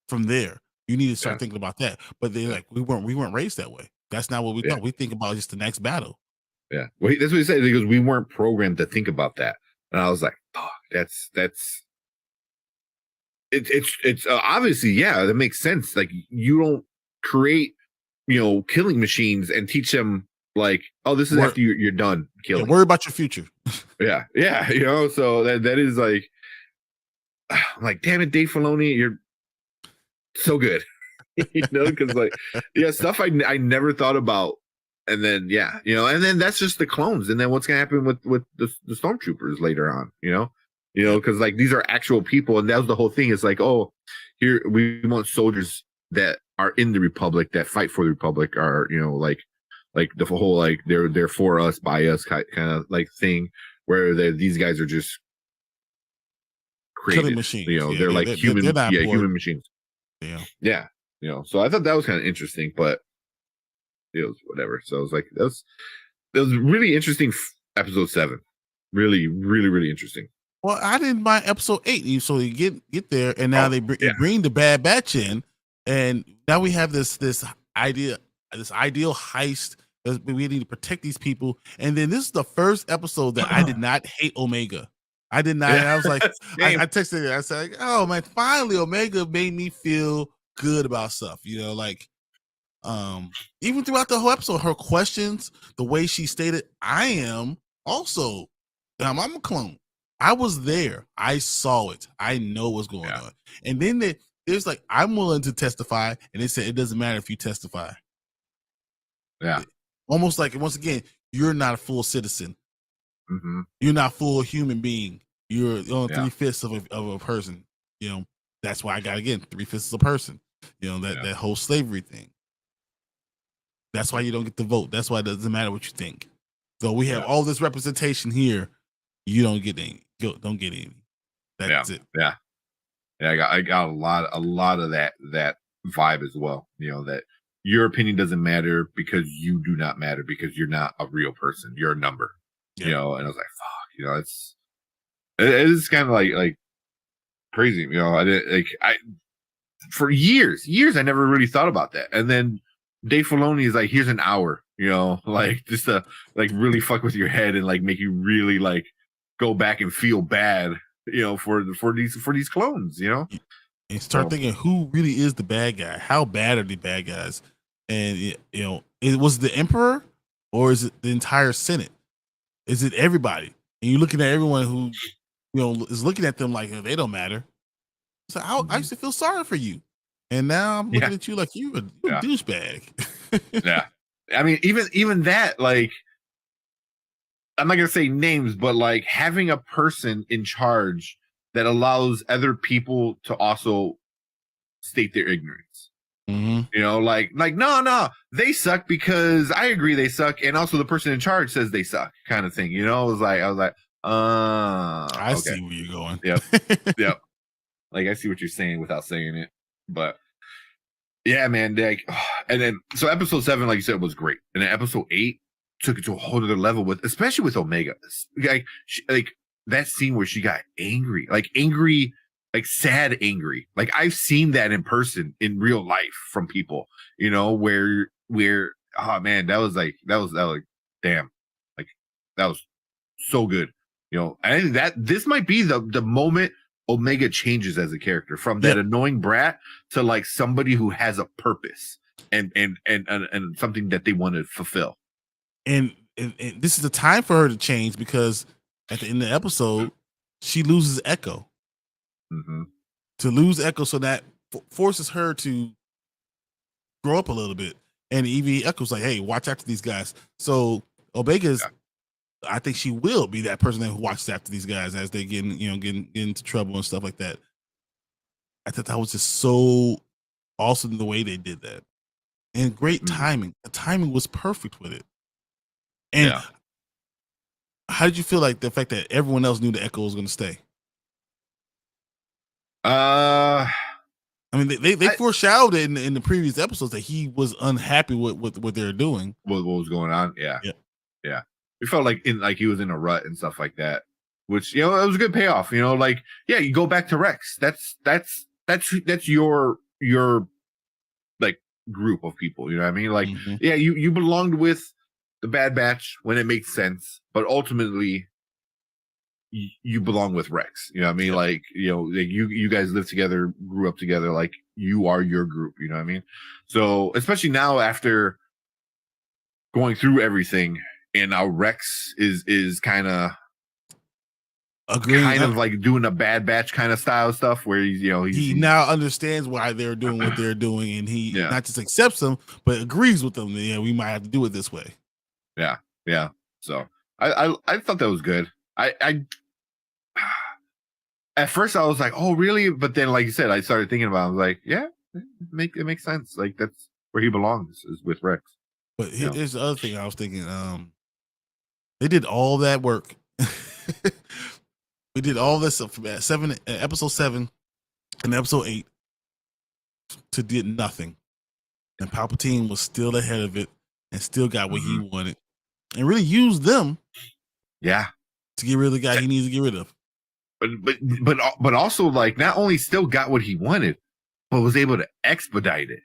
from there. You need to start thinking about that. But they're like, we weren't raised that way. That's not what we thought. We think about just the next battle. Yeah. Well, that's what he said. He goes, we weren't programmed to think about that. And I was like, oh, that's it's obviously, that makes sense. Like you don't create, killing machines and teach them like, oh, this is after you're done killing. Worry about your future. Yeah. So that is like, I'm like, damn it, Dave Filoni, you're so good. Because like, stuff I never thought about. And then, and then that's just the clones. And then what's going to happen with the stormtroopers later on, because like these are actual people. And that was the whole thing. It's like, oh, here we want soldiers that are in the Republic, that fight for the Republic, are, like the whole, like they're for us, by us kind of like thing, where these guys are just created killing machines. They're like human, human machines. Yeah. So I thought that was kind of interesting, but it was whatever. So I was like, that was really interesting. Episode 7, really, really, really interesting. Well, I didn't mind episode 8. So you get there, and now they bring the Bad Batch in, and now we have this ideal heist. We need to protect these people, and then this is the first episode that I did not hate Omega. I did not. And I was like, I texted her. I said, like, oh man, finally Omega made me feel good about stuff. Like. Even throughout the whole episode, her questions, the way she stated, I am also, I'm a clone. I was there. I saw it. I know what's going on. And then there's like, I'm willing to testify. And they said, it doesn't matter if you testify. Yeah. Almost like, once again, you're not a full citizen. Mm-hmm. You're not full human being. You're on Yeah. 3/5 of a person. You know, that's why I got, again, 3/5 of a person. You know, that whole slavery thing. That's why you don't get to vote. That's why it doesn't matter what you think. So we have all this representation here. You don't get any. Don't get any. That's it. Yeah. I got a lot of that vibe as well. You know, that your opinion doesn't matter because you do not matter because you're not a real person. You're a number. You know, and I was like, fuck. You know, it is kind of like crazy. You know, I for years I never really thought about that, and then Dave Filoni is like, here's an hour. You know, like just to like really fuck with your head and like make you really like go back and feel bad. You know, for these clones. You know. And start thinking, who really is the bad guy? How bad are the bad guys? And you know, it was the Emperor, or is it the entire Senate? Is it everybody? And you're looking at everyone who, you know, is looking at them like they don't matter. So I used to feel sorry for you, and now I'm looking at you like you're a douchebag. Yeah, I mean, even that, like, I'm not gonna say names, but like having a person in charge that allows other people to also state their ignorance. Mm-hmm. You know, like no, they suck because I agree they suck, and also the person in charge says they suck, kind of thing. You know, I was like, I see where you're going. Yep. Like I see what you're saying without saying it, but yeah, man. Like, and then so episode 7, like you said, was great, and then episode 8 took it to a whole other level especially with Omega. Like that scene where she got angry, like sad angry. Like I've seen that in person in real life from people, you know, where oh man, that was like damn, like that was so good. You know, I think that this might be the moment Omega changes as a character from that annoying brat to like somebody who has a purpose and something that they want to fulfill. And this is the time for her to change, because at the end of the episode, she loses Echo. Mm-hmm. To lose Echo, so that forces her to grow up a little bit. And Evie Echo's like, hey, watch after these guys. So Omega's, I think she will be that person that watches after these guys as they get into trouble and stuff like that. I thought that was just so awesome the way they did that, and great timing. The timing was perfect with it. And how did you feel like the fact that everyone else knew the Echo was going to stay? I mean, they foreshadowed it in the previous episodes that he was unhappy with what they were doing. What was going on? Yeah. It felt like he was in a rut and stuff like that, which, you know, it was a good payoff. You know, like, yeah, you go back to Rex. That's your like group of people. You know what I mean? Like, yeah, you belonged with the Bad Batch when it makes sense, but ultimately you belong with Rex. You know what I mean? Like, you know, like you guys live together, grew up together. Like, you are your group. You know what I mean? So especially now after going through everything, and now Rex is kind of like doing a Bad Batch kind of style stuff where he now understands why they're doing what they're doing, and he not just accepts them but agrees with them. Yeah, we might have to do it this way. Yeah. So I thought that was good. I at first I was like, oh really? But then, like you said, I started thinking about it. I was like, yeah, it makes sense. Like that's where he belongs, is with Rex. But here's the other thing I was thinking. They did all that work. We did all this from episode 7 and episode 8 to did nothing. And Palpatine was still ahead of it and still got what he wanted, and really used them to get rid of the guy he needs to get rid of. But also, like, not only still got what he wanted, but was able to expedite it.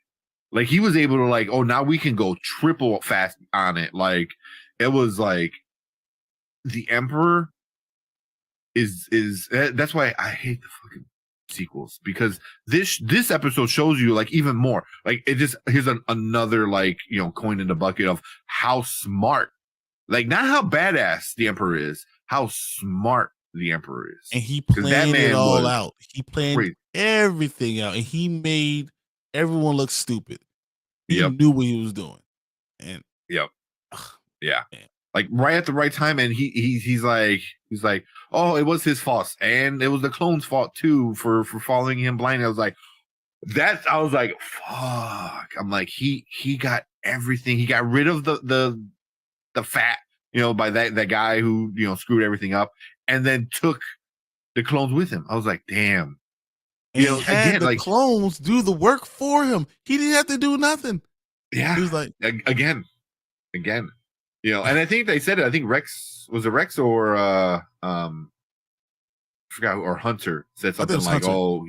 Like, he was able to, like, oh, now we can go triple fast on it. Like, it was like the Emperor is that's why I hate the fucking sequels, because this episode shows you, like, even more. Like, it just, here's another, like, you know, coin in the bucket of how smart, like, not how badass the Emperor is, how smart the Emperor is. And he planned it all out. He planned everything out, and he made everyone look stupid. He knew what he was doing. And like right at the right time, and he's like, oh, it was his fault, and it was the clone's fault too for following him blind. I was like, I was like, fuck. I'm like, he got everything. He got rid of the fat, by that guy who screwed everything up, and then took the clones with him. I was like, damn. And he had the clones do the work for him. He didn't have to do nothing. Yeah. He was like, again. And I think they said it. I think Rex or I forgot, or Hunter said something like, Hunter. "Oh,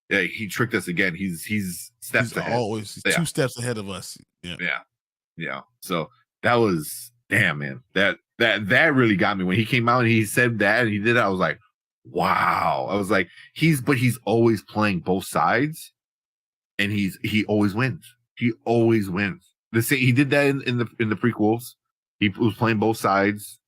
yeah, he tricked us again. He's steps ahead. Always 2 steps ahead of us." Yeah. So that was damn, man. That really got me when he came out and he said that and he did that. I was like, wow. I was like, he's always playing both sides, and he always wins. He always wins. He did that in the prequels. He was playing both sides.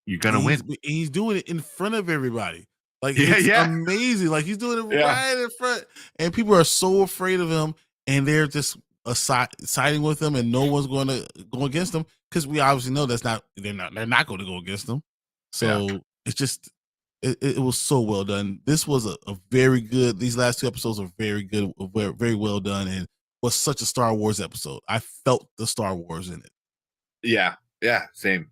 You're gonna win. He's doing it in front of everybody. Like, it's amazing. Like, he's doing it right in front, and people are so afraid of him, and they're just siding with him, and no one's going to go against him, because we obviously know they're not going to go against him. So it's just it was so well done. This was a very good. These last 2 episodes are very good, very well done, and was such a Star Wars episode. I felt the Star Wars in it. Yeah, same.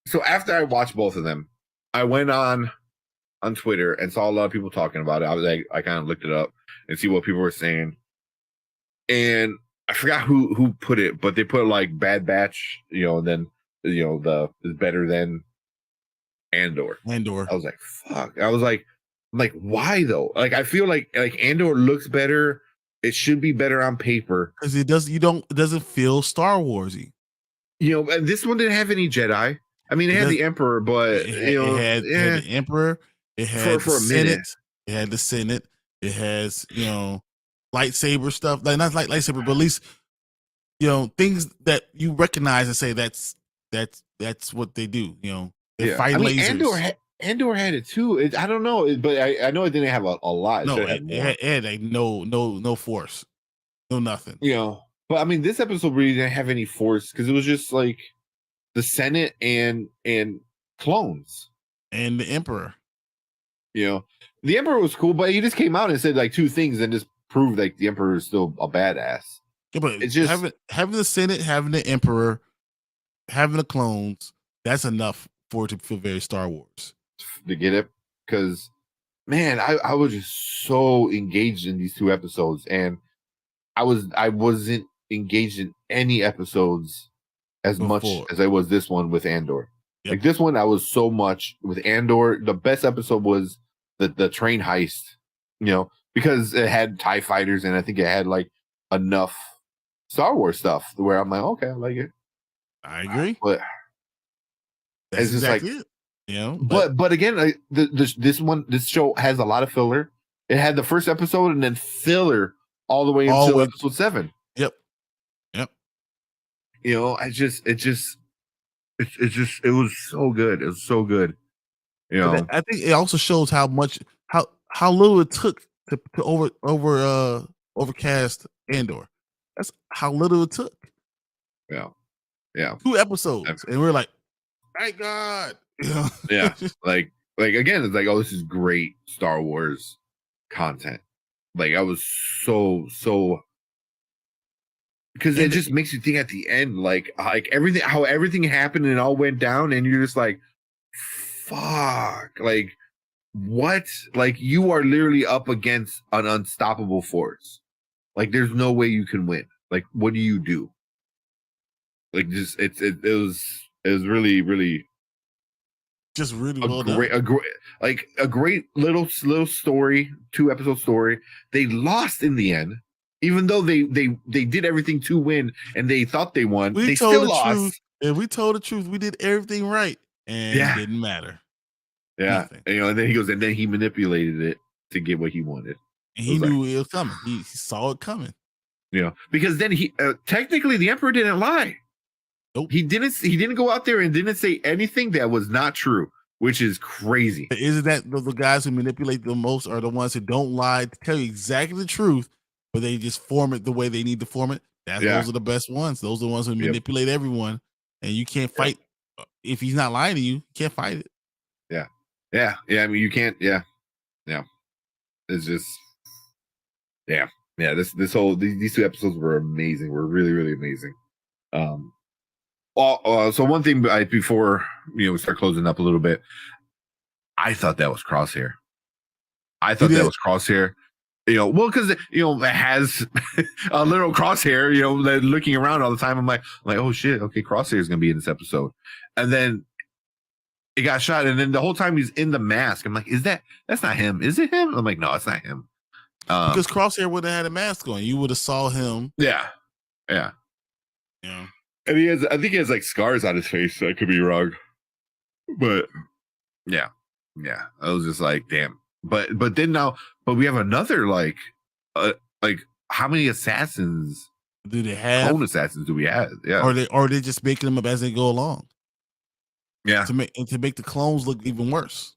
So after I watched both of them, I went on Twitter and saw a lot of people talking about it. I kind of looked it up and see what people were saying, and I forgot who put it, but they put like Bad Batch, and then the is better than Andor. I was like, fuck. I'm like, why though? Like, I feel like Andor looks better. It should be better on paper because it doesn't feel Star Warsy. And this one didn't have any Jedi. I mean, it had the Emperor, but it had the Emperor. It had the Senate. It had the Senate. It has lightsaber stuff. Like, not like lightsaber, but at least things that you recognize and say that's what they do. They fight lasers. Andor had it too. I don't know, but I know it didn't have a lot. No, it had like no force, no nothing. But I mean, this episode really didn't have any force because it was just like the Senate and clones and the Emperor. The Emperor was cool, but he just came out and said like 2 things and just proved like the Emperor is still a badass. Yeah, but it's just having the Senate, having the Emperor, having the clones. That's enough for it to feel very Star Wars. To get it, because man, I was just so engaged in these 2 episodes, and I wasn't engaged in any episodes as much as I was this one with Andor. Yep. Like this one, I was so much with Andor. The best episode was the train heist, because it had TIE fighters, and I think it had like enough Star Wars stuff where I'm like, okay, I like it. I agree, but that's it's just exactly like it. But again, this show has a lot of filler. It had the first episode and then filler all the way until episode 7. Yep. It was so good. It was so good. I think it also shows how little it took to overcast Andor. That's how little it took. Yeah. 2 episodes, and we're like, thank God. Yeah. Like again, it's like, oh, this is great Star Wars content. Like, I was so because it just makes you think at the end, like everything, how everything happened and it all went down, and you're just like, fuck, like what? Like, you are literally up against an unstoppable force. Like, there's no way you can win. Like, what do you do? Like, just it was really, really just really well done. A great little story, 2 episode story. They lost in the end, even though they did everything to win and they thought they won. They still lost. And we told the truth. We did everything right, and it didn't matter. Yeah, and then he goes, and then he manipulated it to get what he wanted. And he knew it was coming. He saw it coming. Because then he technically the Emperor didn't lie. Nope. He didn't go out there and didn't say anything that was not true, which is crazy. Isn't that the guys who manipulate the most are the ones who don't lie, to tell you exactly the truth, but they just form it the way they need to form it? Those are the best ones. Those are the ones who manipulate everyone and you can't fight if he's not lying to you. You can't fight it. Yeah. I mean, you can't. Yeah. It's just, yeah. This whole these 2 episodes were amazing. Were really, really amazing. So one thing before we start closing up a little bit, I thought that was Crosshair. Well, because it has a little Crosshair, looking around all the time. I'm like, oh shit, okay, Crosshair is gonna be in this episode, and then it got shot, and then the whole time he's in the mask. I'm like, that's not him? Is it him? I'm like, no, it's not him. Because Crosshair would have had a mask on, you would have saw him. Yeah. And I think he has like scars on his face. I could be wrong, but yeah. I was just like, damn. But then we have another like how many assassins do they have? Clone assassins do we have? Yeah. Or they just making them up as they go along. Yeah. To make the clones look even worse.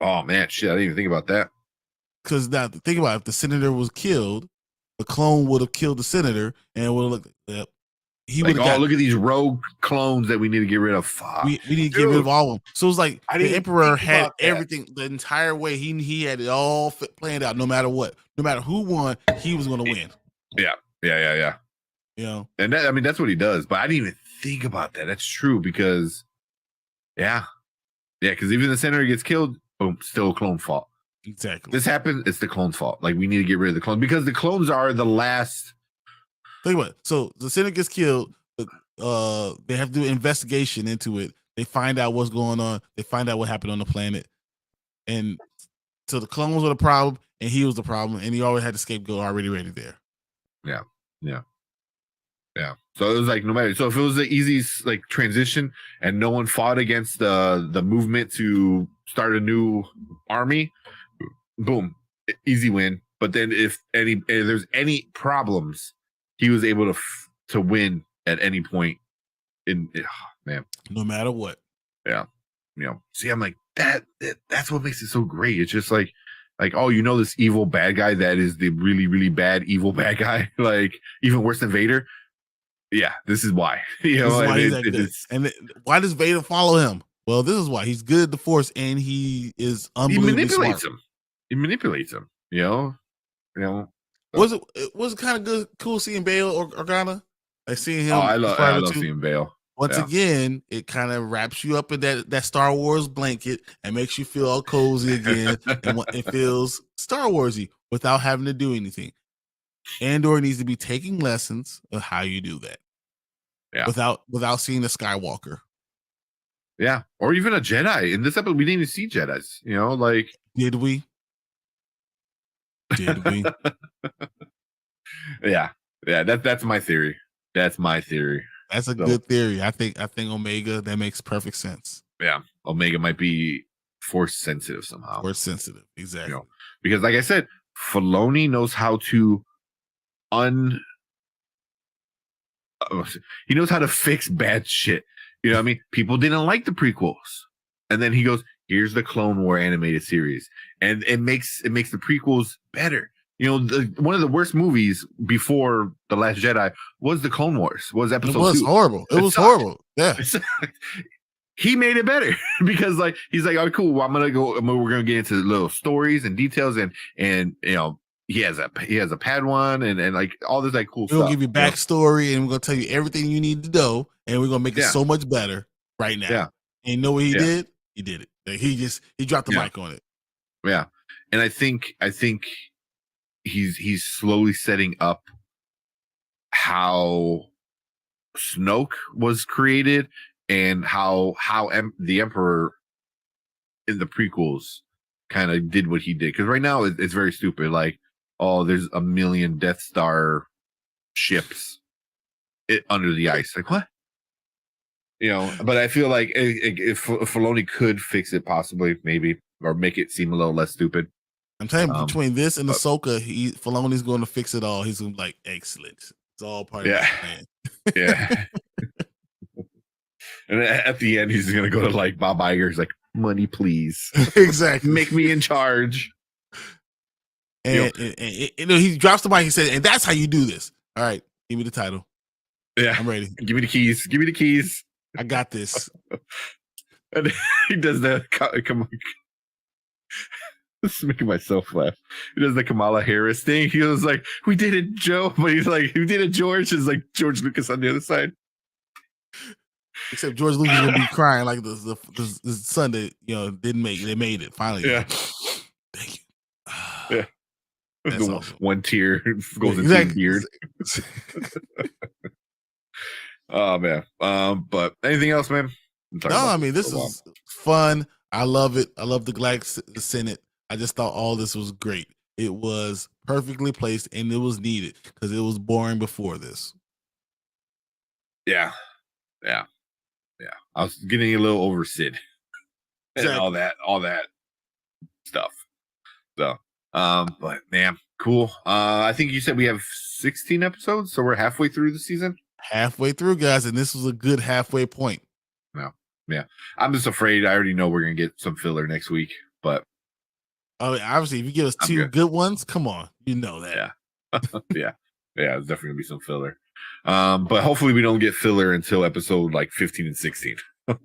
Oh man, shit! I didn't even think about that. Because now think about it, if the senator was killed, the clone would have killed the senator, and would have looked. He would have. Look at these rogue clones that we need to get rid of. Fuck. We need to get rid of all of them. So it's like the Emperor had everything the entire way. He had it all planned out. No matter what, no matter who won, he was going to win. Yeah. And that's what he does. But I didn't even think about that. That's true because, because even the senator gets killed, boom, still a clone fault. Exactly. This happened. It's the clone's fault. Like we need to get rid of the clone because the clones are the last. Think about it. So the senator gets killed. They have to do an investigation into it. They find out what's going on. They find out what happened on the planet. And so the clones were the problem, and he was the problem, and he always had the scapegoat already ready there. Yeah. So it was like no matter. So if it was the easy like transition, and no one fought against the movement to start a new army, boom, easy win. But then if there's any problems, he was able to win at any point. Man, no matter what. Yeah, See, I'm like that's what makes it so great. It's just like this evil bad guy that is the really, really bad evil bad guy, like even worse than Vader. Yeah, this is why. And why does Vader follow him? Well, this is why. He's good at the Force, and he is unbelievably smart. He manipulates him. Was it kind of good, cool seeing Bail or Organa? Like seeing him. Oh, I love seeing Bail. Once again, it kind of wraps you up in that Star Wars blanket and makes you feel all cozy again, and it feels Star Warsy without having to do anything. Andor needs to be taking lessons of how you do that. Yeah. Without seeing a Skywalker. Yeah. Or even a Jedi. In this episode, we didn't even see Jedis. Did we? Yeah. That's my theory. That's my theory. That's a good theory. I think Omega, that makes perfect sense. Yeah. Omega might be Force sensitive somehow. Force sensitive. Exactly. Because like I said, Filoni knows how to he knows how to fix bad shit. You know what I mean? People didn't like the prequels. And then he goes, here's the Clone War animated series. And it makes the prequels better. One of the worst movies before The Last Jedi was the Clone Wars. Was episode 2. It was horrible. It was horrible. Yeah. He made it better because he's like, oh, cool. Well, we're going to get into little stories and details and he has a Padawan and like all this like cool stuff. We'll give you backstory and we're going to tell you everything you need to know and we're going to make it so much better right now. Yeah. And you know what he did? He did it. Like he dropped the mic on it. Yeah. And I think he's slowly setting up how Snoke was created and how the Emperor in the prequels kind of did what he did. Because right now it's very stupid. Like, oh, there's 1 million Death Star ships under the ice. Like, what? But I feel like if Filoni could fix it, possibly, maybe, or make it seem a little less stupid. I'm telling you, between this and Ahsoka, Filoni's going to fix it all. He's going to be like, excellent. It's all part of the plan. Yeah. And at the end, he's going to go to like Bob Iger. He's like, money, please. Exactly. Make me in charge. And he drops the mic. He said, and that's how you do this. All right. Give me the title. Yeah, I'm ready. Give me the keys. Give me the keys. I got this. And he does that. Come on. This is making myself laugh. He does the Kamala Harris thing. He was like, "We did it, Joe," but he's like, "We did it, George." Is like George Lucas on the other side. Except George Lucas gonna be crying like the Sunday, didn't make it. They made it finally. Yeah. Thank you. Yeah. That's The awesome. one tear goes into his beard. Oh man. But anything else, man? No, I mean this is fun. I love it. I love the Senate. I just thought all this was great. It was perfectly placed and it was needed because it was boring before this. Yeah. I was getting a little over Sid and all that stuff. So, but man, cool. I think you said we have 16 episodes, so we're halfway through the season. Halfway through, guys, and this was a good halfway point. Yeah. I'm just afraid I already know we're gonna get some filler next week, but obviously, if you give us two good ones, come on, you know that. Yeah. There's definitely gonna be some filler. But hopefully we don't get filler until episode like 15 and 16.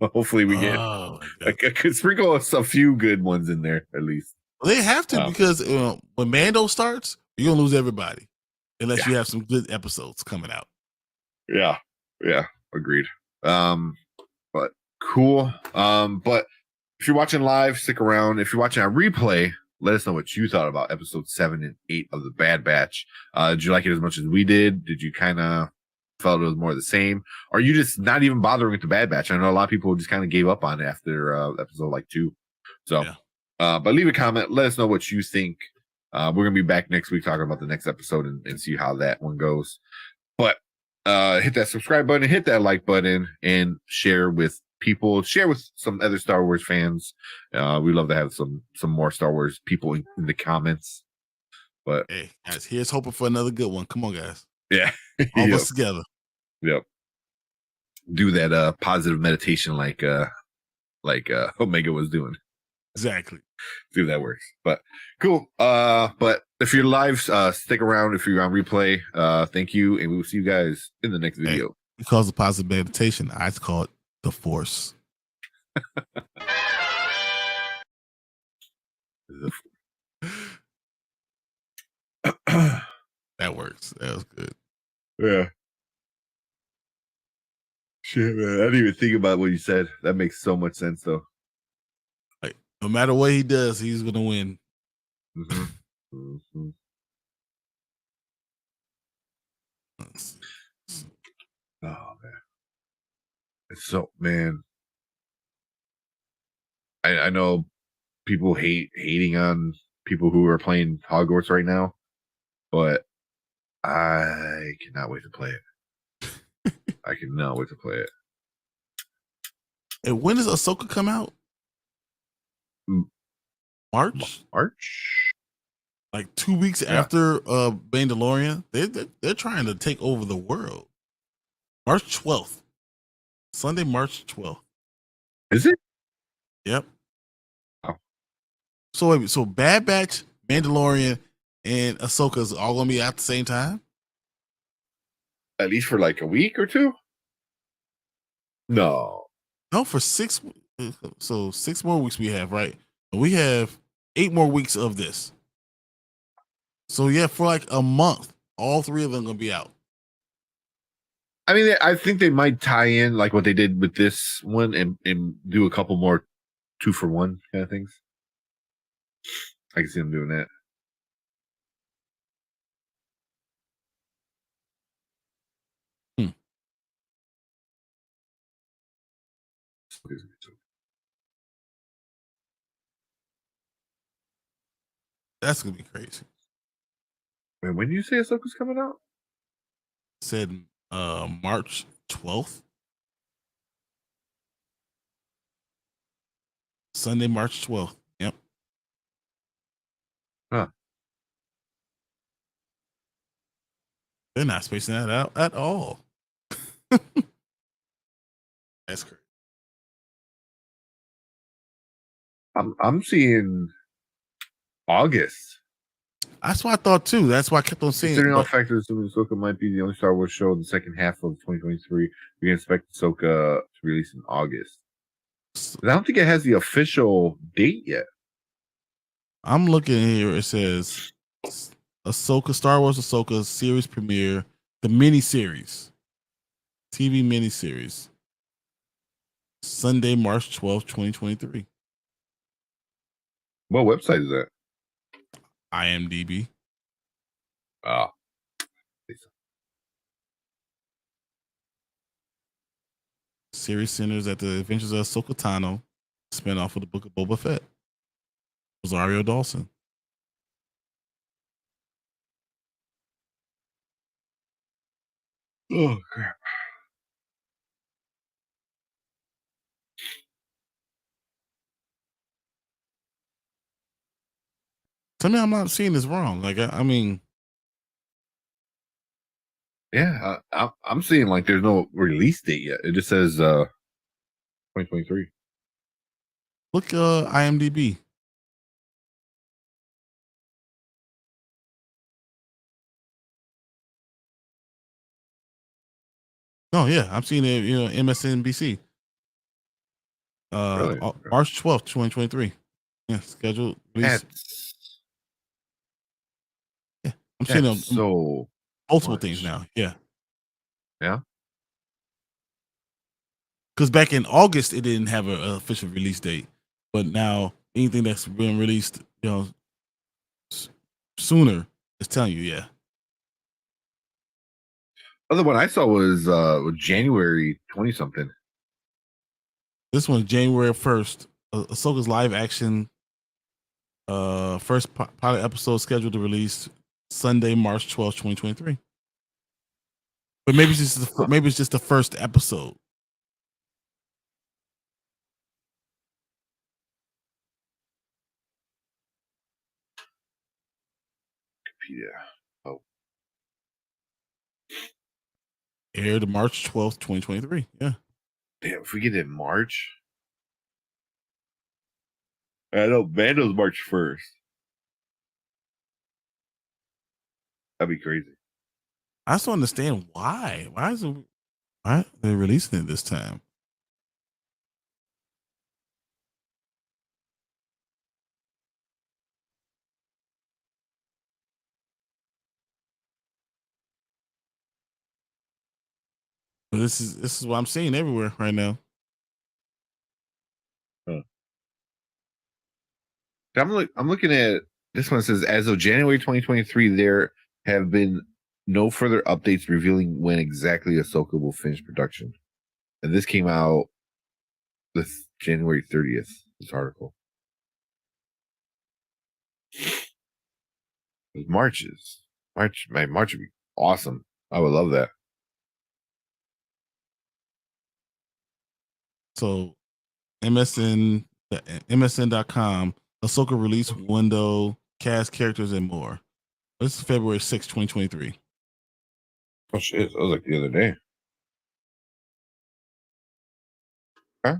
Hopefully we get a sprinkle of a few good ones in there at least. Well, they have to because when Mando starts, you're gonna lose everybody unless you have some good episodes coming out. Yeah, agreed. But cool. But if you're watching live, stick around. If you're watching on replay, let us know what you thought about episode 7 and 8 of the Bad Batch. Did you like it as much as we did? Did you kind of felt it was more of the same? Or are you just not even bothering with the Bad Batch? I know a lot of people just kind of gave up on it after episode like 2. So, but leave a comment. Let us know what you think. We're gonna be back next week talking about the next episode and see how that one goes. But hit that subscribe button, hit that like button, and share with people. Share with some other Star Wars fans. We love to have some more Star Wars people in the comments. But hey, guys, here's hoping for another good one. Come on, guys. Yeah, all of us together. Yep. Do that positive meditation like Omega was doing. Exactly. See if that works. But cool. But if you're live, stick around. If you're on replay, thank you, and we will see you guys in the next video. Hey, because of positive meditation, I call it the Force. That works. That was good. Yeah. Shit, man. I didn't even think about what you said. That makes so much sense, though. Like, no matter what he does, he's gonna win. Oh man. So man, I know people hating on people who are playing Hogwarts right now, but I cannot wait to play it. I cannot wait to play it. And when does Ahsoka come out? March? Like 2 weeks after Mandalorian. They're trying to take over the world. March 12th. Sunday, March 12th. Is it? Yep. Oh. So Bad Batch, Mandalorian, and Ahsoka's all gonna be out at the same time? At least for like a week or two? No, for 6. So 6 more weeks we have, right? And we have 8 more weeks of this. So yeah, for like a month, all 3 of them gonna be out. I mean, I think they might tie in like what they did with this one and do a couple more 2-for-1 kind of things. I can see them doing that. That's gonna be crazy. Wait, when did you say Ahsoka's coming out? Said March 12th. Sunday, March 12th. Yep. Huh. They're not spacing that out at all. That's crazy. I'm seeing August. That's what I thought too. That's why I kept on saying. Considering all factors, Ahsoka might be the only Star Wars show in the second half of 2023. We can expect Ahsoka to release in August. I don't think it has the official date yet. I'm looking here. It says Ahsoka, Star Wars Ahsoka series premiere, the miniseries, TV miniseries, Sunday, March 12th, 2023. What website is that? IMDb. Oh. Series centers at the adventures of Ahsoka Tano, spinoff of the Book of Boba Fett. Rosario Dawson. Oh, crap. Tell me I'm not seeing this wrong. Like, I mean... Yeah, I'm seeing like there's no release date yet. It just says 2023. Look, IMDb. Oh yeah, I'm seeing it. You know, MSNBC. Really? March 12th, 2023. Yeah, scheduled release. Yeah, I'm seeing them so multiple much. things now. Yeah. Yeah. Because back in August, it didn't have an official release date, but now anything that's been released, you know, sooner, it's telling you, yeah. Other one I saw was January 20 something. This one's January 1st. Ahsoka's live action first pilot episode scheduled to release Sunday, March 12th, 2023. But maybe it's just the first episode. Yeah. Oh. Aired March 12th, 2023. Yeah. Damn, if we get it in March. I know Mando's March 1st. That'd be crazy. I just don't understand why. Why are they releasing it this time? This is what I'm seeing everywhere right now. Huh. I'm looking at this one. Says as of January 2023, there have been no further updates revealing when exactly Ahsoka will finish production. And this came out this January 30th. This article. March would be awesome. I would love that. So MSN, MSN.com, Ahsoka release window, cast, characters, and more. This is February 6th, 2023. Oh shit, that was like the other day. Huh?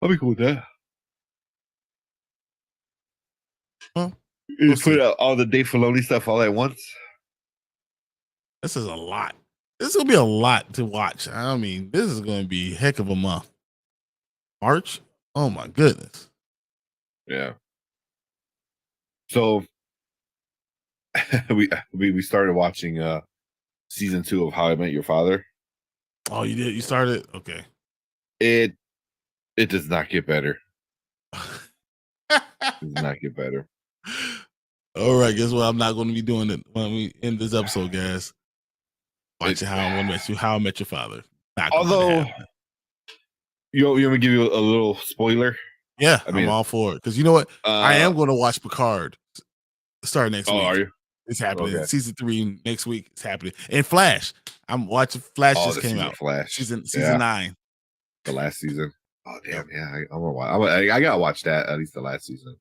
I'll be cool with that. Well, you put out all the Dave Filoni stuff all at once. This is a lot. This is gonna be a lot to watch. I mean, this is gonna be a heck of a month. March? Oh my goodness. Yeah. So we started watching season 2 of How I Met Your Father. Oh, you did? You started? Okay. It does not get better. It does not get better. All right, guess what? I'm not going to be doing it when we end this episode, guys. Watching How I Met Your Father. Although, you want me to give you a little spoiler? Yeah, I'm all for it. Because you know what? I am going to watch Picard start next week. Are you? It's happening. Okay. Season 3 next week. It's happening. And Flash. I'm watching Flash just came out. Flash. Season 9. The last season. Oh damn, yeah. I gotta watch that, at least the last season.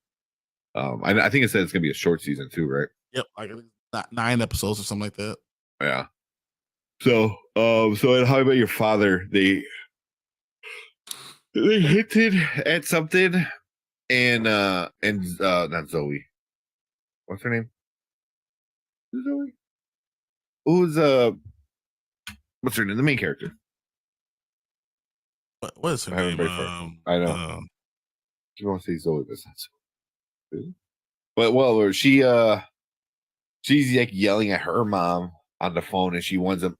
I think it said it's gonna be a short season too, right? Yep, like 9 episodes or something like that. Yeah. So, so in How I Met Your Father, they hinted at something, and not Zoe. What's her name? Zoe. Who's what's her name? The main character. What is her name? I know. You want to say Zoe, but it's not Zoe. But well, she's like yelling at her mom on the phone, and she winds up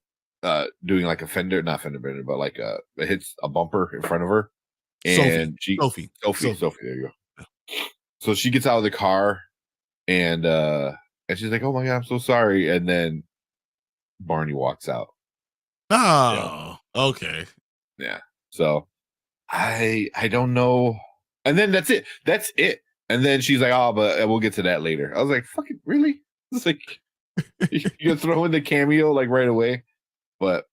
doing like not fender bender, but like it hits a bumper in front of her, and Sophie. There you go. So she gets out of the car, and she's like, "Oh my god, I'm so sorry," and then Barney walks out. Oh, okay. Yeah. So I don't know. And then that's it. And then she's like, "Oh, but we'll get to that later." I was like, "Fucking really?" It's like you're throwing the cameo like right away. But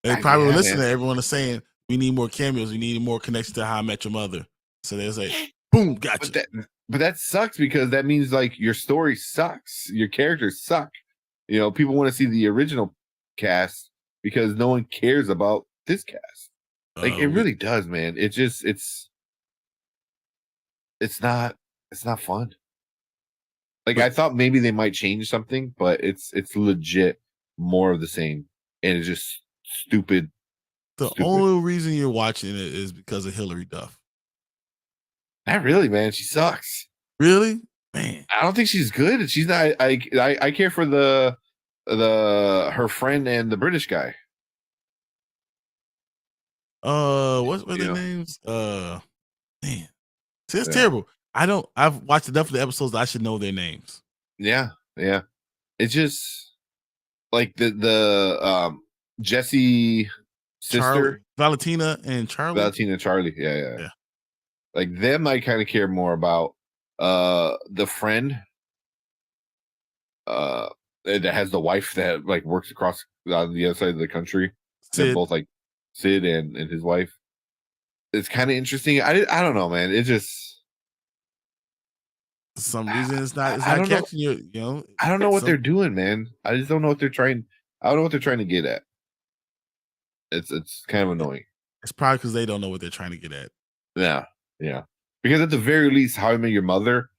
they probably were listening to everyone is saying we need more cameos. We need more connection to How I Met Your Mother. So they was like, "Boom, gotcha." But that sucks because that means like your story sucks. Your characters suck. You know, people want to see the original cast because no one cares about this cast. Like it really does, man. It just it's not fun. Like I thought maybe they might change something, but it's legit more of the same, and it's just stupid. The only reason you're watching it is because of Hilary Duff. Not really, man. She sucks. Really, man. I don't think she's good. She's not. I care for her friend and the British guy. What were their names? Man, see, it's terrible. I've watched enough of the episodes that I should know their names. Yeah. It's just like the Jesse sister, Valentina and Charlie. Yeah. Like them, I kind of care more about. The friend, that has the wife that like works across on the other side of the country. They're both like Sid and his wife. It's kind of interesting. I don't know, man. It just for some reason it's not catching you. You know, I don't know what they're doing, man. I just don't know what they're trying. I don't know what they're trying to get at. It's kind of annoying. It's probably because they don't know what they're trying to get at. Yeah. Because at the very least, How I Met Your Mother,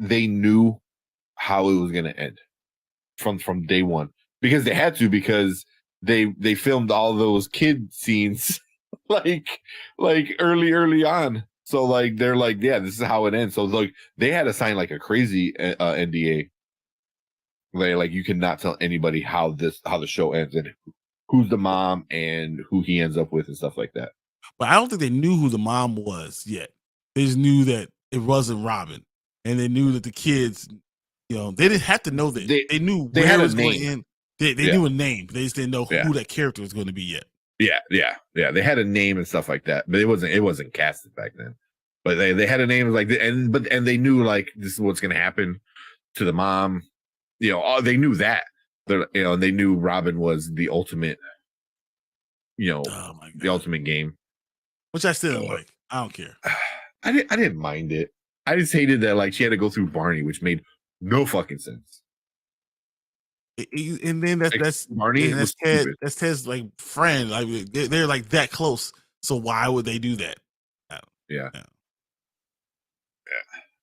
they knew how it was going to end from day one, because they had to, because they filmed all those kid scenes like early on. So like they're like, yeah, this is how it ends. So like they had to sign like a crazy NDA. Like you cannot tell anybody how the show ends and who's the mom and who he ends up with and stuff like that. But I don't think they knew who the mom was yet. They just knew that it wasn't Robin, and they knew that the kids, you know, they didn't have to know that. They knew they where had it was a going name. in. They knew a name. They just didn't know who that character was going to be yet. Yeah. They had a name and stuff like that, but it wasn't casted back then. But they had a name like, and they knew like this is what's going to happen to the mom. You know, they knew that. You know, and they knew Robin was the ultimate. You know, the ultimate game, which I still don't like. I don't care. I didn't mind it. I just hated that like she had to go through Barney, which made no fucking sense. And then that's Barney. That's Ted's like friend. Like they're like that close. So why would they do that? Yeah.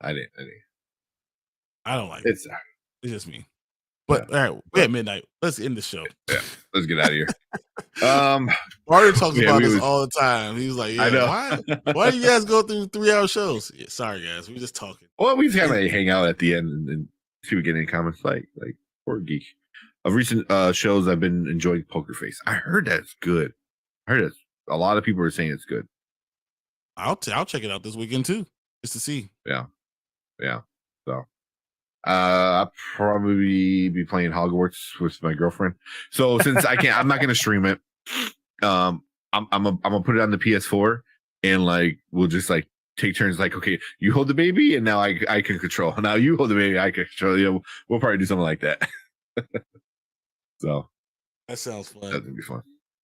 I didn't. I don't like it's just me. But all right, we're at midnight. Let's end the show. Yeah, let's get out of here. Mario talks about this all the time. He's like, yeah, I know. Why do you guys go through 3-hour shows? Yeah, sorry guys, we're just talking. Well, we just kind of hang out at the end and see if we get any comments. Like poor geek. Of recent shows, I've been enjoying Poker Face. I heard that's good. I heard that a lot of people are saying it's good. I'll check it out this weekend too, just to see. Yeah. So I'll probably be playing Hogwarts with my girlfriend. So since I'm not gonna stream it. I'm gonna put it on the PS4 and like we'll just like take turns. Like, okay, you hold the baby and now I can control. Now you hold the baby, I can control. You know, we'll probably do something like that. So that sounds fun. That would be fun.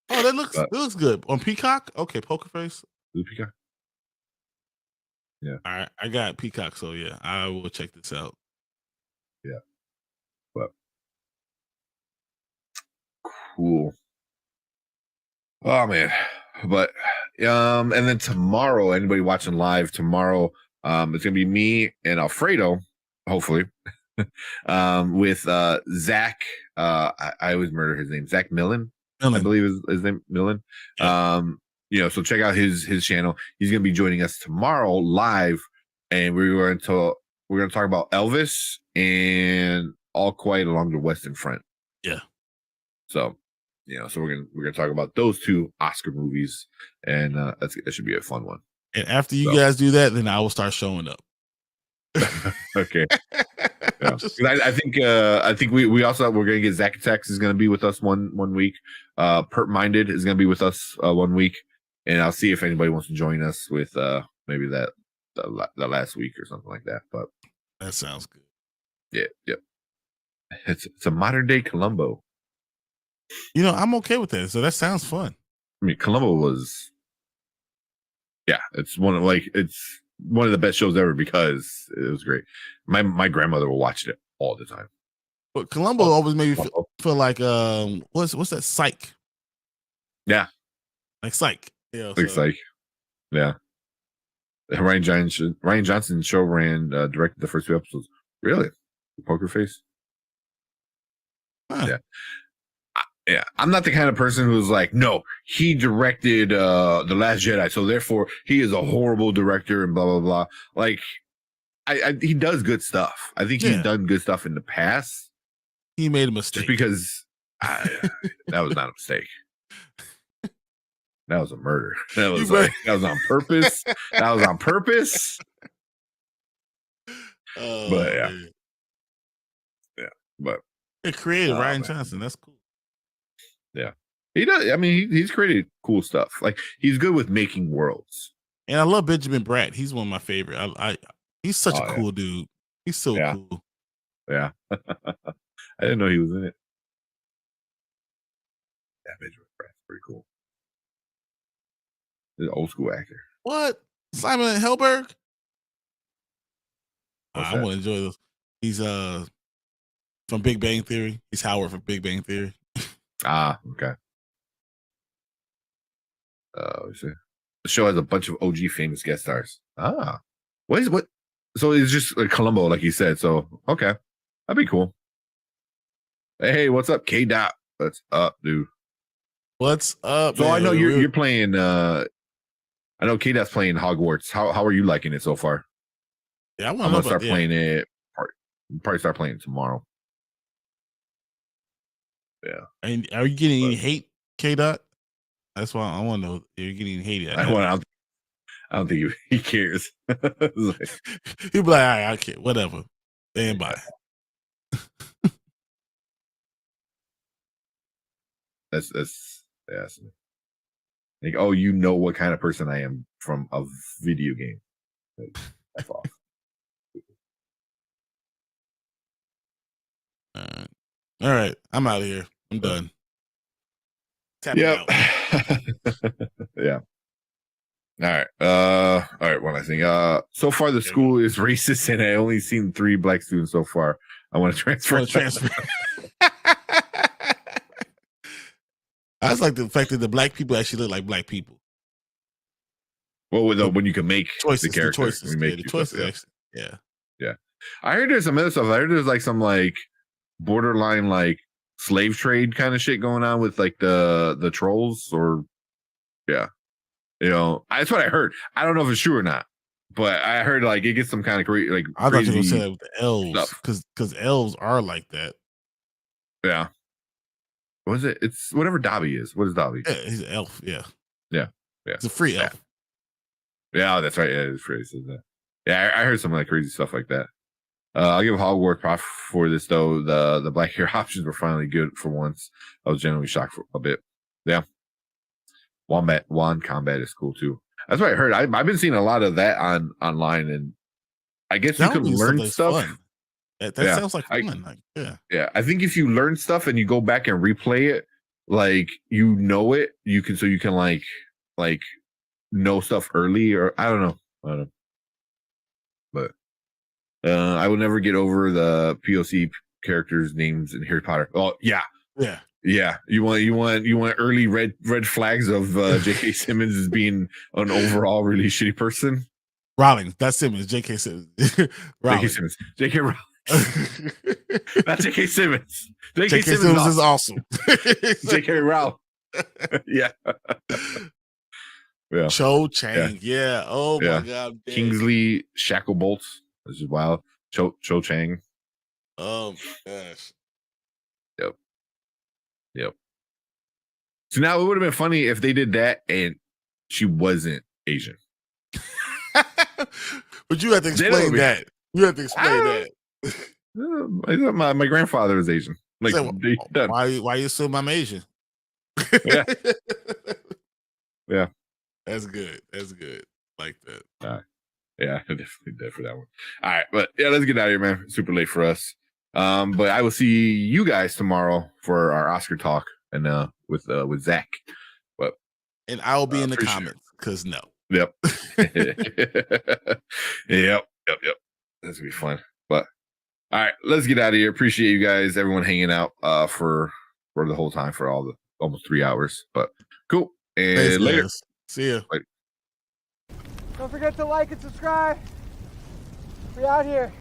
Oh, that looks good on Peacock. Okay, Poker Face. Peacock. Yeah. All right, I got Peacock, so yeah, I will check this out. Yeah. But cool. Oh man. But and then tomorrow, anybody watching live tomorrow, it's gonna be me and Alfredo, hopefully. With Zach. I always murder his name. Zach Millen. I believe his name Millen. Yeah. So check out his channel. He's gonna be joining us tomorrow live, and we're gonna talk about Elvis and All Quiet Along the Western Front. Yeah. So so we're gonna talk about those two Oscar movies, and that should be a fun one. And after you guys do that, then I will start showing up. Okay. Yeah. I think we also we're gonna get Zach Attacks is gonna be with us one week. Pert Minded is gonna be with us 1 week, and I'll see if anybody wants to join us with maybe the last week or something like that. But that sounds good. Yep. It's a modern day Columbo. I'm okay with that. So that sounds fun. I mean, Columbo was, it's one of the best shows ever because it was great. My grandmother will watch it all the time. But Columbo always made me feel like what's that Psych? Yeah, like Psych. Yeah, like Psych. Yeah. Ryan Johnson show directed the first 2 episodes. Really? Poker Face. Huh. Yeah, I'm not the kind of person who's like, no, he directed The Last Jedi, so therefore he is a horrible director and blah blah blah. Like, he does good stuff. I think he's done good stuff in the past. He made a mistake. Just because that was not a mistake. That was a murder. That was on purpose. That was on purpose. But but it created Ryan Johnson. That's cool. Yeah, he does. I mean, he's created cool stuff. Like, he's good with making worlds. And I love Benjamin Bratt. He's one of my favorite. He's such a cool dude. He's so cool. Yeah, I didn't know he was in it. Yeah, Benjamin Bratt's pretty cool. He's an old school actor. What? Simon Helberg? I want to enjoy those. He's from Big Bang Theory. He's Howard from Big Bang Theory. Okay. Let's see. The show has a bunch of OG famous guest stars. What? So it's just like Columbo, like you said. So okay, that'd be cool. Hey, what's up, K Dot? What's up, dude? What's up? So man? I know you're playing. I know K Dot's playing Hogwarts. How are you liking it so far? Yeah, I'm gonna start playing it. Probably start playing it tomorrow. Yeah. And are you getting any hate, K Dot? That's why I want to know. Are you getting hated? I don't think he cares. He'll be like, all right, I can't. Whatever. Stand by. That's like, oh, you know what kind of person I am from a video game. F off. All right, I'm out of here. I'm done. Yep. Yeah. All right. One last thing. So far the school is racist, and I only seen 3 black students so far. I want to transfer. I just like the fact that the black people actually look like black people. Well, when you can make choices, the characters, the choices. Yeah. I heard there's some other stuff. I heard there's like some like borderline like slave trade kind of shit going on with like the trolls, or that's what I heard. I don't know if it's true or not, but I heard like it gets some kind of great like I thought you were gonna say that with the elves, because elves are like that. Yeah. What is it? It's whatever Dobby is. What is Dobby? Yeah, he's an elf. Yeah. It's a free elf. Yeah, that's right. Yeah, it's free. Yeah, I heard some like crazy stuff like that. I'll give Hogwarts props for this though. The black hair options were finally good for once. I was genuinely shocked for a bit. Yeah. Wand combat is cool too. That's what I heard. I've been seeing a lot of that online, and I guess you can learn stuff. That sounds like fun. Yeah. I think if you learn stuff and you go back and replay it, like you know it, you can like know stuff early, or I don't know. But I will never get over the POC characters' names in Harry Potter. Oh yeah. Yeah. You want early red flags of J.K. Simmons as being an overall really shitty person. Rowling. That's Simmons. J.K. Simmons. J.K. Simmons. J.K. Rowling. Not J.K. Simmons. J.K. Simmons is awesome. J.K. Rowling. Yeah. Yeah. Cho Chang. Yeah. Oh my God. Kingsley Shacklebolt. This is wild. Cho Chang. Oh my gosh. Yep. So now it would have been funny if they did that and she wasn't Asian. But you have to explain that. You have to explain that. I thought my grandfather was Asian. Like, why you assume I'm Asian? Yeah. Yeah. That's good. Like that. Yeah, I definitely did for that one. All right, but yeah, let's get out of here, man. Super late for us. But I will see you guys tomorrow for our Oscar talk and with Zach. But I will be in the comments because no. Yep. Yep. That's gonna be fun. But all right, let's get out of here. Appreciate you guys, everyone hanging out for the whole time for all the almost 3 hours. But cool. And thanks, later. Guys. See ya. Bye. Don't forget to like and subscribe. We out here.